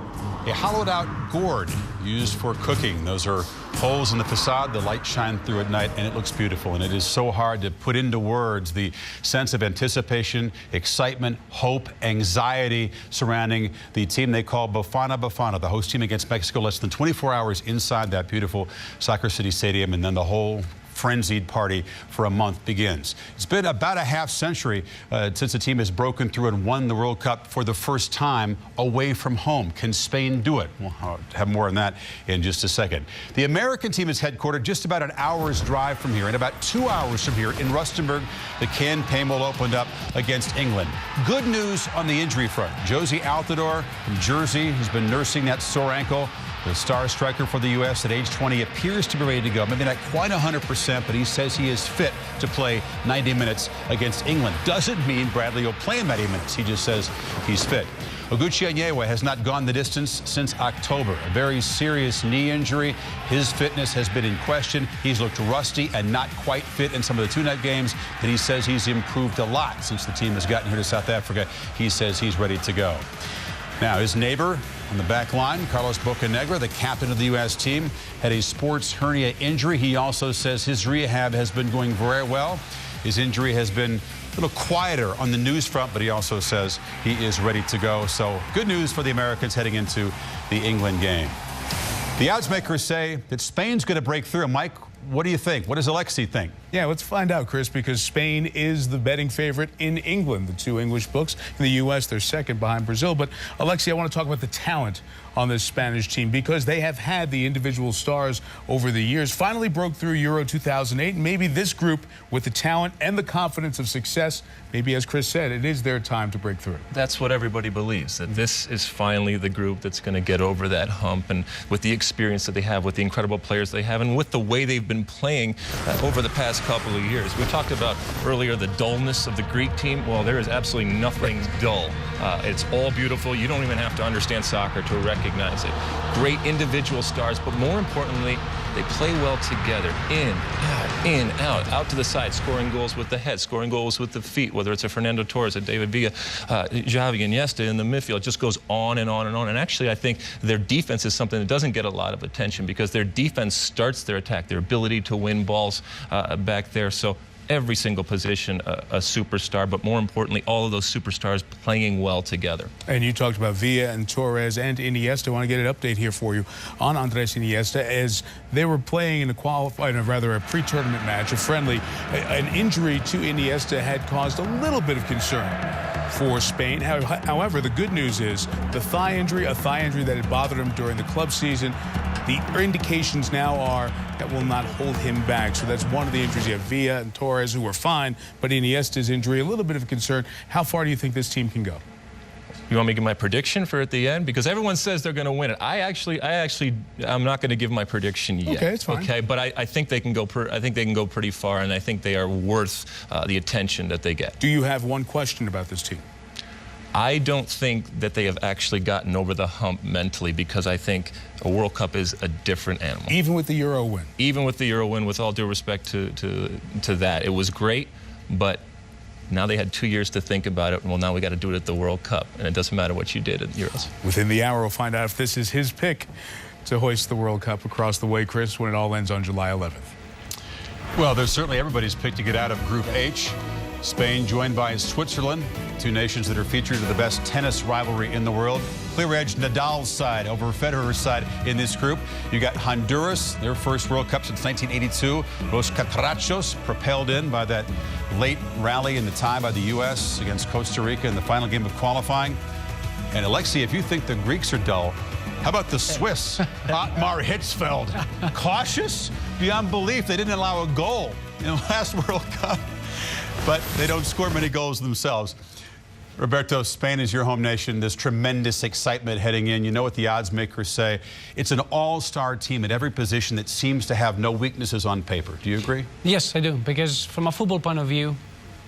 a hollowed-out gourd used for cooking. Those are holes in the facade. The light shines through at night, and it looks beautiful. And it is so hard to put into words the sense of anticipation, excitement, hope, anxiety surrounding the team they call Bafana Bafana, the host team against Mexico, less than 24 hours inside that beautiful Soccer City Stadium, and then the whole frenzied party for a month begins. It's been about a half century since the team has broken through and won the World Cup for the first time away from home. Can Spain do it? We'll have more on that in just a second. The American team is headquartered just about an hour's drive from here, and about 2 hours from here in Rustenburg, the campaign will open up against England. Good news on the injury front. Josie Altidore from Jersey, who's been nursing that sore ankle. The star striker for the U.S. at age 20 appears to be ready to go. Maybe not quite 100%, but he says he is fit to play 90 minutes against England. Doesn't mean Bradley will play 90 minutes. He just says he's fit. Oguchi Onyewa has not gone the distance since October. A very serious knee injury. His fitness has been in question. He's looked rusty and not quite fit in some of the two-night games. And he says he's improved a lot since the team has gotten here to South Africa. He says he's ready to go. Now, his neighbor on the back line, Carlos Bocanegra, the captain of the U.S. team, had a sports hernia injury. He also says his rehab has been going very well. His injury has been a little quieter on the news front, but he also says he is ready to go. So good news for the Americans heading into the England game. The odds makers say that Spain's going to break through. Mike, what do you think? What does Alexi think? Yeah, let's find out, Chris, because Spain is the betting favorite in England. The two English books. In the U.S., they're second behind Brazil. But, Alexi, I want to talk about the talent on this Spanish team because they have had the individual stars over the years. Finally broke through Euro 2008. And maybe this group, with the talent and the confidence of success, maybe, as Chris said, it is their time to break through. That's what everybody believes, that this is finally the group that's going to get over that hump. And with the experience that they have, with the incredible players they have, and with the way they've been playing over the past couple of years. We talked about earlier the dullness of the Greek team. Well, there is absolutely nothing dull. It's all beautiful. You don't even have to understand soccer to recognize it. Great individual stars, but more importantly, they play well together. In, out to the side, scoring goals with the head, scoring goals with the feet, whether it's a Fernando Torres, a David Villa, Xavi, Iniesta in the midfield. It just goes on and on and on. And actually, I think their defense is something that doesn't get a lot of attention because their defense starts their attack, their ability to win balls back there. So every single position a superstar, but more importantly, all of those superstars playing well together. And you talked about Villa and Torres and Iniesta. I want to get an update here for you on Andres Iniesta as they were playing in a pre-tournament match, a friendly. An injury to Iniesta had caused a little bit of concern for Spain. However, the good news is the thigh injury, a thigh injury that had bothered him during the club season, The indications now are that will not hold him back. So that's one of the injuries. You have Villa and Torres, who are fine, but Iniesta's injury, a little bit of a concern. How far do you think this team can go? You want me to give my prediction for at the end? Because everyone says they're going to win it. I'm not going to give my prediction yet. Okay, it's fine. Okay, but I think they can go. I think they can go pretty far, and I think they are worth the attention that they get. Do you have one question about this team? I don't think that they have actually gotten over the hump mentally, because I think a World Cup is a different animal. Even with the Euro win? Even with the Euro win, with all due respect to that. It was great, but now they had 2 years to think about it. Well, now we got to do it at the World Cup, and it doesn't matter what you did at the Euros. Within the hour, we'll find out if this is his pick to hoist the World Cup across the way, Chris, when it all ends on July 11th. Well, there's certainly everybody's pick to get out of Group H. Spain joined by Switzerland, two nations that are featured in the best tennis rivalry in the world. Clear edge Nadal's side over Federer's side in this group. You got Honduras, their first World Cup since 1982. Los Catrachos propelled in by that late rally in the tie by the U.S. against Costa Rica in the final game of qualifying. And Alexi, if you think the Greeks are dull, how about the Swiss? Otmar Hitzfeld. Cautious beyond belief. They didn't allow a goal in the last World Cup, but they don't score many goals themselves. Roberto, Spain is your home nation. There's tremendous excitement heading in. You know what the odds makers say. It's an all-star team at every position that seems to have no weaknesses on paper. Do you agree? Yes, I do, because from a football point of view,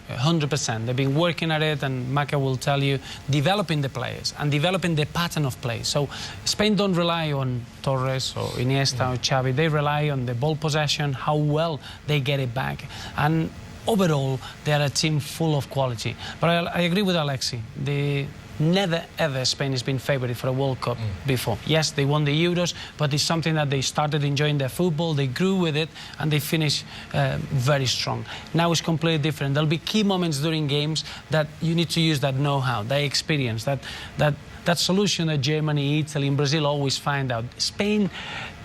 100%. They've been working at it, and Maka will tell you, developing the players and developing the pattern of play. So Spain don't rely on Torres or Iniesta or Xavi. They rely on the ball possession, how well they get it back. And overall, they are a team full of quality. But I agree with Alexi. Never, ever Spain has been favourite for a World Cup before. Yes, they won the Euros, but it's something that they started enjoying their football, they grew with it, and they finished very strong. Now it's completely different. There'll be key moments during games that you need to use that know-how, that experience, that solution that Germany, Italy, and Brazil always find out. Spain,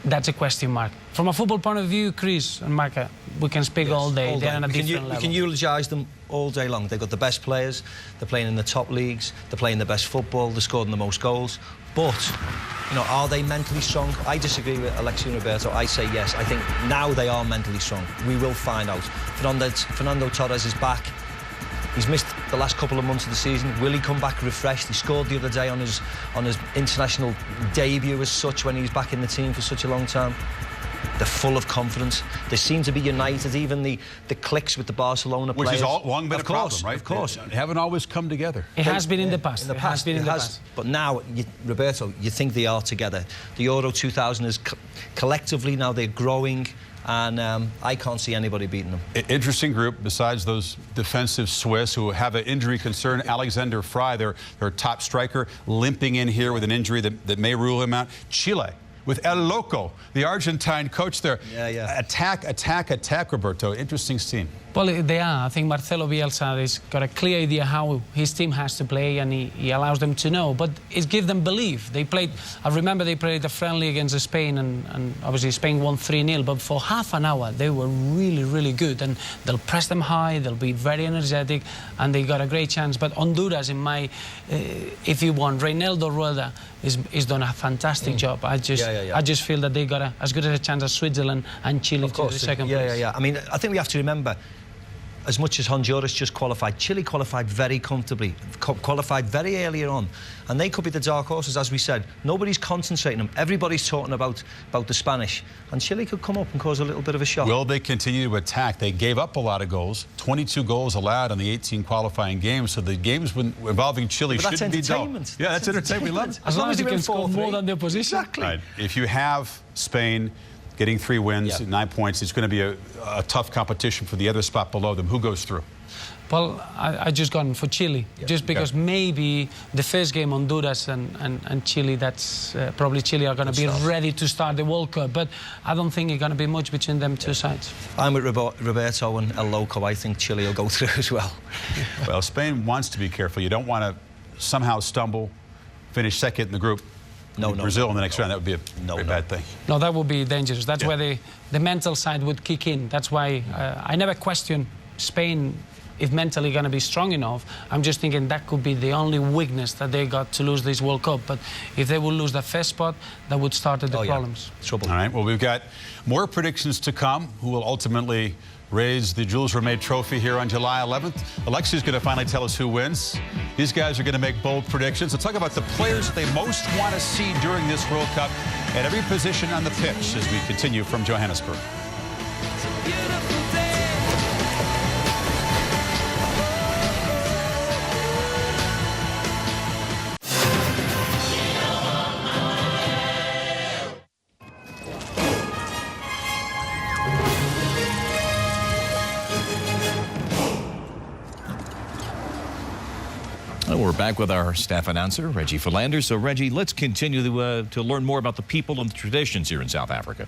that's a question mark. From a football point of view, Chris and Maka, we can speak all day. They're on a different level. We can eulogise them all day long. They've got the best players, they're playing in the top leagues, they're playing the best football, they're scoring the most goals. But, you know, are they mentally strong? I disagree with Alexi and Roberto. I say yes. I think now they are mentally strong. We will find out. Fernando Torres is back. He's missed the last couple of months of the season. Will he come back refreshed? He scored the other day on his international debut as such, when he's back in the team for such a long time. They're full of confidence. They seem to be united. Even the clicks with the Barcelona players. Which has long been a problem, right? Of course. They haven't always come together. It has been in the past. It has been in the past. But now, Roberto, you think they are together. The Euro 2000 is collectively now they're growing. And I can't see anybody beating them. Interesting group, besides those defensive Swiss who have an injury concern. Alexander Frey, their top striker, limping in here with an injury that may rule him out. Chile, with El Loco, the Argentine coach there. Yeah. Attack, Roberto. Interesting team. Well, they are. I think Marcelo Bielsa has got a clear idea how his team has to play, and he allows them to know. But it gives them belief. They played, I remember they played a friendly against Spain, and obviously Spain won 3-0. But for half an hour, they were really, really good. And they'll press them high, they'll be very energetic, and they got a great chance. But Honduras, if you want, Reinaldo Rueda is done a fantastic job. I just feel that they got as good as a chance as Switzerland and Chile to the second place. I mean, I think we have to remember, as much as Honduras just qualified, Chile qualified very comfortably, qualified very early on, and they could be the dark horses, as we said. Nobody's concentrating them. Everybody's talking about the Spanish, and Chile could come up and cause a little bit of a shock. Will they continue to attack? They gave up a lot of goals, 22 goals allowed on the 18 qualifying games, so the games involving Chile shouldn't be dull. Yeah, that's entertainment. We love it. As long as you can score more than the opposition. Exactly. Right. If you have Spain getting 3 wins, 9 points, it's going to be a tough competition for the other spot below them. Who goes through? Well, I just gone for Chile, just because maybe the first game Honduras and Chile, that's probably Chile are going to be ready to start the World Cup, but I don't think it's going to be much between them two sides. I'm with Roberto and El Loco. I think Chile will go through as well. Well, Spain wants to be careful. You don't want to somehow stumble, finish second in the group. Brazil in the next round, that would be a very bad thing. No, that would be dangerous. That's where the mental side would kick in. That's why I never question Spain if mentally going to be strong enough. I'm just thinking that could be the only weakness that they got to lose this World Cup. But if they would lose that first spot, that would start the problems. All right, well, we've got more predictions to come. Who will ultimately raise the Jules Rimet Trophy here on July 11th? Alexi's going to finally tell us who wins. These guys are going to make bold predictions. Let's talk about the players that they most want to see during this World Cup at every position on the pitch as we continue from Johannesburg. We're back with our staff announcer, Reggie Philander. So, Reggie, let's continue to learn more about the people and the traditions here in South Africa.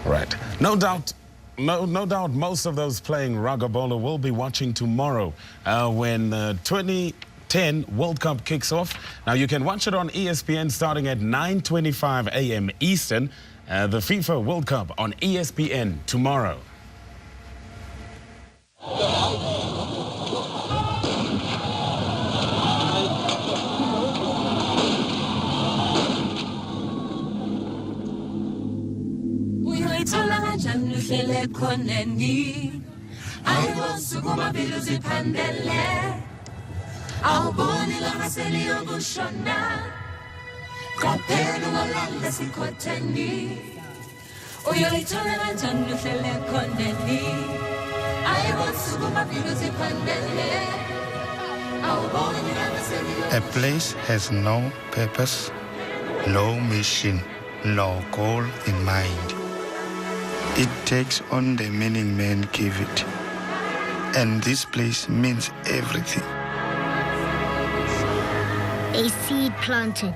Right. No doubt most of those playing Rugby will be watching tomorrow when 2010 World Cup kicks off. Now, you can watch it on ESPN starting at 9:25 a.m. Eastern. The FIFA World Cup on ESPN tomorrow. A place has no purpose, no mission, no goal in mind. It takes on the meaning men give it. And this place means everything. A seed planted,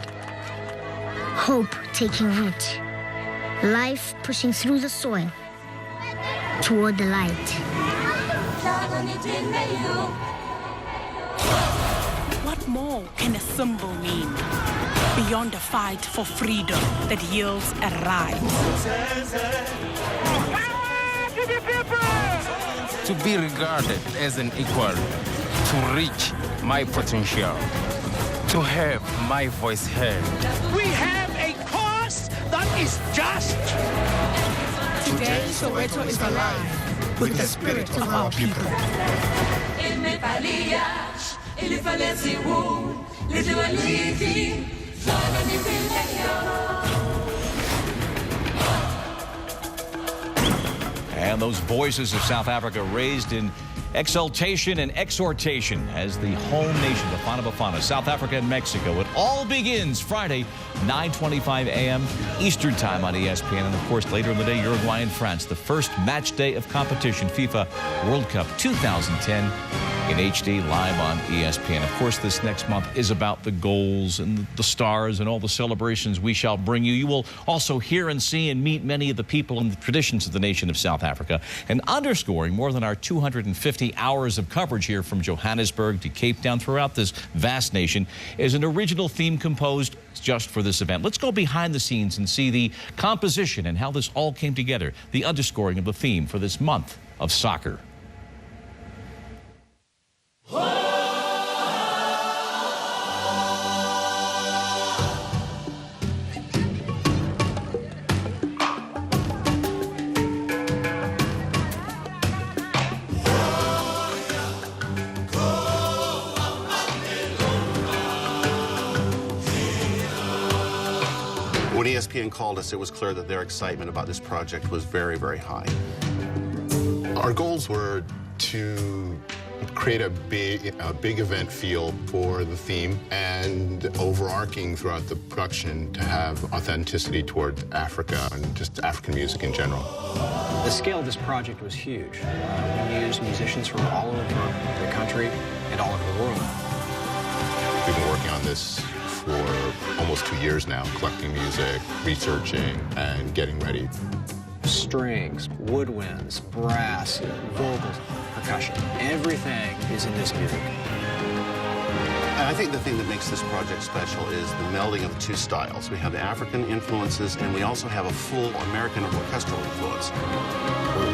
hope taking root, life pushing through the soil toward the light. What more can a symbol mean beyond a fight for freedom that yields a right? To be regarded as an equal, to reach my potential, to have my voice heard. We have a cause that is just. Today, Soweto is alive with the spirit of our people. And those voices of South Africa raised in exultation and exhortation as the home nation, Bafana Bafana, South Africa and Mexico. It all begins Friday, 9:25 a.m. Eastern Time on ESPN. And, of course, later in the day, Uruguay and France, the first match day of competition, FIFA World Cup 2010. In HD, live on ESPN. Of course, this next month is about the goals and the stars and all the celebrations we shall bring you. You will also hear and see and meet many of the people and the traditions of the nation of South Africa. And underscoring more than our 250 hours of coverage here from Johannesburg to Cape Town throughout this vast nation is an original theme composed just for this event. Let's go behind the scenes and see the composition and how this all came together, the underscoring of the theme for this month of soccer. When ESPN called us, it was clear that their excitement about this project was very, very high. Our goals were to create a big event feel for the theme and overarching throughout the production to have authenticity toward Africa and just African music in general. The scale of this project was huge. We used musicians from all over the country and all over the world. We've been working on this for almost 2 years now, collecting music, researching, and getting ready. Strings, woodwinds, brass, vocals, percussion. Everything is in this music. And I think the thing that makes this project special is the melding of the two styles. We have the African influences, and we also have a full American orchestral influence.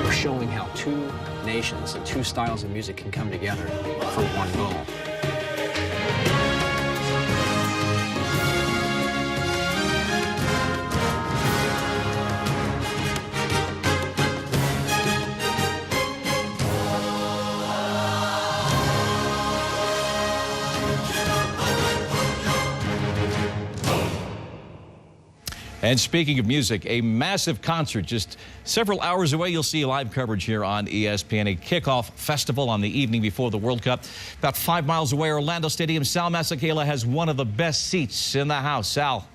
We're showing how two nations and two styles of music can come together for one goal. And speaking of music, a massive concert just several hours away. You'll see live coverage here on ESPN, a kickoff festival on the evening before the World Cup. About 5 miles away, Orlando Stadium. Sal Masekela has one of the best seats in the house. Sal.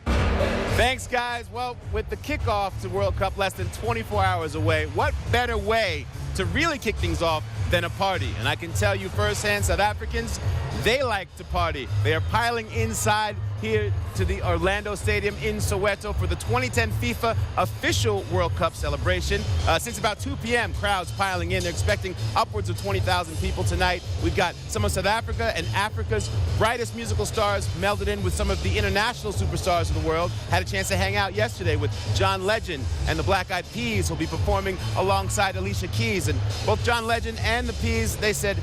Thanks, guys. Well, with the kickoff to World Cup less than 24 hours away, what better way to really kick things off than a party? And I can tell you firsthand, South Africans, they like to party. They are piling inside here to the Orlando Stadium in Soweto for the 2010 FIFA official World Cup celebration. Since about 2 p.m., crowds piling in. They're expecting upwards of 20,000 people tonight. We've got some of South Africa and Africa's brightest musical stars melded in with some of the international superstars of the world. Had a chance to hang out yesterday with John Legend and the Black Eyed Peas, who'll be performing alongside Alicia Keys. And both John Legend and the Peas, they said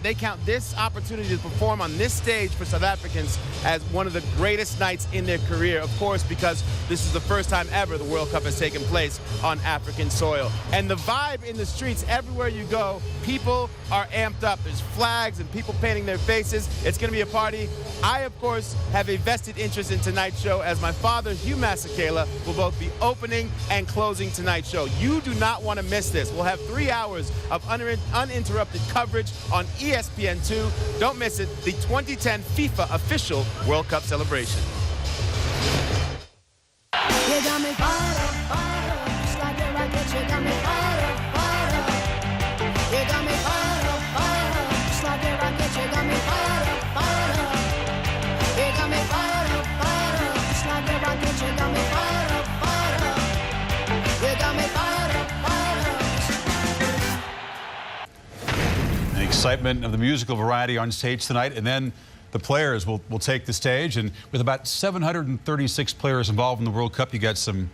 they count this opportunity to perform on this stage for South Africans as one of the greatest nights in their career, of course, because this is the first time ever the World Cup has taken place on African soil. And the vibe in the streets, everywhere you go, people are amped up. There's flags and people painting their faces. It's going to be a party. I, of course, have a vested interest in tonight's show, as my father, Hugh Masekela, will both be opening and closing tonight's show. You do not want to miss this. We'll have 3 hours of uninterrupted coverage on ESPN2. Don't miss it, the 2010 FIFA official World Cup celebration. You got me fired up, just like a rocket. You got me fired up, you got me fired up, just like a rocket. You got me fired up, you got me fired up, just like a rocket. You got me fired up, you got me fired up, The excitement of the musical variety on stage tonight, and then the players will take the stage. And with about 736 players involved in the World Cup, you got some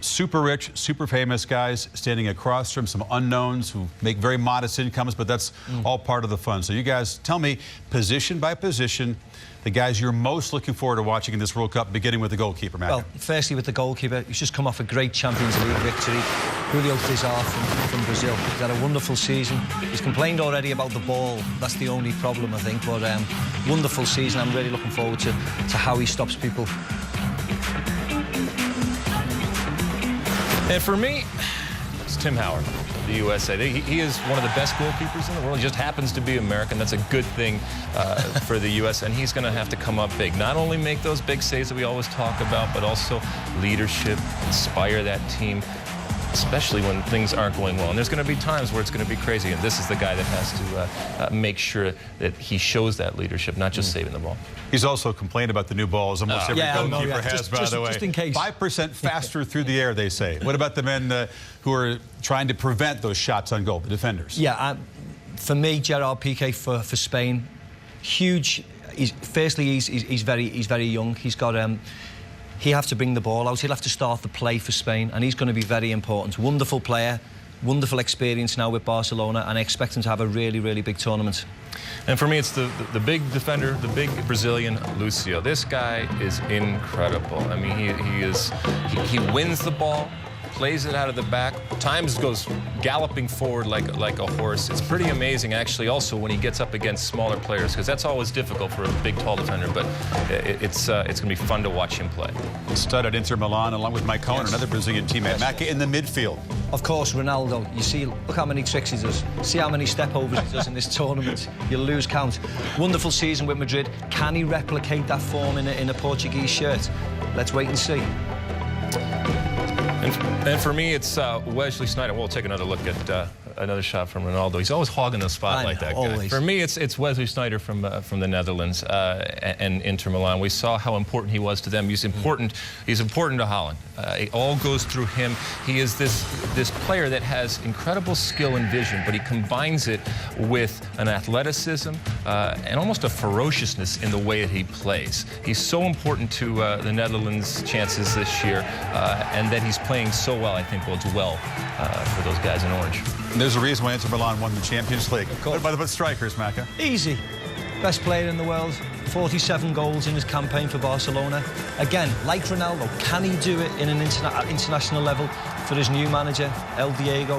super rich, super famous guys standing across from some unknowns who make very modest incomes, but that's all part of the fun. So you guys tell me, position by position, the guys you're most looking forward to watching in this World Cup, beginning with the goalkeeper, Matt. Well, firstly with the goalkeeper, he's just come off a great Champions League victory. Julio Cesar from Brazil. He's had a wonderful season. He's complained already about the ball. That's the only problem, I think. But wonderful season. I'm really looking forward to how he stops people. And for me, it's Tim Howard, the USA. He is one of the best goalkeepers in the world. He just happens to be American. That's a good thing for the U.S., and he's going to have to come up big. Not only make those big saves that we always talk about, but also leadership, inspire that team, especially when things aren't going well. And there's going to be times where it's going to be crazy, and this is the guy that has to make sure that he shows that leadership, not just saving the ball. He's also complained about the new balls. Almost every goalkeeper has, by the way. Just in case. 5% faster through the air, they say. What about the men who are trying to prevent those shots on goal, the defenders? Yeah, for me, Gerard Piqué for Spain, huge. Firstly, he's very young. He's got he'll have to bring the ball out. He'll have to start the play for Spain, and he's going to be very important. Wonderful player, wonderful experience now with Barcelona, and I expect him to have a really, really big tournament. And for me, it's the big defender, the big Brazilian, Lucio. This guy is incredible. I mean, he wins the ball, plays it out of the back, times goes galloping forward like a horse. It's pretty amazing, actually, also when he gets up against smaller players, because that's always difficult for a big, tall defender, but it's going to be fun to watch him play. Stud at Inter Milan, along with Mike Cohen, another Brazilian teammate. Macca in the midfield. Of course, Ronaldo. You see, look how many tricks he does. See how many step-overs he does in this tournament. You'll lose count. Wonderful season with Madrid. Can he replicate that form in a Portuguese shirt? Let's wait and see. And for me, it's Wesley Sneijder. We'll take another look at another shot from Ronaldo. He's always hogging the spotlight, that guy. Always. For me, it's Wesley Sneijder from the Netherlands and Inter Milan. We saw how important he was to them. He's important. He's important to Holland. It all goes through him. He is this player that has incredible skill and vision, but he combines it with an athleticism and almost a ferociousness in the way that he plays. He's so important to the Netherlands' chances this year, and that he's playing so well, I think, bodes well for those guys in orange. And there's a reason why Inter Milan won the Champions League. What about the strikers, Macca? Easy. Best player in the world, 47 goals in his campaign for Barcelona. Again, like Ronaldo, can he do it in an international level for his new manager, El Diego?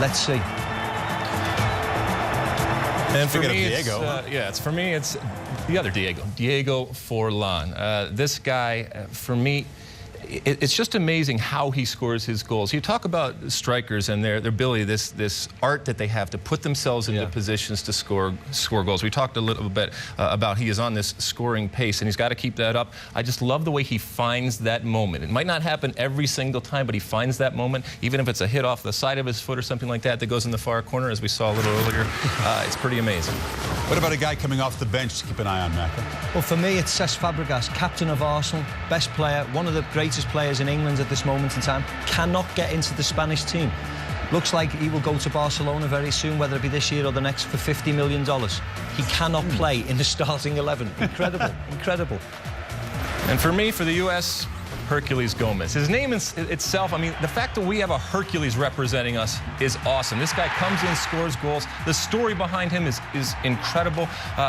Let's see. And for me, it's the other Diego, Diego Forlan. This guy, for me, it's just amazing how he scores his goals. You talk about strikers and their ability, this art that they have to put themselves into positions to score goals. We talked a little bit about he is on this scoring pace, and he's got to keep that up. I just love the way he finds that moment. It might not happen every single time, but he finds that moment, even if it's a hit off the side of his foot or something like that goes in the far corner, as we saw a little earlier. It's pretty amazing. What about a guy coming off the bench to keep an eye on, Macca? Well, for me, it's Cesc Fabregas, captain of Arsenal, best player, one of the greatest players in England at this moment in time, cannot get into the Spanish team. Looks like he will go to Barcelona very soon, whether it be this year or the next, for $50 million. He cannot play in the starting 11. Incredible, incredible. And for me, for the U.S., Hercules Gomez. His name itself, I mean, the fact that we have a Hercules representing us is awesome. This guy comes in, scores goals. The story behind him is incredible.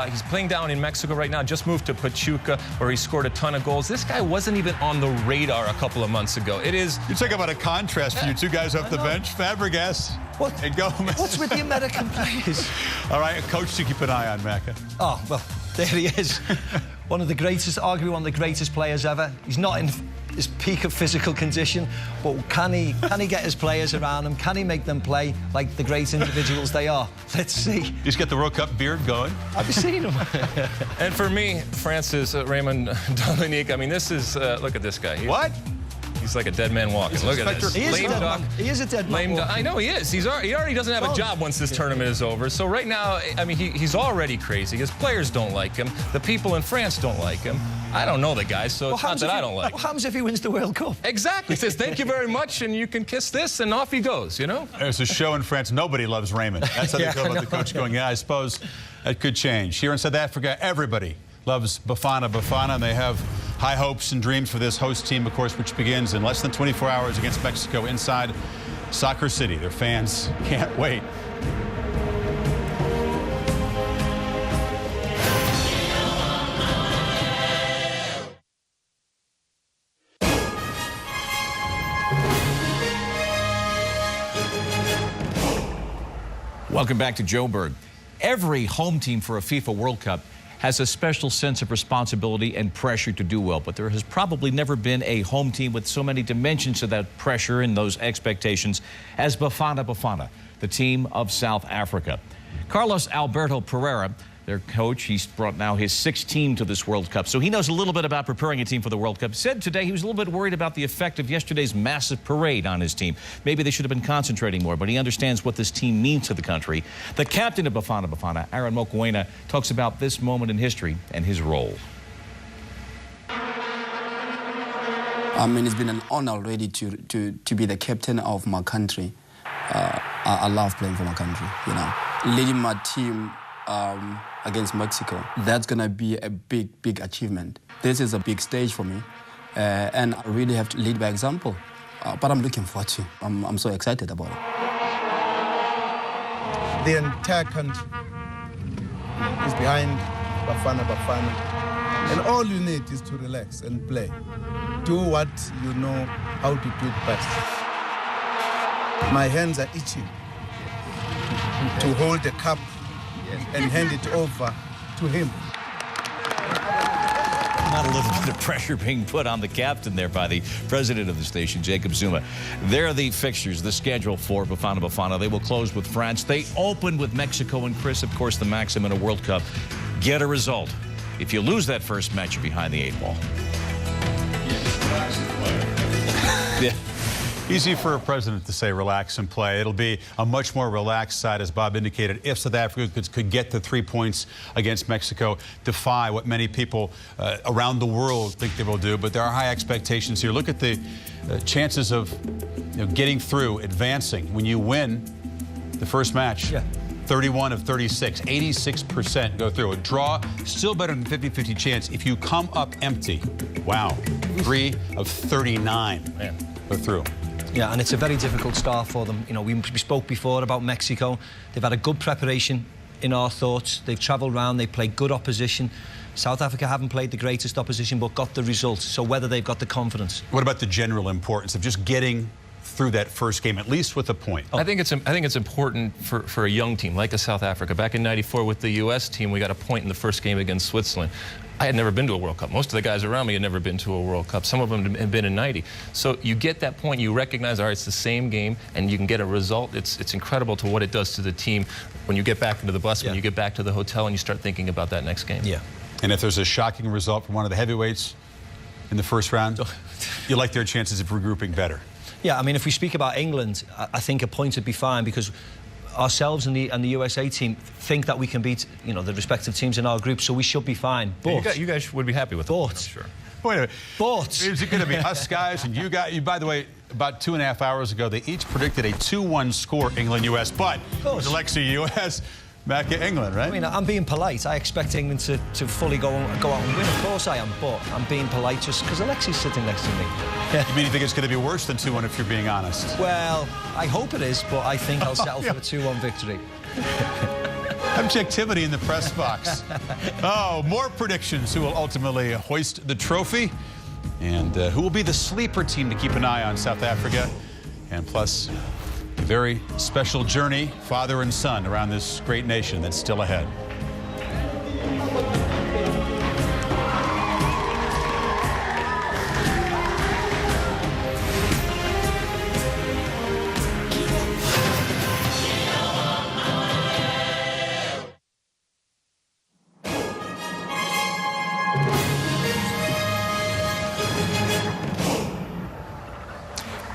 He's playing down in Mexico right now, just moved to Pachuca, where he scored a ton of goals. This guy wasn't even on the radar a couple of months ago. It is... You talk about a contrast for you two guys off the bench. Fabregas and Gomez. What's with the American players? All right, a coach to keep an eye on, Macca. Oh, well, there he is. One of the greatest, arguably one of the greatest players ever. He's not in his peak of physical condition, but can he get his players around him? Can he make them play like the great individuals they are? Let's see. Just get the World Cup beard going. Have you seen him? And for me, France's Raymond Dominique, I mean, this is, look at this guy. What? He's like a dead man walking. Look at this. He is a dead man. I know he is. He already doesn't have a job once this tournament is over. So right now, I mean, he's already crazy. His players don't like him. The people in France don't like him. I don't know the guy, so it's not that I don't like him. What happens if he wins the World Cup? Exactly. He says, thank you very much, and you can kiss this, and off he goes, you know? There's a show in France, nobody loves Raymond. That's how they feel about the coach going, yeah, I suppose that could change. Here in South Africa, everybody loves Bafana Bafana, and they have high hopes and dreams for this host team, of course, which begins in less than 24 hours against Mexico inside Soccer City. Their fans can't wait. Welcome back to Joburg. Every home team for a FIFA World Cup has a special sense of responsibility and pressure to do well, but there has probably never been a home team with so many dimensions to that pressure and those expectations as Bafana Bafana, the team of South Africa. Carlos Alberto Pereira, their coach, he's brought now his sixth team to this World Cup, so he knows a little bit about preparing a team for the World Cup. Said today he was a little bit worried about the effect of yesterday's massive parade on his team. Maybe they should have been concentrating more, but he understands what this team means to the country. The captain of Bafana Bafana, Aaron Mokoena, talks about this moment in history and his role. I mean, it's been an honor already to be the captain of my country. I love playing for my country, you know. Leading my team against Mexico, that's going to be a big achievement. This is a big stage for me, and I really have to lead by example. But I'm looking forward to it. I'm so excited about it. The entire country is behind Bafana Bafana, and all you need is to relax and play. Do what you know how to do it best. My hands are itching to hold the cup and hand it over to him. Not a little bit of pressure being put on the captain there by the president of the station, Jacob Zuma. There are the fixtures, the schedule for Bafana Bafana. They will close with France. They open with Mexico, and Chris, of course, the maxim in a World Cup, get a result. If you lose that first match, you're behind the 8 ball. Yeah. Easy for a president to say relax and play. It'll be a much more relaxed side, as Bob indicated, if South Africa could get the 3 points against Mexico, defy what many people around the world think they will do. But there are high expectations here. Look at the chances of getting through, advancing. When you win the first match, 31 of 36, 86% go through. A draw, still better than 50-50 chance. If you come up empty, wow, 3 of 39 go through. Yeah, and it's a very difficult start for them. You know, we spoke before about Mexico. They've had a good preparation in our thoughts. They've travelled around, they played good opposition. South Africa haven't played the greatest opposition, but got the results. So whether they've got the confidence. What about the general importance of just getting through that first game, at least with a point? I think it's important for a young team like a South Africa. Back in '94 with the U.S. team, we got a point in the first game against Switzerland. I had never been to a World Cup. Most of the guys around me had never been to a World Cup. Some of them had been in '90. So you get that point, you recognize, all right, it's the same game, and you can get a result. It's incredible to what it does to the team when you get back into the bus, when you get back to the hotel, and you start thinking about that next game. Yeah. And if there's a shocking result from one of the heavyweights in the first round, you like their chances of regrouping better. Yeah, I mean, if we speak about England, I think a point would be fine, because ourselves and the USA team think that we can beat, you know, the respective teams in our group, so we should be fine. But you guys would be happy with it, I'm sure. Wait a minute. But is it going to be us guys and you guys? By the way, about 2.5 hours ago, they each predicted a 2-1 score, England-US. But it was Alexia US. Back at England, right? I mean, I'm being polite. I expect England to fully go out and win. Of course I am, but I'm being polite just because Alexi's sitting next to me. You mean you think it's going to be worse than 2-1 if you're being honest? Well, I hope it is, but I think I'll settle for a 2-1 victory. Objectivity in the press box. Oh, more predictions. Who will ultimately hoist the trophy? And who will be the sleeper team to keep an eye on? South Africa. And plus, a very special journey, father and son, around this great nation that's still ahead.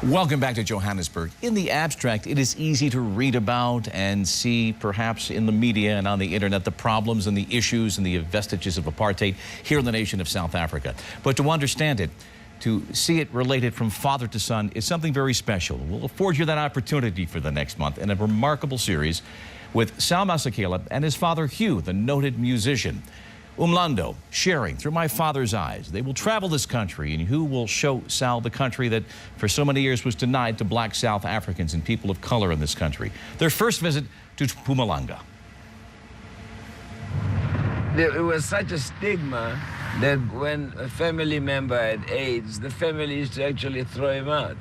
Welcome back to Johannesburg. In the abstract, it is easy to read about and see, perhaps in the media and on the internet, the problems and the issues and the vestiges of apartheid here in the nation of South Africa. But to understand it, to see it related from father to son, is something very special. We'll afford you that opportunity for the next month in a remarkable series with Sal Masekela and his father Hugh, the noted musician. Umlando, sharing through my father's eyes. They will travel this country, and who will show Sal the country that for so many years was denied to black South Africans and people of color in this country. Their first visit to Mpumalanga. There was such a stigma that when a family member had AIDS, the family used to actually throw him out.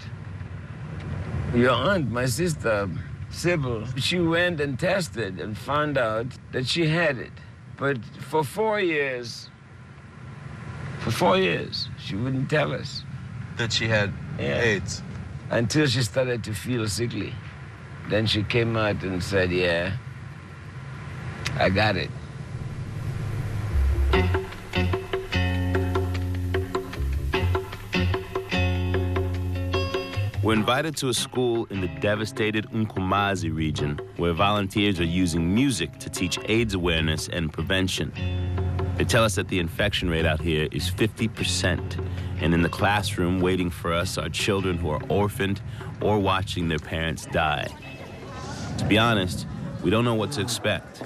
Your aunt, my sister, Sybil, she went and tested and found out that she had it. But for 4 years, she wouldn't tell us. That she had AIDS? Until she started to feel sickly. Then she came out and said, yeah, I got it. We're invited to a school in the devastated Nkomazi region where volunteers are using music to teach AIDS awareness and prevention. They tell us that the infection rate out here is 50%, and in the classroom waiting for us are children who are orphaned or watching their parents die. To be honest, we don't know what to expect.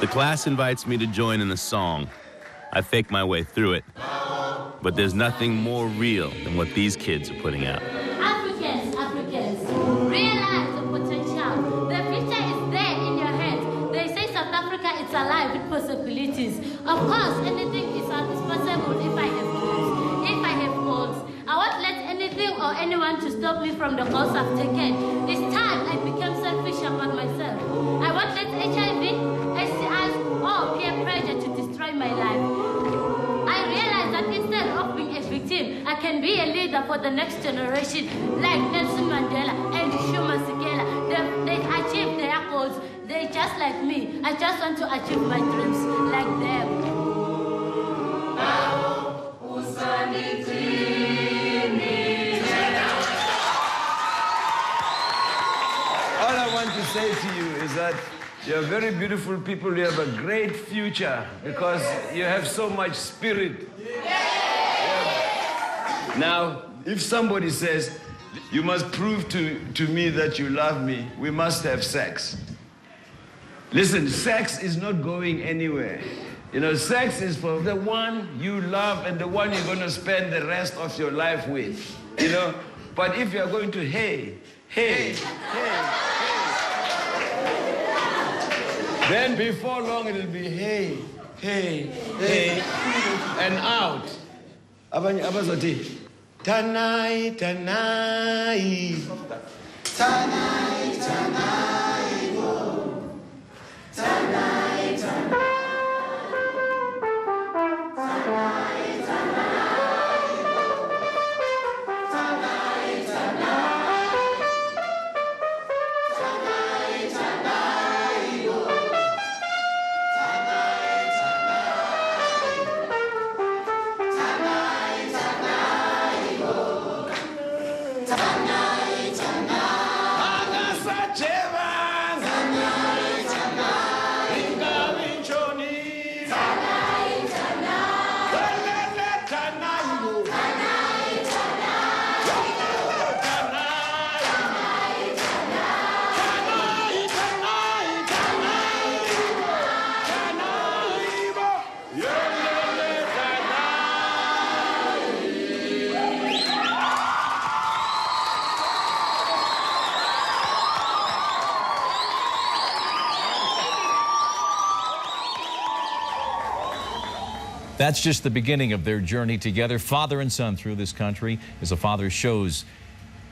The class invites me to join in the song. I fake my way through it. But there's nothing more real than what these kids are putting out. Africans, realize the potential. The future is there in your hands. They say South Africa is alive. course, anything is possible if I have goals. If I have goals, I won't let anything or anyone to stop me from the goals I've taken. This time I become selfish about myself. I won't let HIV, STIs, or peer pressure to destroy my life. I realize that instead of being a victim, I can be a leader for the next generation, like Nelson Mandela and Shuma Sikela. They achieved their goals. They're just like me. I just want to achieve my dreams like them. All I want to say to you is that you're very beautiful people. You have a great future because you have so much spirit. Yeah. Now, if somebody says, you must prove to me that you love me, we must have sex. Listen, sex is not going anywhere. You know, sex is for the one you love and the one you're going to spend the rest of your life with. You know, but if you're going to hey, then before long it'll be hey, and out. Abanye abazothi tanai, tanai. Tanai, tanai, go. Tanai, tanai. Tanai, tanai. Tanai, tanai. Tanai, tanai, go. Tanai, tanai. Tanai, tanai, go. Tanai, tanai. Agasacheva. Tanai, tanai. Ingavinchoni. Tanai, tanai. Lelele tanai, go. Tanai, tanai. Lelele tanai. Tanai, tanai. Tanai, tanai. Tanai, go. Tanai, go. Lelele tanai. That's just the beginning of their journey together, father and son, through this country, as a father shows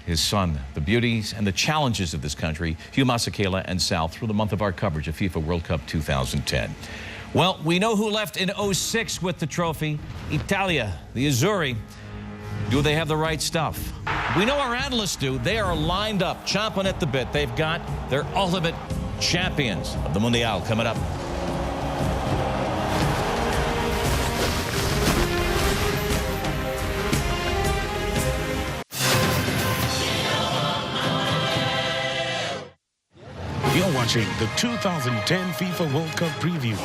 his son the beauties and the challenges of this country. Hugh Masekela and Sal through the month of our coverage of FIFA World Cup 2010. Well, we know who left in 06 with the trophy. Italia, the Azzurri. Do they have the right stuff? We know our analysts do. They are lined up, chomping at the bit. They've got their ultimate champions of the Mundial coming up. You're watching the 2010 FIFA World Cup preview.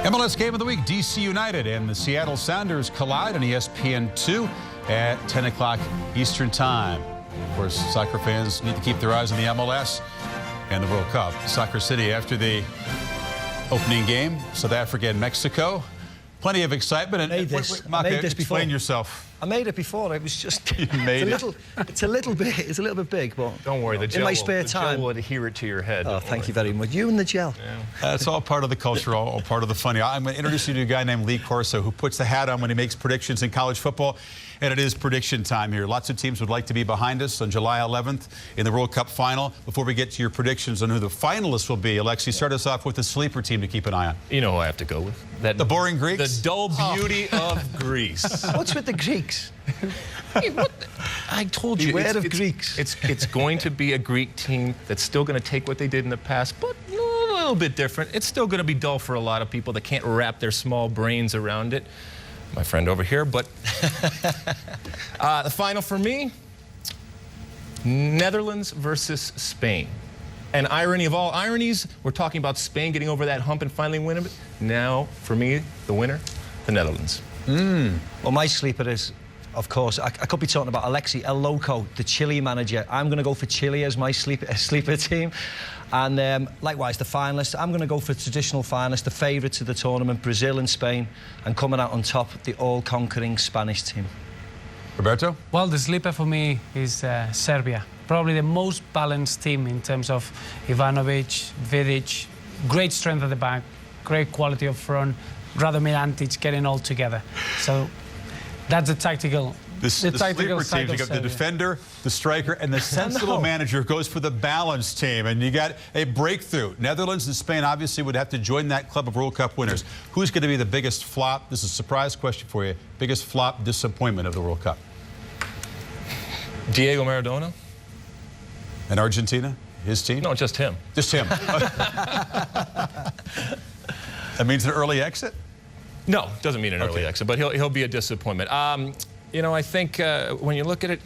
MLS Game of the Week, DC United and the Seattle Sounders collide on ESPN2 at 10 o'clock Eastern Time. Of course, soccer fans need to keep their eyes on the MLS and the World Cup. Soccer City after the opening game, South Africa and Mexico. Plenty of excitement. And I made this before. Explain yourself. I made it before. It was just You made it. It's a little bit big, but don't worry. The gel in my spare time will adhere it to your head. Oh, thank you very much. You and the gel. Yeah. It's all part of the culture, all part of the funny. I'm going to introduce you to a guy named Lee Corso who puts the hat on when he makes predictions in college football. And it is prediction time here. Lots of teams would like to be behind us on July 11th in the World Cup final. Before we get to your predictions on who the finalists will be, Alexi, start us off with a sleeper team to keep an eye on. You know who I have to go with. The boring Greeks? The dull beauty of Greece. What's with the Greeks? I told you. Beware of Greeks. It's going to be a Greek team that's still going to take what they did in the past, but a little bit different. It's still going to be dull for a lot of people that can't wrap their small brains around it. My friend over here, but the final for me, Netherlands versus Spain. And irony of all ironies, we're talking about Spain getting over that hump and finally winning it. Now, for me, the winner, the Netherlands. Well, my sleeper is, of course, I could be talking about Alexi El Loco, the Chile manager. I'm going to go for Chile as my sleeper team. And likewise, the finalists, I'm going to go for traditional finalists, the favourites of the tournament, Brazil and Spain, and coming out on top, the all-conquering Spanish team. Roberto? Well, the sleeper for me is Serbia. Probably the most balanced team in terms of Ivanovic, Vidic, great strength at the back, great quality up front, Radomir Antic getting all together. So that's the tactical. The tactical sleeper teams, you got the defender, the striker, and the sensible manager goes for the balanced team. And you got a breakthrough. Netherlands and Spain obviously would have to join that club of World Cup winners. Who's going to be the biggest flop? This is a surprise question for you. Biggest flop disappointment of the World Cup? Diego Maradona. And Argentina? His team? No, just him. Just him. That means an early exit? No, doesn't mean an early exit, but he'll be a disappointment. You know, I think when you look at it,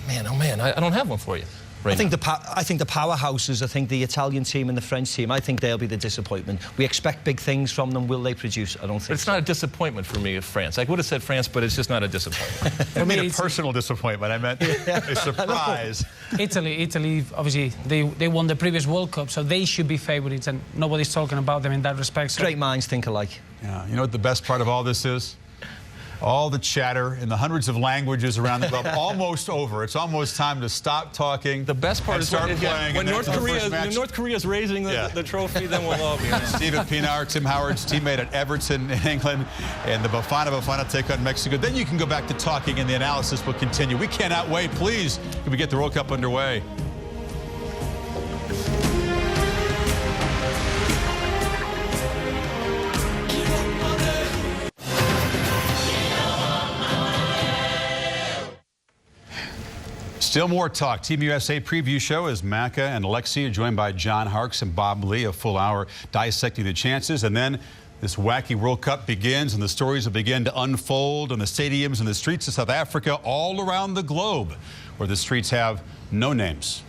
man, oh man, I don't have one for you. I think the powerhouses, I think the Italian team and the French team, I think they'll be the disappointment. We expect big things from them. Will they produce? I don't think But it's not a disappointment for me of France. I would have said France, but it's just not a disappointment. I mean a personal disappointment. I meant a surprise. Italy, obviously, they won the previous World Cup, so they should be favourites, and nobody's talking about them in that respect. So. Great minds think alike. Yeah, you know what the best part of all this is? All the chatter in the hundreds of languages around the globe, almost over. It's almost time to stop talking. The best part is start playing. When North Korea's raising the trophy, then we'll all be. Stephen Pienaar, Tim Howard's teammate at Everton in England, and the Bafana take on Mexico. Then you can go back to talking, and the analysis will continue. We cannot wait. Please, can we get the World Cup underway? Still more talk. Team USA preview show as Macca and Alexia joined by John Harkes and Bob Lee. A full hour dissecting the chances. And then this wacky World Cup begins, and the stories will begin to unfold on the stadiums and the streets of South Africa all around the globe, where the streets have no names.